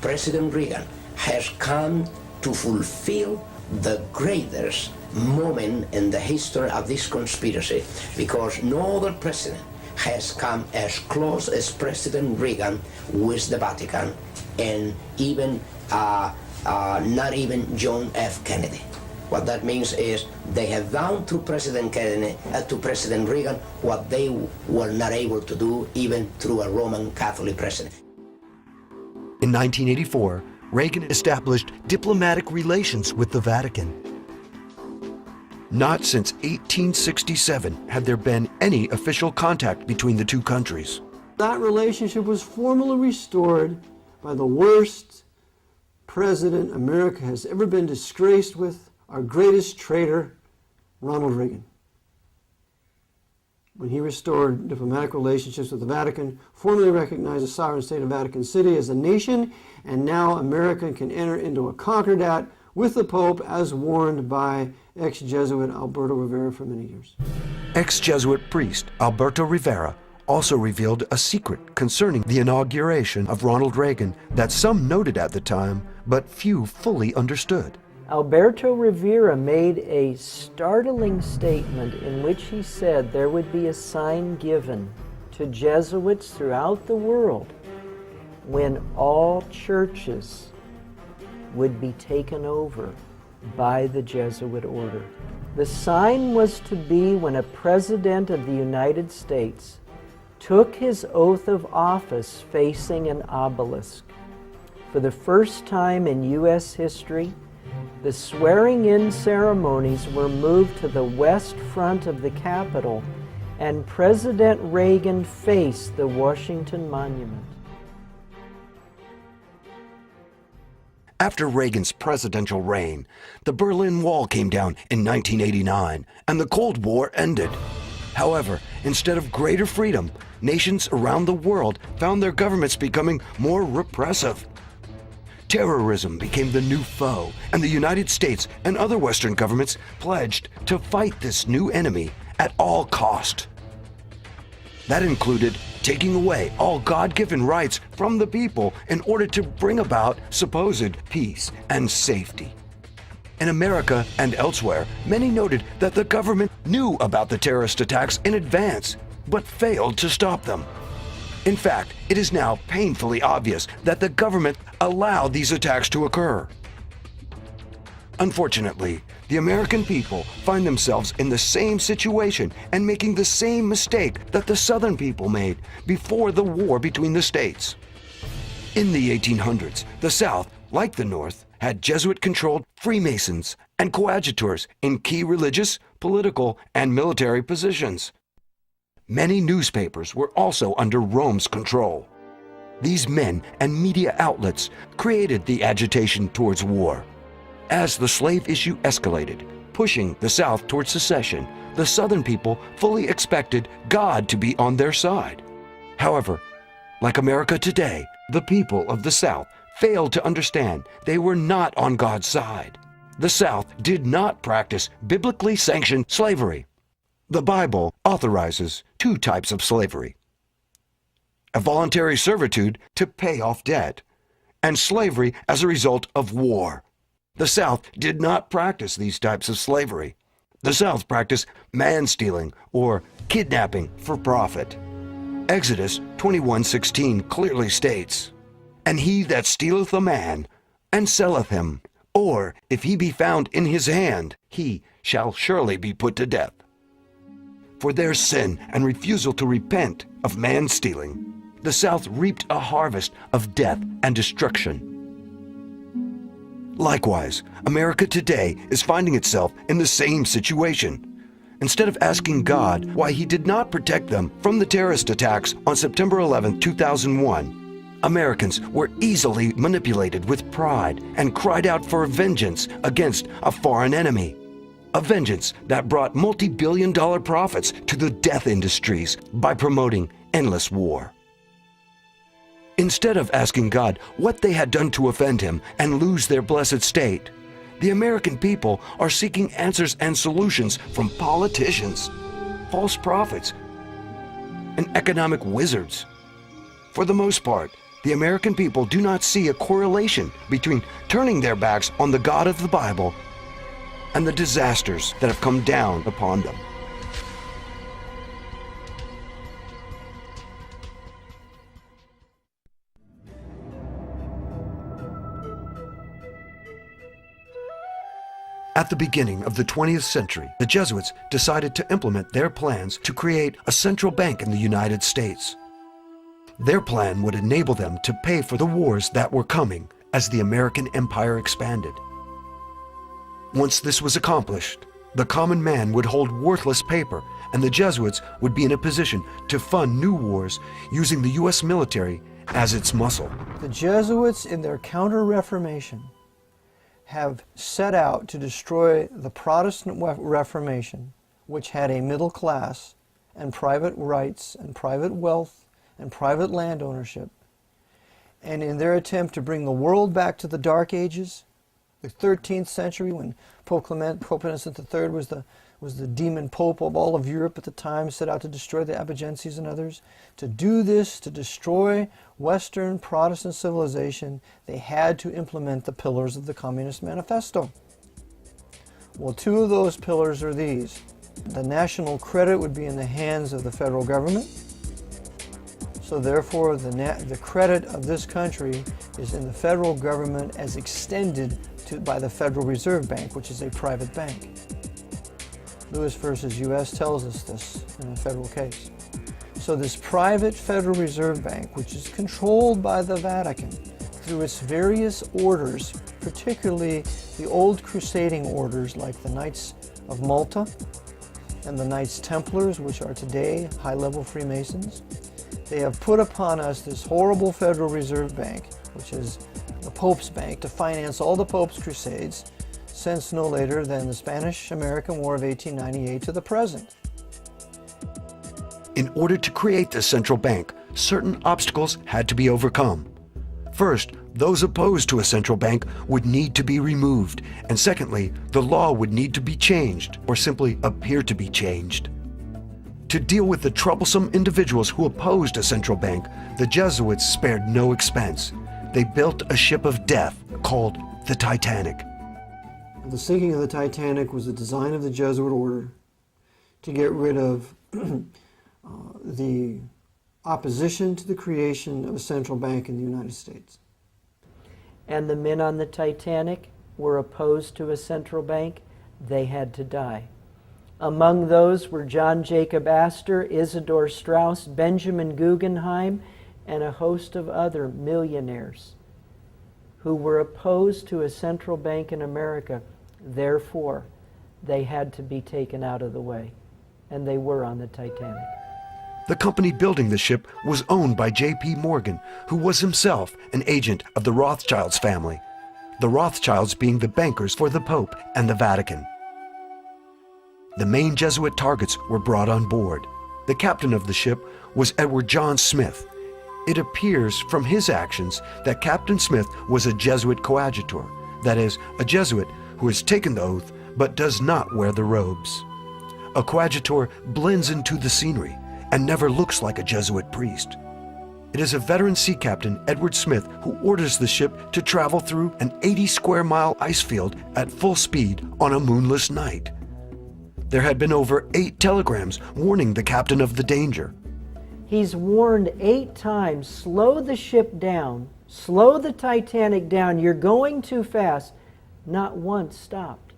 President Reagan has come to fulfill the greatest moment in the history of this conspiracy, because no other president has come as close as President Reagan with the Vatican, and even not even John F. Kennedy. What that means is they have done to President Kennedy, to President Reagan, what they were not able to do even through a Roman Catholic president. In 1984, Reagan established diplomatic relations with the Vatican. Not since 1867 had there been any official contact between the two countries. That relationship was formally restored by the worst president America has ever been disgraced with, our greatest traitor, Ronald Reagan. When he restored diplomatic relationships with the Vatican, formally recognized the sovereign state of Vatican City as a nation, and now America can enter into a concordat with the Pope, as warned by ex-Jesuit Alberto Rivera for many years. Ex-Jesuit priest Alberto Rivera also revealed a secret concerning the inauguration of Ronald Reagan that some noted at the time, but few fully understood. Alberto Rivera made a startling statement in which he said there would be a sign given to Jesuits throughout the world when all churches would be taken over by the Jesuit order. The sign was to be when a president of the United States took his oath of office facing an obelisk. For the first time in U.S. history, the swearing-in ceremonies were moved to the west front of the Capitol, and President Reagan faced the Washington Monument. After Reagan's presidential reign, the Berlin Wall came down in 1989, and the Cold War ended. However, instead of greater freedom, nations around the world found their governments becoming more repressive. Terrorism became the new foe, and the United States and other Western governments pledged to fight this new enemy at all cost. That included taking away all God-given rights from the people in order to bring about supposed peace and safety. In America and elsewhere, many noted that the government knew about the terrorist attacks in advance, but failed to stop them. In fact, it is now painfully obvious that the government allowed these attacks to occur. Unfortunately, the American people find themselves in the same situation and making the same mistake that the Southern people made before the war between the states. In the 1800s, the South, like the North, had Jesuit-controlled Freemasons and coadjutors in key religious, political, and military positions. Many newspapers were also under Rome's control. These men and media outlets created the agitation towards war. As the slave issue escalated, pushing the South towards secession, the Southern people fully expected God to be on their side. However, like America today, the people of the South failed to understand they were not on God's side. The South did not practice biblically sanctioned slavery. The Bible authorizes 2 types of slavery: a voluntary servitude to pay off debt, and slavery as a result of war. The South did not practice these types of slavery. The South practiced man-stealing or kidnapping for profit. Exodus 21:16 clearly states, "And he that stealeth a man, and selleth him, or if he be found in his hand, he shall surely be put to death." For their sin and refusal to repent of man-stealing, the South reaped a harvest of death and destruction. Likewise, America today is finding itself in the same situation. Instead of asking God why He did not protect them from the terrorist attacks on September 11, 2001, Americans were easily manipulated with pride and cried out for vengeance against a foreign enemy. A vengeance that brought multi-billion-dollar profits to the death industries by promoting endless war. Instead of asking God what they had done to offend Him and lose their blessed state, the American people are seeking answers and solutions from politicians, false prophets, and economic wizards. For the most part, the American people do not see a correlation between turning their backs on the God of the Bible and the disasters that have come down upon them. At the beginning of the 20th century, the Jesuits decided to implement their plans to create a central bank in the United States. Their plan would enable them to pay for the wars that were coming as the American empire expanded. Once this was accomplished, the common man would hold worthless paper, and the Jesuits would be in a position to fund new wars using the U.S. military as its muscle. The Jesuits, in their Counter-Reformation, have set out to destroy the Protestant Reformation, which had a middle class and private rights and private wealth and private land ownership. And in their attempt to bring the world back to the Dark Ages, the 13th century, when Pope Innocent III was the demon pope of all of Europe at the time, set out to destroy the Albigenses and others. To do this, to destroy Western Protestant civilization, they had to implement the pillars of the Communist Manifesto. Well, two of those pillars are these. The national credit would be in the hands of the federal government. So therefore, the credit of this country is in the federal government as extended by the Federal Reserve Bank, which is a private bank. Lewis versus U.S. tells us this in a federal case. So this private Federal Reserve Bank, which is controlled by the Vatican through its various orders, particularly the old crusading orders like the Knights of Malta and the Knights Templars, which are today high-level Freemasons, they have put upon us this horrible Federal Reserve Bank, which is the Pope's bank, to finance all the Pope's crusades since no later than the Spanish-American War of 1898 to the present. In order to create this central bank, certain obstacles had to be overcome. First, those opposed to a central bank would need to be removed, and secondly, the law would need to be changed, or simply appear to be changed. To deal with the troublesome individuals who opposed a central bank, the Jesuits spared no expense. They built a ship of death called the Titanic. The sinking of the Titanic was the design of the Jesuit order to get rid of the opposition to the creation of a central bank in the United States. And the men on the Titanic were opposed to a central bank. They had to die. Among those were John Jacob Astor, Isidor Straus, Benjamin Guggenheim, and a host of other millionaires who were opposed to a central bank in America. Therefore, they had to be taken out of the way, and they were on the Titanic. The company building the ship was owned by J.P. Morgan, who was himself an agent of the Rothschilds family, the Rothschilds being the bankers for the Pope and the Vatican. The main Jesuit targets were brought on board. The captain of the ship was Edward John Smith. It appears from his actions that Captain Smith was a Jesuit coadjutor, that is, a Jesuit who has taken the oath but does not wear the robes. A coadjutor blends into the scenery and never looks like a Jesuit priest. It is a veteran sea captain, Edward Smith, who orders the ship to travel through an 80-square-mile ice field at full speed on a moonless night. There had been over 8 telegrams warning the captain of the danger. He's warned 8 times, slow the ship down, slow the Titanic down, you're going too fast. Not once stopped.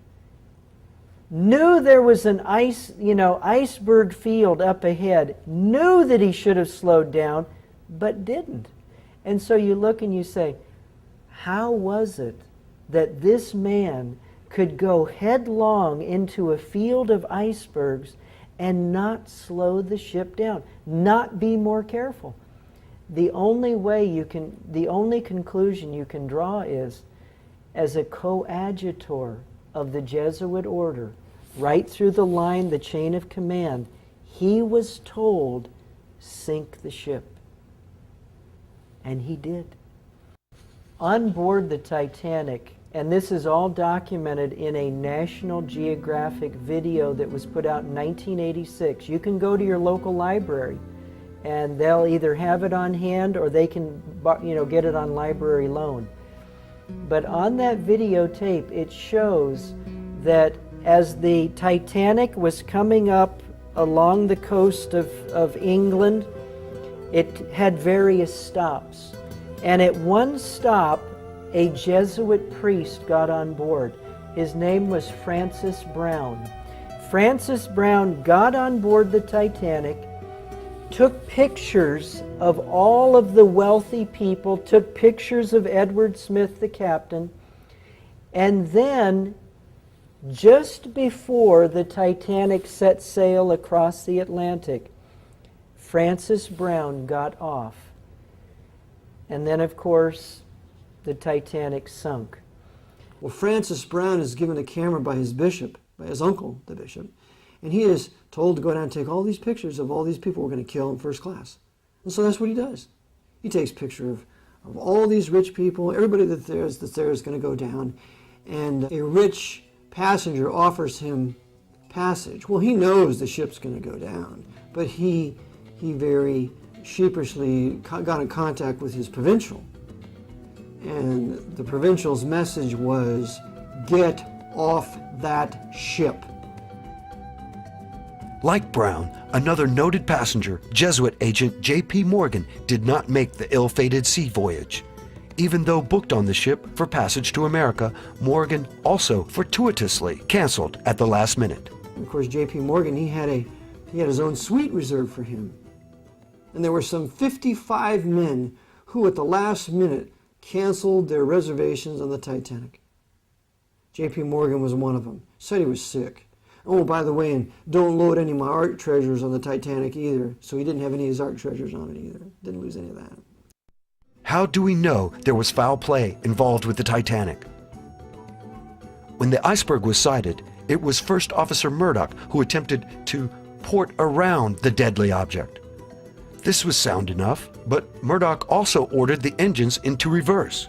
Knew there was an iceberg field up ahead, knew that he should have slowed down, but didn't. And so you look and you say, how was it that this man could go headlong into a field of icebergs and not slow the ship down, not be more careful? The only conclusion you can draw is, as a coadjutor of the Jesuit order, right through the line, the chain of command, he was told, sink the ship. And he did. On board the Titanic, and this is all documented in a National Geographic video that was put out in 1986. You can go to your local library and they'll either have it on hand or they can get it on library loan. But on that videotape, it shows that as the Titanic was coming up along the coast of England, it had various stops. And at one stop, a Jesuit priest got on board. His name was Francis Brown. Francis Brown got on board the Titanic, took pictures of all of the wealthy people, took pictures of Edward Smith, the captain, and then, just before the Titanic set sail across the Atlantic, Francis Brown got off. And then, of course, the Titanic sunk. Well, Francis Brown is given a camera by his bishop, by his uncle, the bishop, and he is told to go down and take all these pictures of all these people we're going to kill in first class. And so that's what he does. He takes picture of all these rich people, everybody that's there is going to go down, and a rich passenger offers him passage. Well, he knows the ship's going to go down, but he very sheepishly got in contact with his provincial. And the provincial's message was, get off that ship. Like Brown, another noted passenger, Jesuit agent J.P. Morgan, did not make the ill-fated sea voyage. Even though booked on the ship for passage to America, Morgan also fortuitously canceled at the last minute. Of course, J.P. Morgan, he had his own suite reserved for him. And there were some 55 men who at the last minute canceled their reservations on the Titanic. J.P. Morgan was one of them. Said he was sick. Oh, by the way, and don't load any of my art treasures on the Titanic either. So he didn't have any of his art treasures on it either. Didn't lose any of that. How do we know there was foul play involved with the Titanic? When the iceberg was sighted, it was First Officer Murdoch who attempted to port around the deadly object. This was sound enough, but Murdoch also ordered the engines into reverse.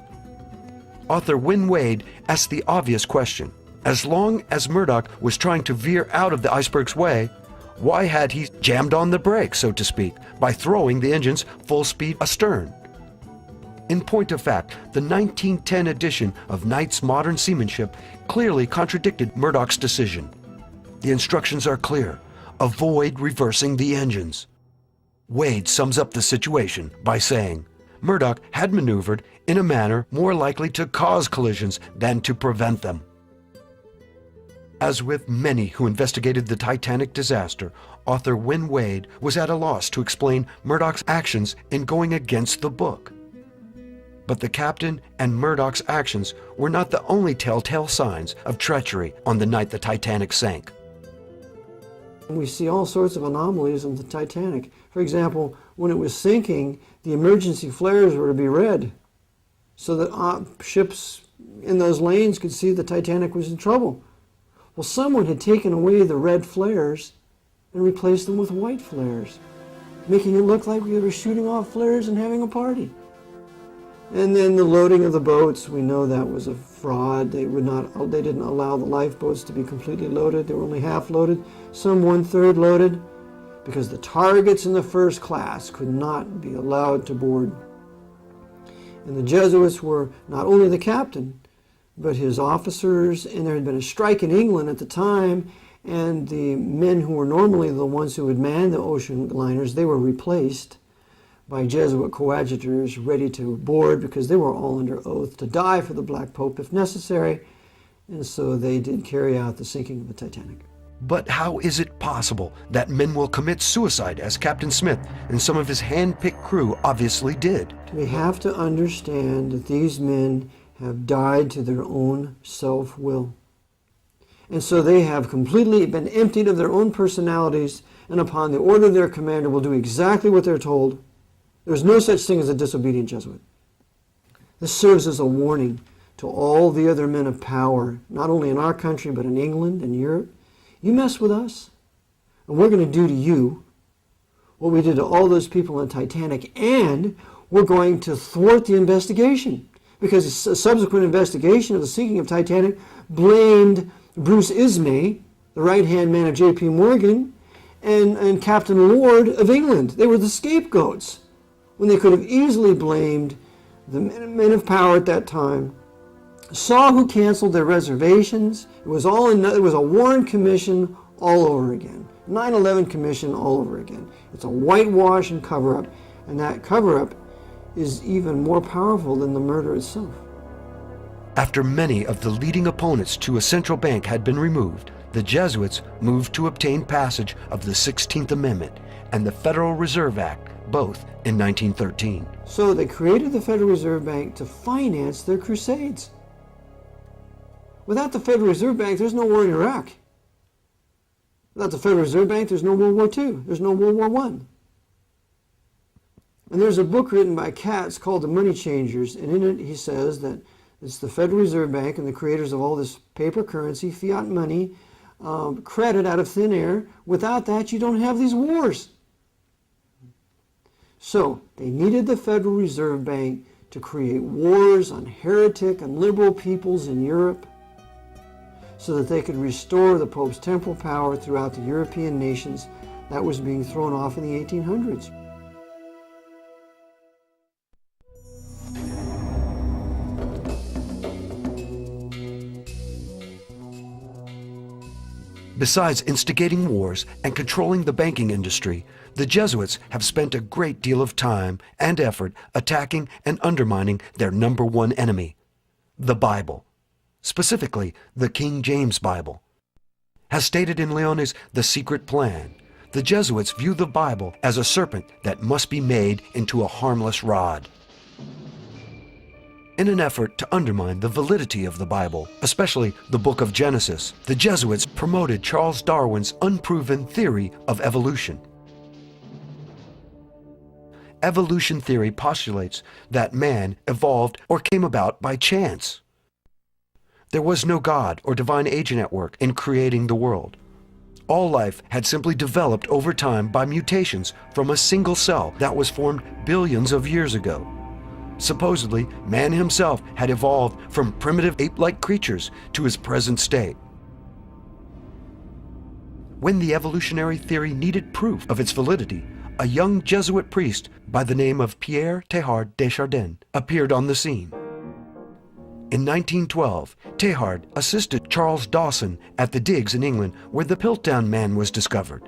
Author Wynne Wade asked the obvious question. As long as Murdoch was trying to veer out of the iceberg's way, why had he jammed on the brakes, so to speak, by throwing the engines full speed astern? In point of fact, the 1910 edition of Knight's Modern Seamanship clearly contradicted Murdoch's decision. The instructions are clear. Avoid reversing the engines. Wade sums up the situation by saying, Murdoch had maneuvered in a manner more likely to cause collisions than to prevent them. As with many who investigated the Titanic disaster, author Wynne Wade was at a loss to explain Murdoch's actions in going against the book. But the captain and Murdoch's actions were not the only telltale signs of treachery on the night the Titanic sank. We see all sorts of anomalies on the Titanic. For example, when it was sinking, the emergency flares were to be red so that ships in those lanes could see the Titanic was in trouble. Well, someone had taken away the red flares and replaced them with white flares, making it look like we were shooting off flares and having a party. And then the loading of the boats, we know that was a fraud. They didn't allow the lifeboats to be completely loaded. They were only half loaded, some 1/3 loaded, because the targets in the first class could not be allowed to board. And the Jesuits were not only the captain, but his officers, and there had been a strike in England at the time, And the men who were normally the ones who would man the ocean liners, they were replaced by Jesuit coadjutors ready to board because they were all under oath to die for the Black Pope if necessary. And so they did carry out the sinking of the Titanic. But how is it possible that men will commit suicide as Captain Smith and some of his hand-picked crew obviously did? We have to understand that these men have died to their own self-will. And so they have completely been emptied of their own personalities, and upon the order of their commander will do exactly what they're told. There's no such thing as a disobedient Jesuit. This serves as a warning to all the other men of power, not only in our country, but in England and Europe. You mess with us, and we're going to do to you what we did to all those people on Titanic, and we're going to thwart the investigation. Because a subsequent investigation of the sinking of Titanic blamed Bruce Ismay, the right-hand man of J.P. Morgan, and Captain Lord of England. They were the scapegoats, when they could have easily blamed the men of power at that time. Saw who canceled their reservations. It was a Warren Commission all over again. 9/11 Commission all over again. It's a whitewash and cover-up, and that cover-up is even more powerful than the murder itself. After many of the leading opponents to a central bank had been removed, the Jesuits moved to obtain passage of the 16th Amendment and the Federal Reserve Act, both in 1913. So they created the Federal Reserve Bank to finance their crusades. Without the Federal Reserve Bank, there's no war in Iraq. Without the Federal Reserve Bank, there's no World War II. There's no World War I. And there's a book written by Katz called The Money Changers, and in it he says that it's the Federal Reserve Bank and the creators of all this paper currency, fiat money, credit out of thin air. Without that, you don't have these wars. So they needed the Federal Reserve Bank to create wars on heretic and liberal peoples in Europe so that they could restore the Pope's temporal power throughout the European nations that was being thrown off in the 1800s. Besides instigating wars and controlling the banking industry, the Jesuits have spent a great deal of time and effort attacking and undermining their number one enemy, the Bible, specifically the King James Bible. As stated in Leone's The Secret Plan, the Jesuits view the Bible as a serpent that must be made into a harmless rod. In an effort to undermine the validity of the Bible, especially the book of Genesis, the Jesuits promoted Charles Darwin's unproven theory of evolution. Evolution theory postulates that man evolved or came about by chance. There was no God or divine agent at work in creating the world. All life had simply developed over time by mutations from a single cell that was formed billions of years ago. Supposedly, man himself had evolved from primitive ape-like creatures to his present state. When the evolutionary theory needed proof of its validity, a young Jesuit priest by the name of Pierre Teilhard de Chardin appeared on the scene. In 1912, Teilhard assisted Charles Dawson at the digs in England where the Piltdown Man was discovered.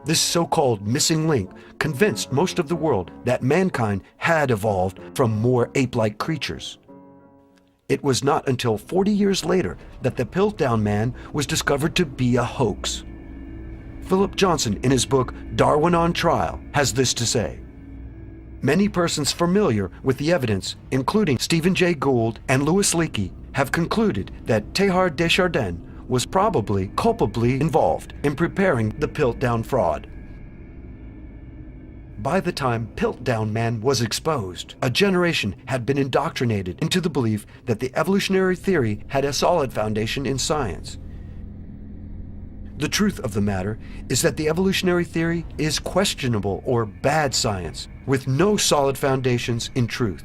This so-called missing link convinced most of the world that mankind had evolved from more ape-like creatures. It was not until 40 years later that the Piltdown Man was discovered to be a hoax. Philip Johnson, in his book Darwin on Trial, has this to say. Many persons familiar with the evidence, including Stephen Jay Gould and Louis Leakey, have concluded that Teilhard de Chardin was probably culpably involved in preparing the Piltdown fraud. By the time Piltdown Man was exposed, a generation had been indoctrinated into the belief that the evolutionary theory had a solid foundation in science. The truth of the matter is that the evolutionary theory is questionable or bad science, with no solid foundations in truth.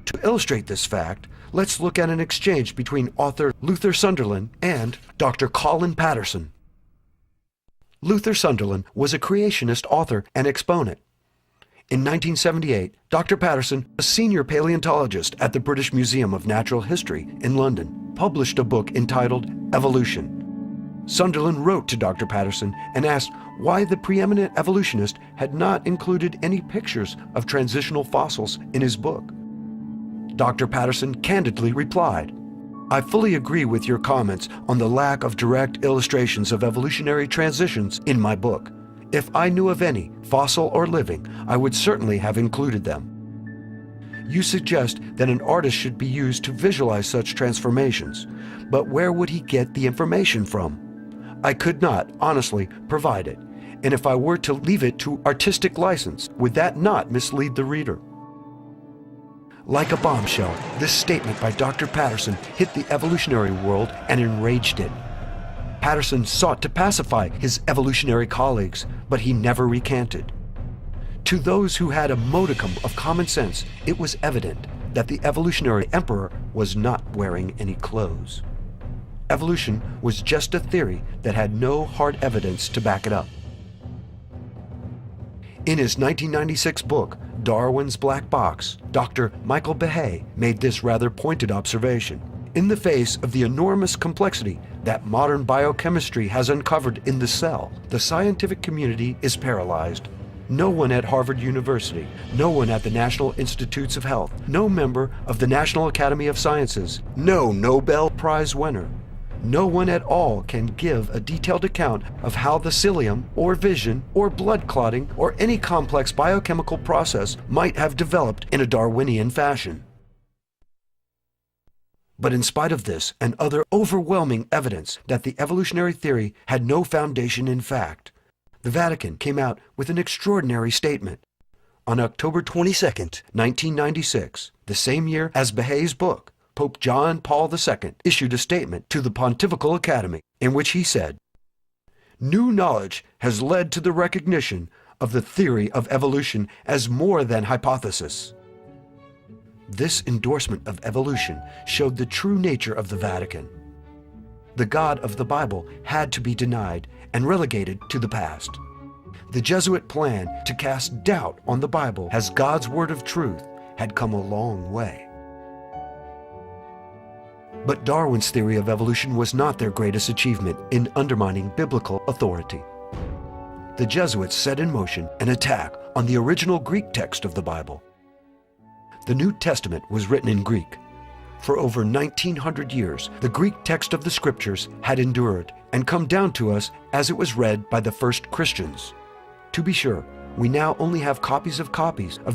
To illustrate this fact, let's look at an exchange between author Luther Sunderland and Dr. Colin Patterson. Luther Sunderland was a creationist author and exponent. In 1978, Dr. Patterson, a senior paleontologist at the British Museum of Natural History in London, published a book entitled Evolution. Sunderland wrote to Dr. Patterson and asked why the preeminent evolutionist had not included any pictures of transitional fossils in his book. Dr. Patterson candidly replied, "I fully agree with your comments on the lack of direct illustrations of evolutionary transitions in my book. If I knew of any, fossil or living, I would certainly have included them. You suggest that an artist should be used to visualize such transformations, but where would he get the information from? I could not, honestly, provide it, and if I were to leave it to artistic license, would that not mislead the reader?" Like a bombshell, this statement by Dr. Patterson hit the evolutionary world and enraged it. Patterson sought to pacify his evolutionary colleagues, but he never recanted. To those who had a modicum of common sense, it was evident that the evolutionary emperor was not wearing any clothes. Evolution was just a theory that had no hard evidence to back it up. In his 1996 book, Darwin's Black Box, Dr. Michael Behe made this rather pointed observation. In the face of the enormous complexity that modern biochemistry has uncovered in the cell, the scientific community is paralyzed. No one at Harvard University, no one at the National Institutes of Health, no member of the National Academy of Sciences, no Nobel Prize winner, no one at all can give a detailed account of how the cilium, or vision, or blood clotting, or any complex biochemical process might have developed in a Darwinian fashion. But in spite of this and other overwhelming evidence that the evolutionary theory had no foundation in fact, the Vatican came out with an extraordinary statement. On October 22, 1996, the same year as Behe's book, Pope John Paul II issued a statement to the Pontifical Academy in which he said, "New knowledge has led to the recognition of the theory of evolution as more than hypothesis." This endorsement of evolution showed the true nature of the Vatican. The God of the Bible had to be denied and relegated to the past. The Jesuit plan to cast doubt on the Bible as God's word of truth had come a long way. But Darwin's theory of evolution was not their greatest achievement in undermining biblical authority. The Jesuits set in motion an attack on the original Greek text of the Bible. The New Testament was written in Greek. For over 1900 years, the Greek text of the Scriptures had endured and come down to us as it was read by the first Christians. To be sure, we now only have copies of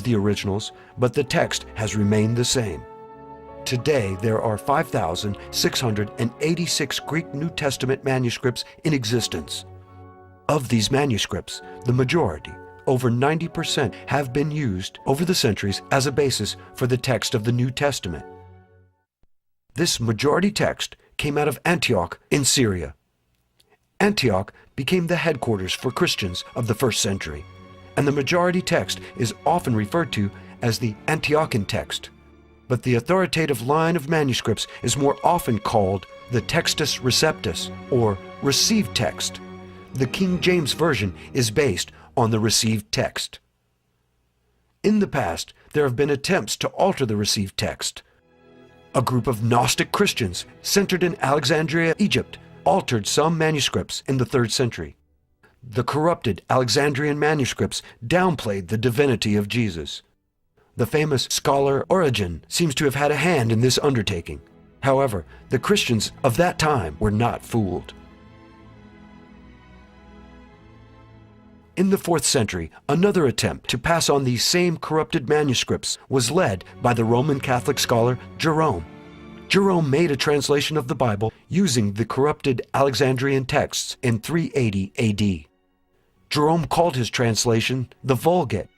the originals, but the text has remained the same. Today, there are 5,686 Greek New Testament manuscripts in existence. Of these manuscripts, the majority, over 90%, have been used over the centuries as a basis for the text of the New Testament. This majority text came out of Antioch in Syria. Antioch became the headquarters for Christians of the first century, and the majority text is often referred to as the Antiochian text. But the authoritative line of manuscripts is more often called the Textus Receptus, or received text. The King James Version is based on the received text. In the past, there have been attempts to alter the received text. A group of Gnostic Christians centered in Alexandria, Egypt, altered some manuscripts in the 3rd century. The corrupted Alexandrian manuscripts downplayed the divinity of Jesus. The famous scholar Origen seems to have had a hand in this undertaking. However, the Christians of that time were not fooled. In the 4th century, another attempt to pass on these same corrupted manuscripts was led by the Roman Catholic scholar Jerome. Jerome made a translation of the Bible using the corrupted Alexandrian texts in 380 AD. Jerome called his translation the Vulgate.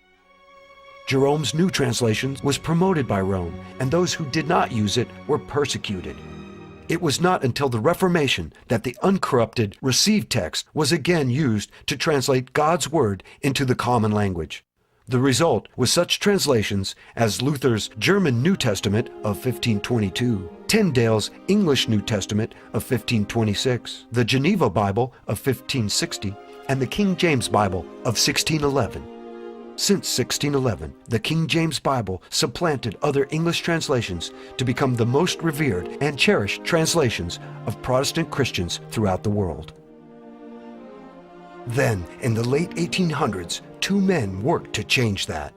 Jerome's new translation was promoted by Rome, and those who did not use it were persecuted. It was not until the Reformation that the uncorrupted received text was again used to translate God's Word into the common language. The result was such translations as Luther's German New Testament of 1522, Tyndale's English New Testament of 1526, the Geneva Bible of 1560, and the King James Bible of 1611. Since 1611, the King James Bible supplanted other English translations to become the most revered and cherished translations of Protestant Christians throughout the world. Then, in the late 1800s, two men worked to change that.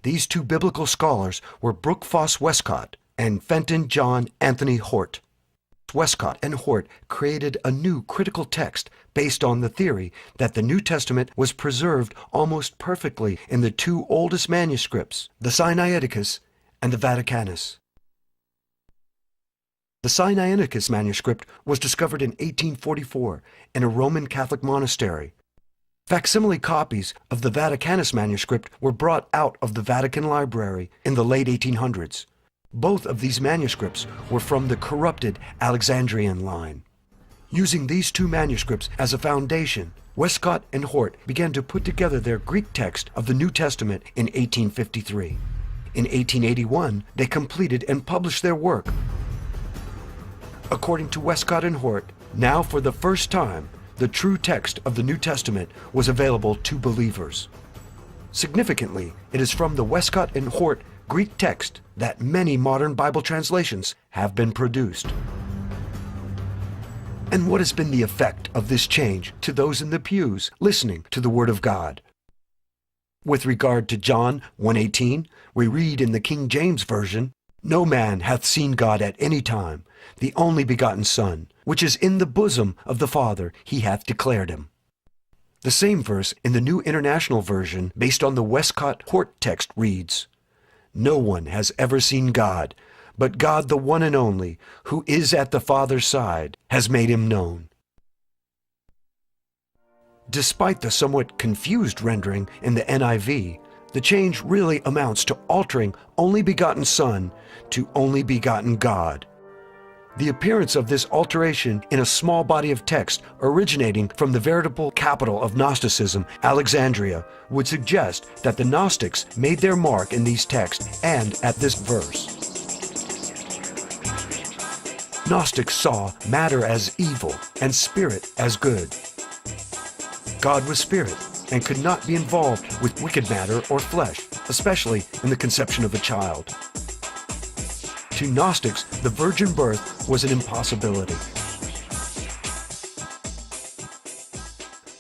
These two biblical scholars were Brooke Foss Westcott and Fenton John Anthony Hort. Westcott and Hort created a new critical text based on the theory that the New Testament was preserved almost perfectly in the two oldest manuscripts, the Sinaiticus and the Vaticanus. The Sinaiticus manuscript was discovered in 1844 in a Roman Catholic monastery. Facsimile copies of the Vaticanus manuscript were brought out of the Vatican Library in the late 1800s. Both of these manuscripts were from the corrupted Alexandrian line. Using these two manuscripts as a foundation, Westcott and Hort began to put together their Greek text of the New Testament in 1853. In 1881, they completed and published their work. According to Westcott and Hort, now for the first time, the true text of the New Testament was available to believers. Significantly, it is from the Westcott and Hort Greek text that many modern Bible translations have been produced. And what has been the effect of this change to those in the pews listening to the Word of God? With regard to John 1:18, we read in the King James Version, "No man hath seen God at any time. The only begotten Son, which is in the bosom of the Father, he hath declared him." The same verse in the New International Version, based on the Westcott-Hort text, reads, "No one has ever seen God, but God the one and only, who is at the Father's side, has made him known." Despite the somewhat confused rendering in the NIV, the change really amounts to altering only begotten Son to only begotten God. The appearance of this alteration in a small body of text originating from the veritable capital of Gnosticism, Alexandria, would suggest that the Gnostics made their mark in these texts and at this verse. Gnostics saw matter as evil and spirit as good. God was spirit and could not be involved with wicked matter or flesh, especially in the conception of a child. To Gnostics, the virgin birth was an impossibility.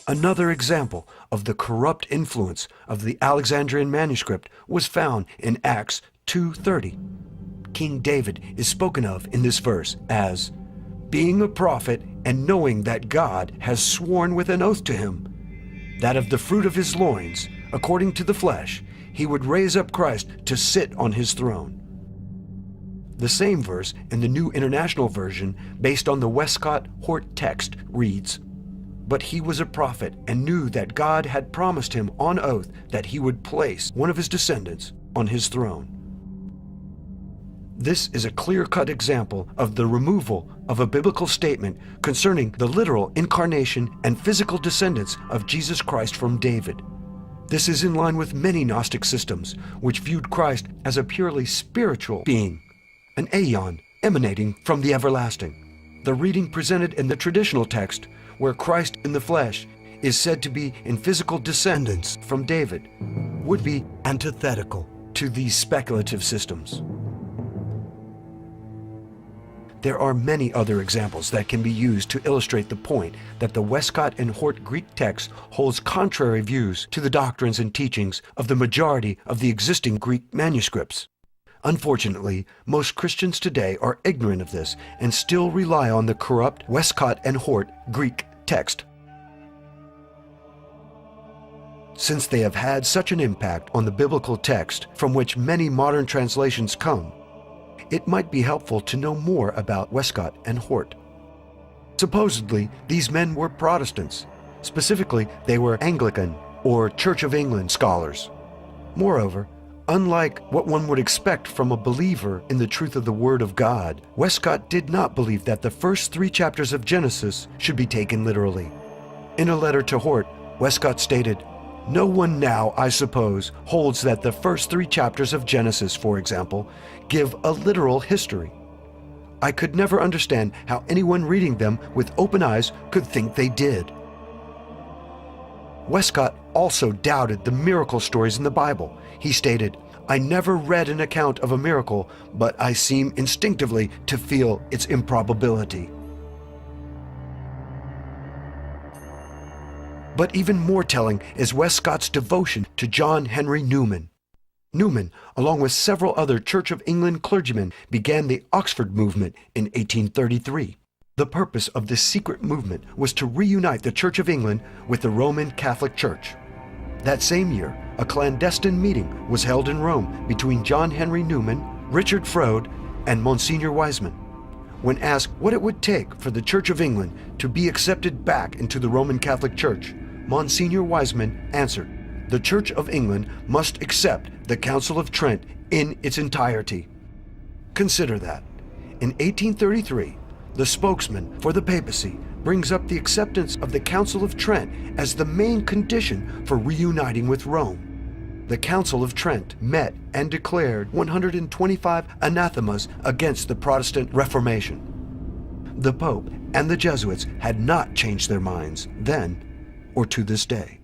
Another example of the corrupt influence of the Alexandrian manuscript was found in Acts 2:30. King David is spoken of in this verse as, "Being a prophet and knowing that God has sworn with an oath to him, that of the fruit of his loins, according to the flesh, he would raise up Christ to sit on his throne." The same verse in the New International Version, based on the Westcott-Hort text, reads, "But he was a prophet and knew that God had promised him on oath that he would place one of his descendants on his throne." This is a clear-cut example of the removal of a biblical statement concerning the literal incarnation and physical descendants of Jesus Christ from David. This is in line with many Gnostic systems, which viewed Christ as a purely spiritual being, an aeon emanating from the everlasting. The reading presented in the traditional text, where Christ in the flesh is said to be in physical descendants from David, would be antithetical to these speculative systems. There are many other examples that can be used to illustrate the point that the Westcott and Hort Greek text holds contrary views to the doctrines and teachings of the majority of the existing Greek manuscripts. Unfortunately, most Christians today are ignorant of this and still rely on the corrupt Westcott and Hort Greek text. Since they have had such an impact on the biblical text from which many modern translations come, it might be helpful to know more about Westcott and Hort. Supposedly, these men were Protestants. Specifically, they were Anglican or Church of England scholars. Moreover, unlike what one would expect from a believer in the truth of the Word of God, Westcott did not believe that the first 3 chapters of Genesis should be taken literally. In a letter to Hort, Westcott stated, "No one now, I suppose, holds that the first 3 chapters of Genesis, for example, give a literal history. I could never understand how anyone reading them with open eyes could think they did." Westcott also doubted the miracle stories in the Bible. He stated, "I never read an account of a miracle, but I seem instinctively to feel its improbability." But even more telling is Westcott's devotion to John Henry Newman. Newman, along with several other Church of England clergymen, began the Oxford movement in 1833. The purpose of this secret movement was to reunite the Church of England with the Roman Catholic Church. That same year, a clandestine meeting was held in Rome between John Henry Newman, Richard Froude, and Monsignor Wiseman. When asked what it would take for the Church of England to be accepted back into the Roman Catholic Church, Monsignor Wiseman answered, "The Church of England must accept the Council of Trent in its entirety." Consider that. In 1833, the spokesman for the papacy brings up the acceptance of the Council of Trent as the main condition for reuniting with Rome. The Council of Trent met and declared 125 anathemas against the Protestant Reformation. The Pope and the Jesuits had not changed their minds then or to this day.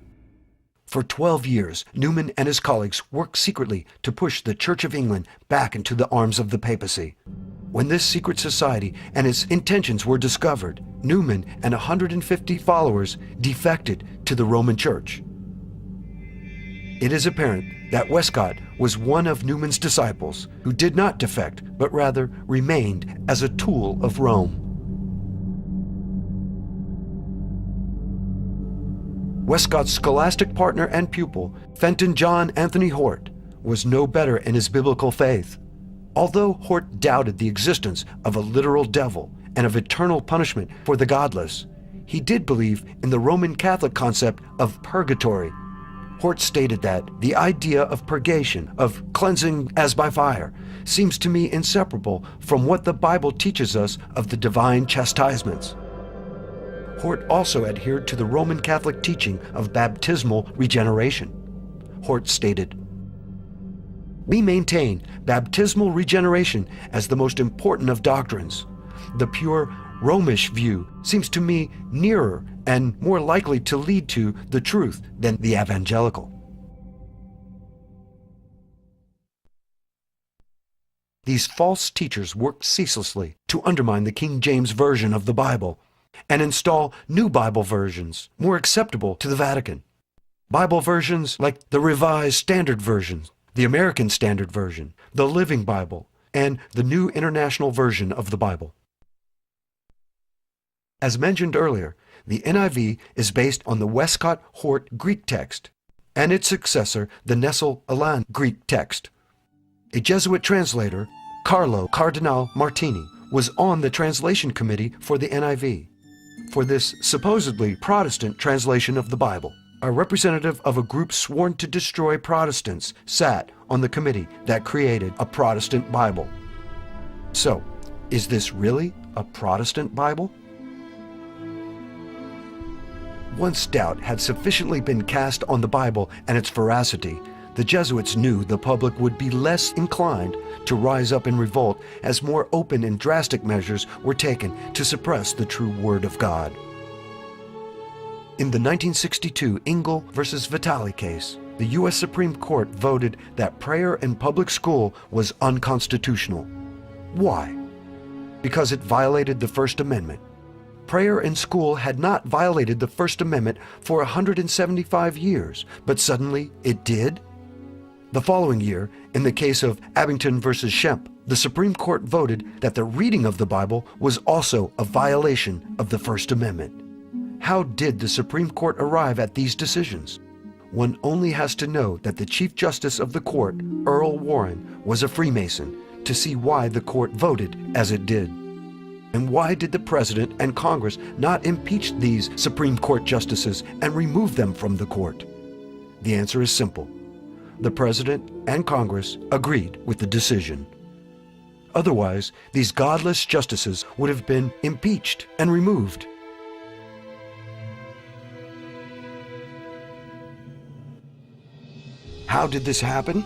For 12 years, Newman and his colleagues worked secretly to push the Church of England back into the arms of the papacy. When this secret society and its intentions were discovered, Newman and 150 followers defected to the Roman Church. It is apparent that Westcott was one of Newman's disciples who did not defect, but rather remained as a tool of Rome. Westcott's scholastic partner and pupil, Fenton John Anthony Hort, was no better in his biblical faith. Although Hort doubted the existence of a literal devil and of eternal punishment for the godless, he did believe in the Roman Catholic concept of purgatory. Hort stated that the idea of purgation, of cleansing as by fire, seems to me inseparable from what the Bible teaches us of the divine chastisements. Hort also adhered to the Roman Catholic teaching of baptismal regeneration. Hort stated, "We maintain baptismal regeneration as the most important of doctrines. The pure Romish view seems to me nearer and more likely to lead to the truth than the evangelical." These false teachers worked ceaselessly to undermine the King James Version of the Bible and install new Bible versions more acceptable to the Vatican. Bible versions like the Revised Standard Version, the American Standard Version, the Living Bible, and the New International Version of the Bible. As mentioned earlier, the NIV is based on the Westcott-Hort Greek text and its successor, the Nestle-Aland Greek text. A Jesuit translator, Carlo Cardinal Martini, was on the translation committee for the NIV. For this supposedly Protestant translation of the Bible, a representative of a group sworn to destroy Protestants sat on the committee that created a Protestant Bible. So, is this really a Protestant Bible? Once doubt had sufficiently been cast on the Bible and its veracity, the Jesuits knew the public would be less inclined to rise up in revolt as more open and drastic measures were taken to suppress the true Word of God. In the 1962 Engel versus Vitale case, the U.S. Supreme Court voted that prayer in public school was unconstitutional. Why? Because it violated the First Amendment. Prayer in school had not violated the First Amendment for 175 years, but suddenly it did? The following year, in the case of Abington versus Shemp, the Supreme Court voted that the reading of the Bible was also a violation of the First Amendment. How did the Supreme Court arrive at these decisions? One only has to know that the Chief Justice of the court, Earl Warren, was a Freemason to see why the court voted as it did. And why did the President and Congress not impeach these Supreme Court justices and remove them from the court? The answer is simple. The President and Congress agreed with the decision. Otherwise, these godless justices would have been impeached and removed. How did this happen?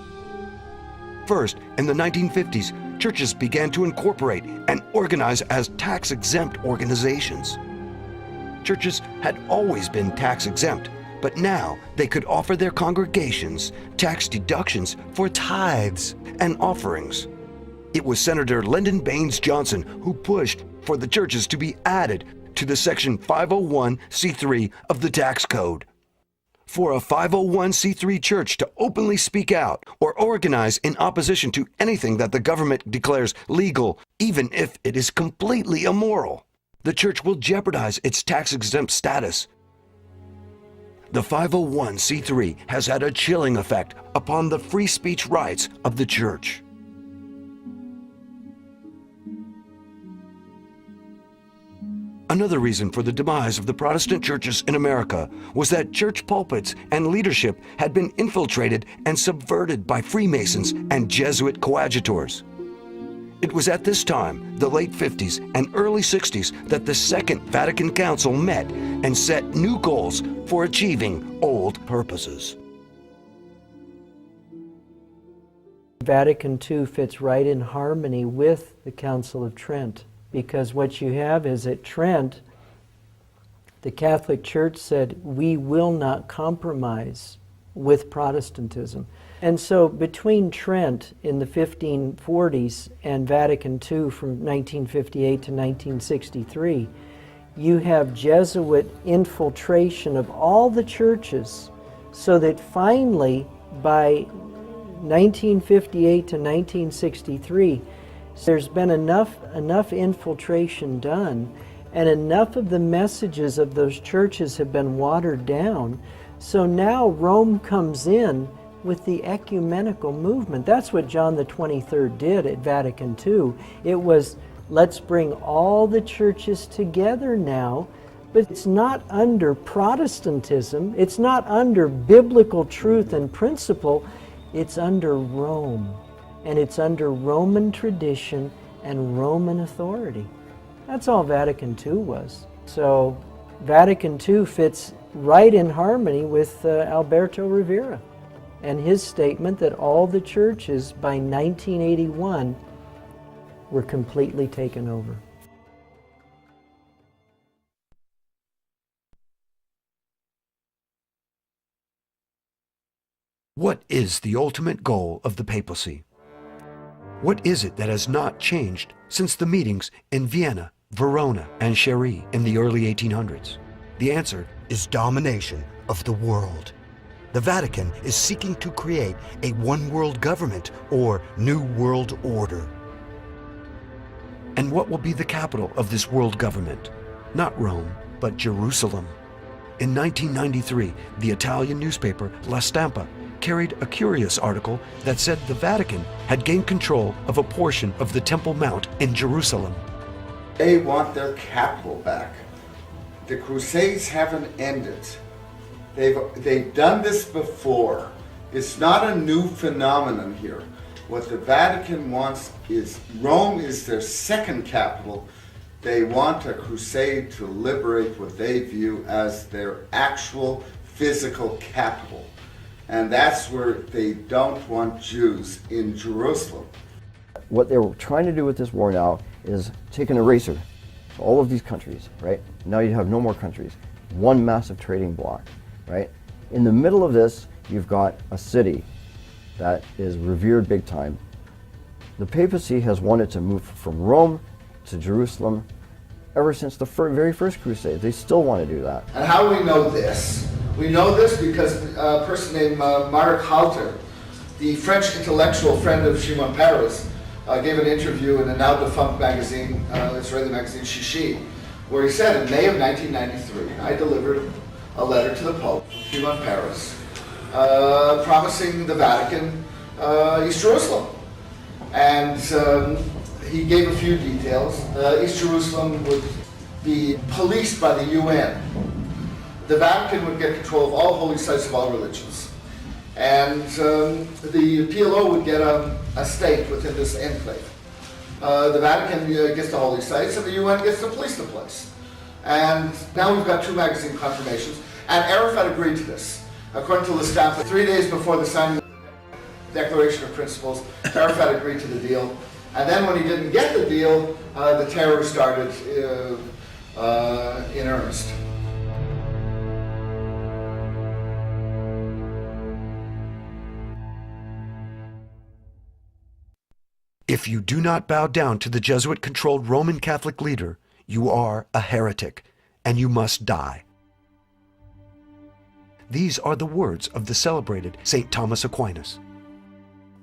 First, in the 1950s, churches began to incorporate and organize as tax-exempt organizations. Churches had always been tax-exempt, But now they could offer their congregations tax deductions for tithes and offerings. It was Senator Lyndon Baines Johnson who pushed for the churches to be added to the Section 501c3 of the tax code. For a 501c3 church to openly speak out or organize in opposition to anything that the government declares legal, even if it is completely immoral, the church will jeopardize its tax-exempt status. The 501c3 has had a chilling effect upon the free speech rights of the church. Another reason for the demise of the Protestant churches in America was that church pulpits and leadership had been infiltrated and subverted by Freemasons and Jesuit coadjutors. It was at this time, the late 50s and early 60s, that the Second Vatican Council met and set new goals for achieving old purposes. Vatican II fits right in harmony with the Council of Trent, because what you have is at Trent, the Catholic Church said, we will not compromise with Protestantism. And so between Trent in the 1540s and Vatican II from 1958 to 1963, you have Jesuit infiltration of all the churches, so that finally by 1958 to 1963, there's been enough infiltration done, and enough of the messages of those churches have been watered down. So now Rome comes in with the ecumenical movement. That's what John the 23rd did at Vatican II. It was, let's bring all the churches together now, but it's not under Protestantism, it's not under biblical truth and principle, it's under Rome. And it's under Roman tradition and Roman authority. That's all Vatican II was. So Vatican II fits right in harmony with Alberto Rivera and his statement that all the churches by 1981 were completely taken over. What is the ultimate goal of the papacy? What is it that has not changed since the meetings in Vienna, Verona, and Chery in the early 1800s? The answer is domination of the world. The Vatican is seeking to create a one-world government or New World Order. And what will be the capital of this world government? Not Rome, but Jerusalem. In 1993, the Italian newspaper La Stampa carried a curious article that said the Vatican had gained control of a portion of the Temple Mount in Jerusalem. They want their capital back. The Crusades haven't ended. They've done this before. It's not a new phenomenon here. What the Vatican wants is, Rome is their second capital. They want a crusade to liberate what they view as their actual physical capital. And that's where they don't want Jews in Jerusalem. What they're trying to do with this war now is take an eraser to all of these countries, right? Now you have no more countries. One massive trading bloc, right? In the middle of this, you've got a city that is revered big time. The papacy has wanted to move from Rome to Jerusalem ever since the very first crusade. They still want to do that. And how do we know this? We know this because a person named Marc Halter, the French intellectual friend of Shimon Peres, gave an interview in a now defunct magazine, Israeli magazine Shishi, where he said in May of 1993, I delivered a letter to the Pope, Shimon Peres, promising the Vatican East Jerusalem. And he gave a few details. East Jerusalem would be policed by the UN. The Vatican would get control of all holy sites of all religions. And the PLO would get a stake within this enclave. The Vatican gets the holy sites and the UN gets to police the place. And now we've got two magazine confirmations. And Arafat agreed to this. According to La Stampa, 3 days before the signing of the Declaration of Principles, Arafat agreed to the deal. And then when he didn't get the deal, the terror started in earnest. If you do not bow down to the Jesuit-controlled Roman Catholic leader, you are a heretic, and you must die. These are the words of the celebrated St. Thomas Aquinas.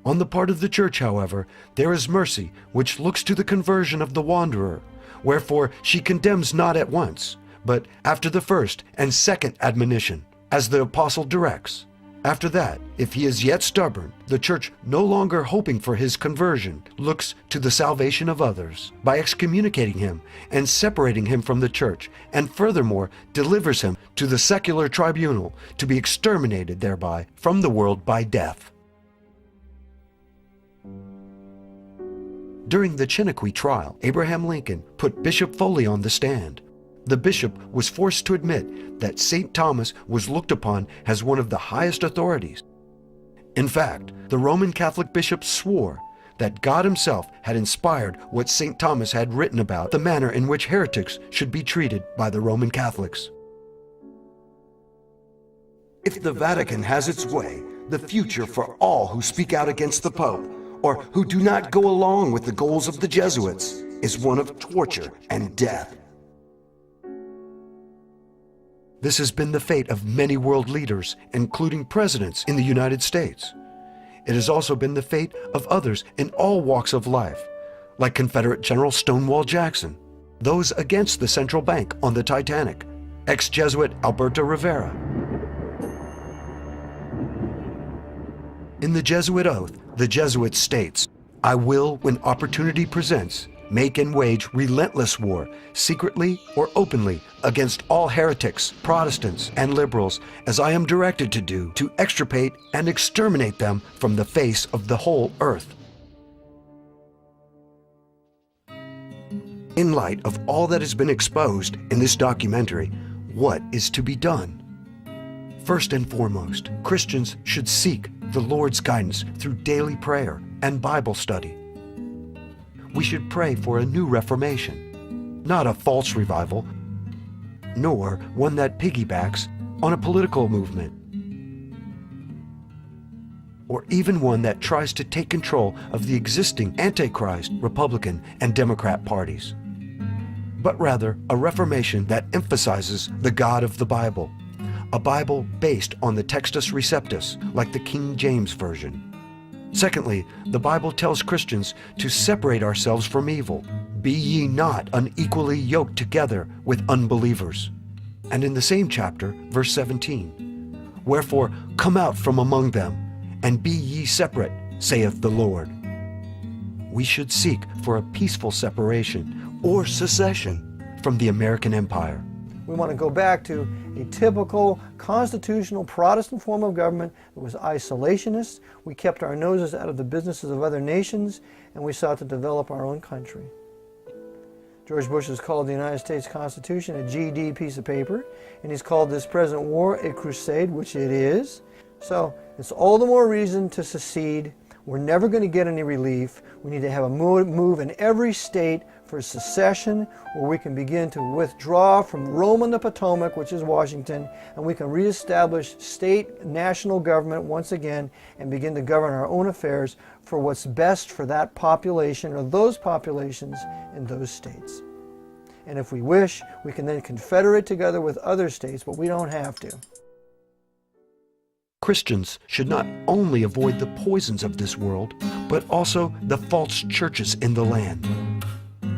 On the part of the Church, however, there is mercy which looks to the conversion of the wanderer, wherefore she condemns not at once, but after the first and second admonition, as the Apostle directs. After that, if he is yet stubborn, the Church, no longer hoping for his conversion, looks to the salvation of others by excommunicating him and separating him from the Church, and furthermore delivers him to the secular tribunal to be exterminated thereby from the world by death. During the Chiniquy trial, Abraham Lincoln put Bishop Foley on the stand. The bishop was forced to admit that St. Thomas was looked upon as one of the highest authorities. In fact, the Roman Catholic bishops swore that God himself had inspired what St. Thomas had written about the manner in which heretics should be treated by the Roman Catholics. If the Vatican has its way, the future for all who speak out against the Pope or who do not go along with the goals of the Jesuits is one of torture and death. This has been the fate of many world leaders, including presidents in the United States. It has also been the fate of others in all walks of life, like Confederate General Stonewall Jackson, those against the central bank on the Titanic, ex-Jesuit Alberto Rivera. In the Jesuit oath, the Jesuit states, "I will, when opportunity presents, make and wage relentless war, secretly or openly, against all heretics, Protestants, and liberals, as I am directed to do, to extirpate and exterminate them from the face of the whole earth." In light of all that has been exposed in this documentary, what is to be done? First and foremost, Christians should seek the Lord's guidance through daily prayer and Bible study. We should pray for a new reformation, not a false revival, nor one that piggybacks on a political movement, or even one that tries to take control of the existing Antichrist, Republican, and Democrat parties, but rather a reformation that emphasizes the God of the Bible, a Bible based on the Textus Receptus, like the King James Version. Secondly, the Bible tells Christians to separate ourselves from evil. Be ye not unequally yoked together with unbelievers. And in the same chapter, verse 17, "Wherefore come out from among them, and be ye separate, saith the Lord." We should seek for a peaceful separation or secession from the American Empire. We want to go back to a typical constitutional Protestant form of government that was isolationist. We kept our noses out of the businesses of other nations, and we sought to develop our own country. George Bush has called the United States Constitution a GD piece of paper, and he's called this present war a crusade, which it is. So it's all the more reason to secede. We're never going to get any relief. We need to have a move in every state for secession, where we can begin to withdraw from Rome on the Potomac, which is Washington, and we can reestablish state, national government once again and begin to govern our own affairs for what's best for that population or those populations in those states. And if we wish, we can then confederate together with other states, but we don't have to. Christians should not only avoid the poisons of this world, but also the false churches in the land.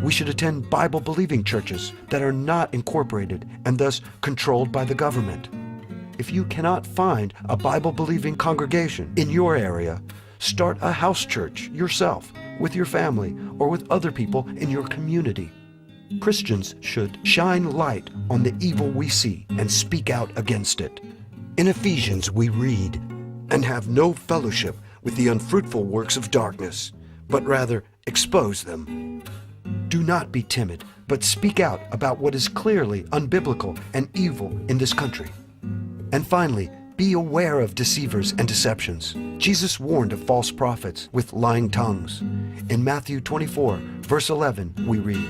We should attend Bible-believing churches that are not incorporated and thus controlled by the government. If you cannot find a Bible-believing congregation in your area, start a house church yourself, with your family, or with other people in your community. Christians should shine light on the evil we see and speak out against it. In Ephesians we read, "And have no fellowship with the unfruitful works of darkness, but rather expose them." Do not be timid, but speak out about what is clearly unbiblical and evil in this country. And finally, be aware of deceivers and deceptions. Jesus warned of false prophets with lying tongues. In Matthew 24, verse 11, we read,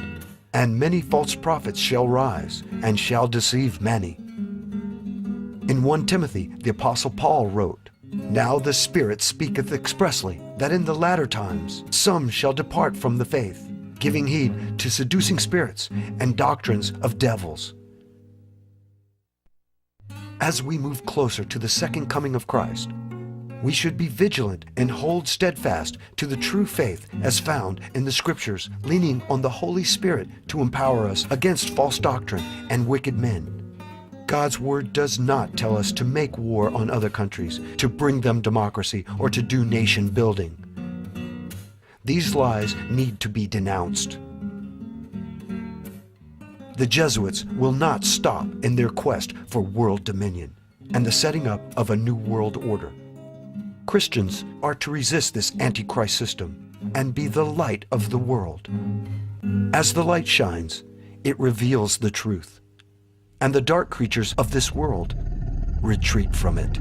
"And many false prophets shall rise, and shall deceive many." In 1 Timothy, the Apostle Paul wrote, Now the Spirit speaketh expressly, that in the latter times some shall depart from the faith, giving heed to seducing spirits and doctrines of devils. As we move closer to the second coming of Christ, we should be vigilant and hold steadfast to the true faith as found in the Scriptures, leaning on the Holy Spirit to empower us against false doctrine and wicked men. God's Word does not tell us to make war on other countries, to bring them democracy, or to do nation building. These lies need to be denounced. The Jesuits will not stop in their quest for world dominion and the setting up of a new world order. Christians are to resist this Antichrist system and be the light of the world. As the light shines, it reveals the truth, and the dark creatures of this world retreat from it.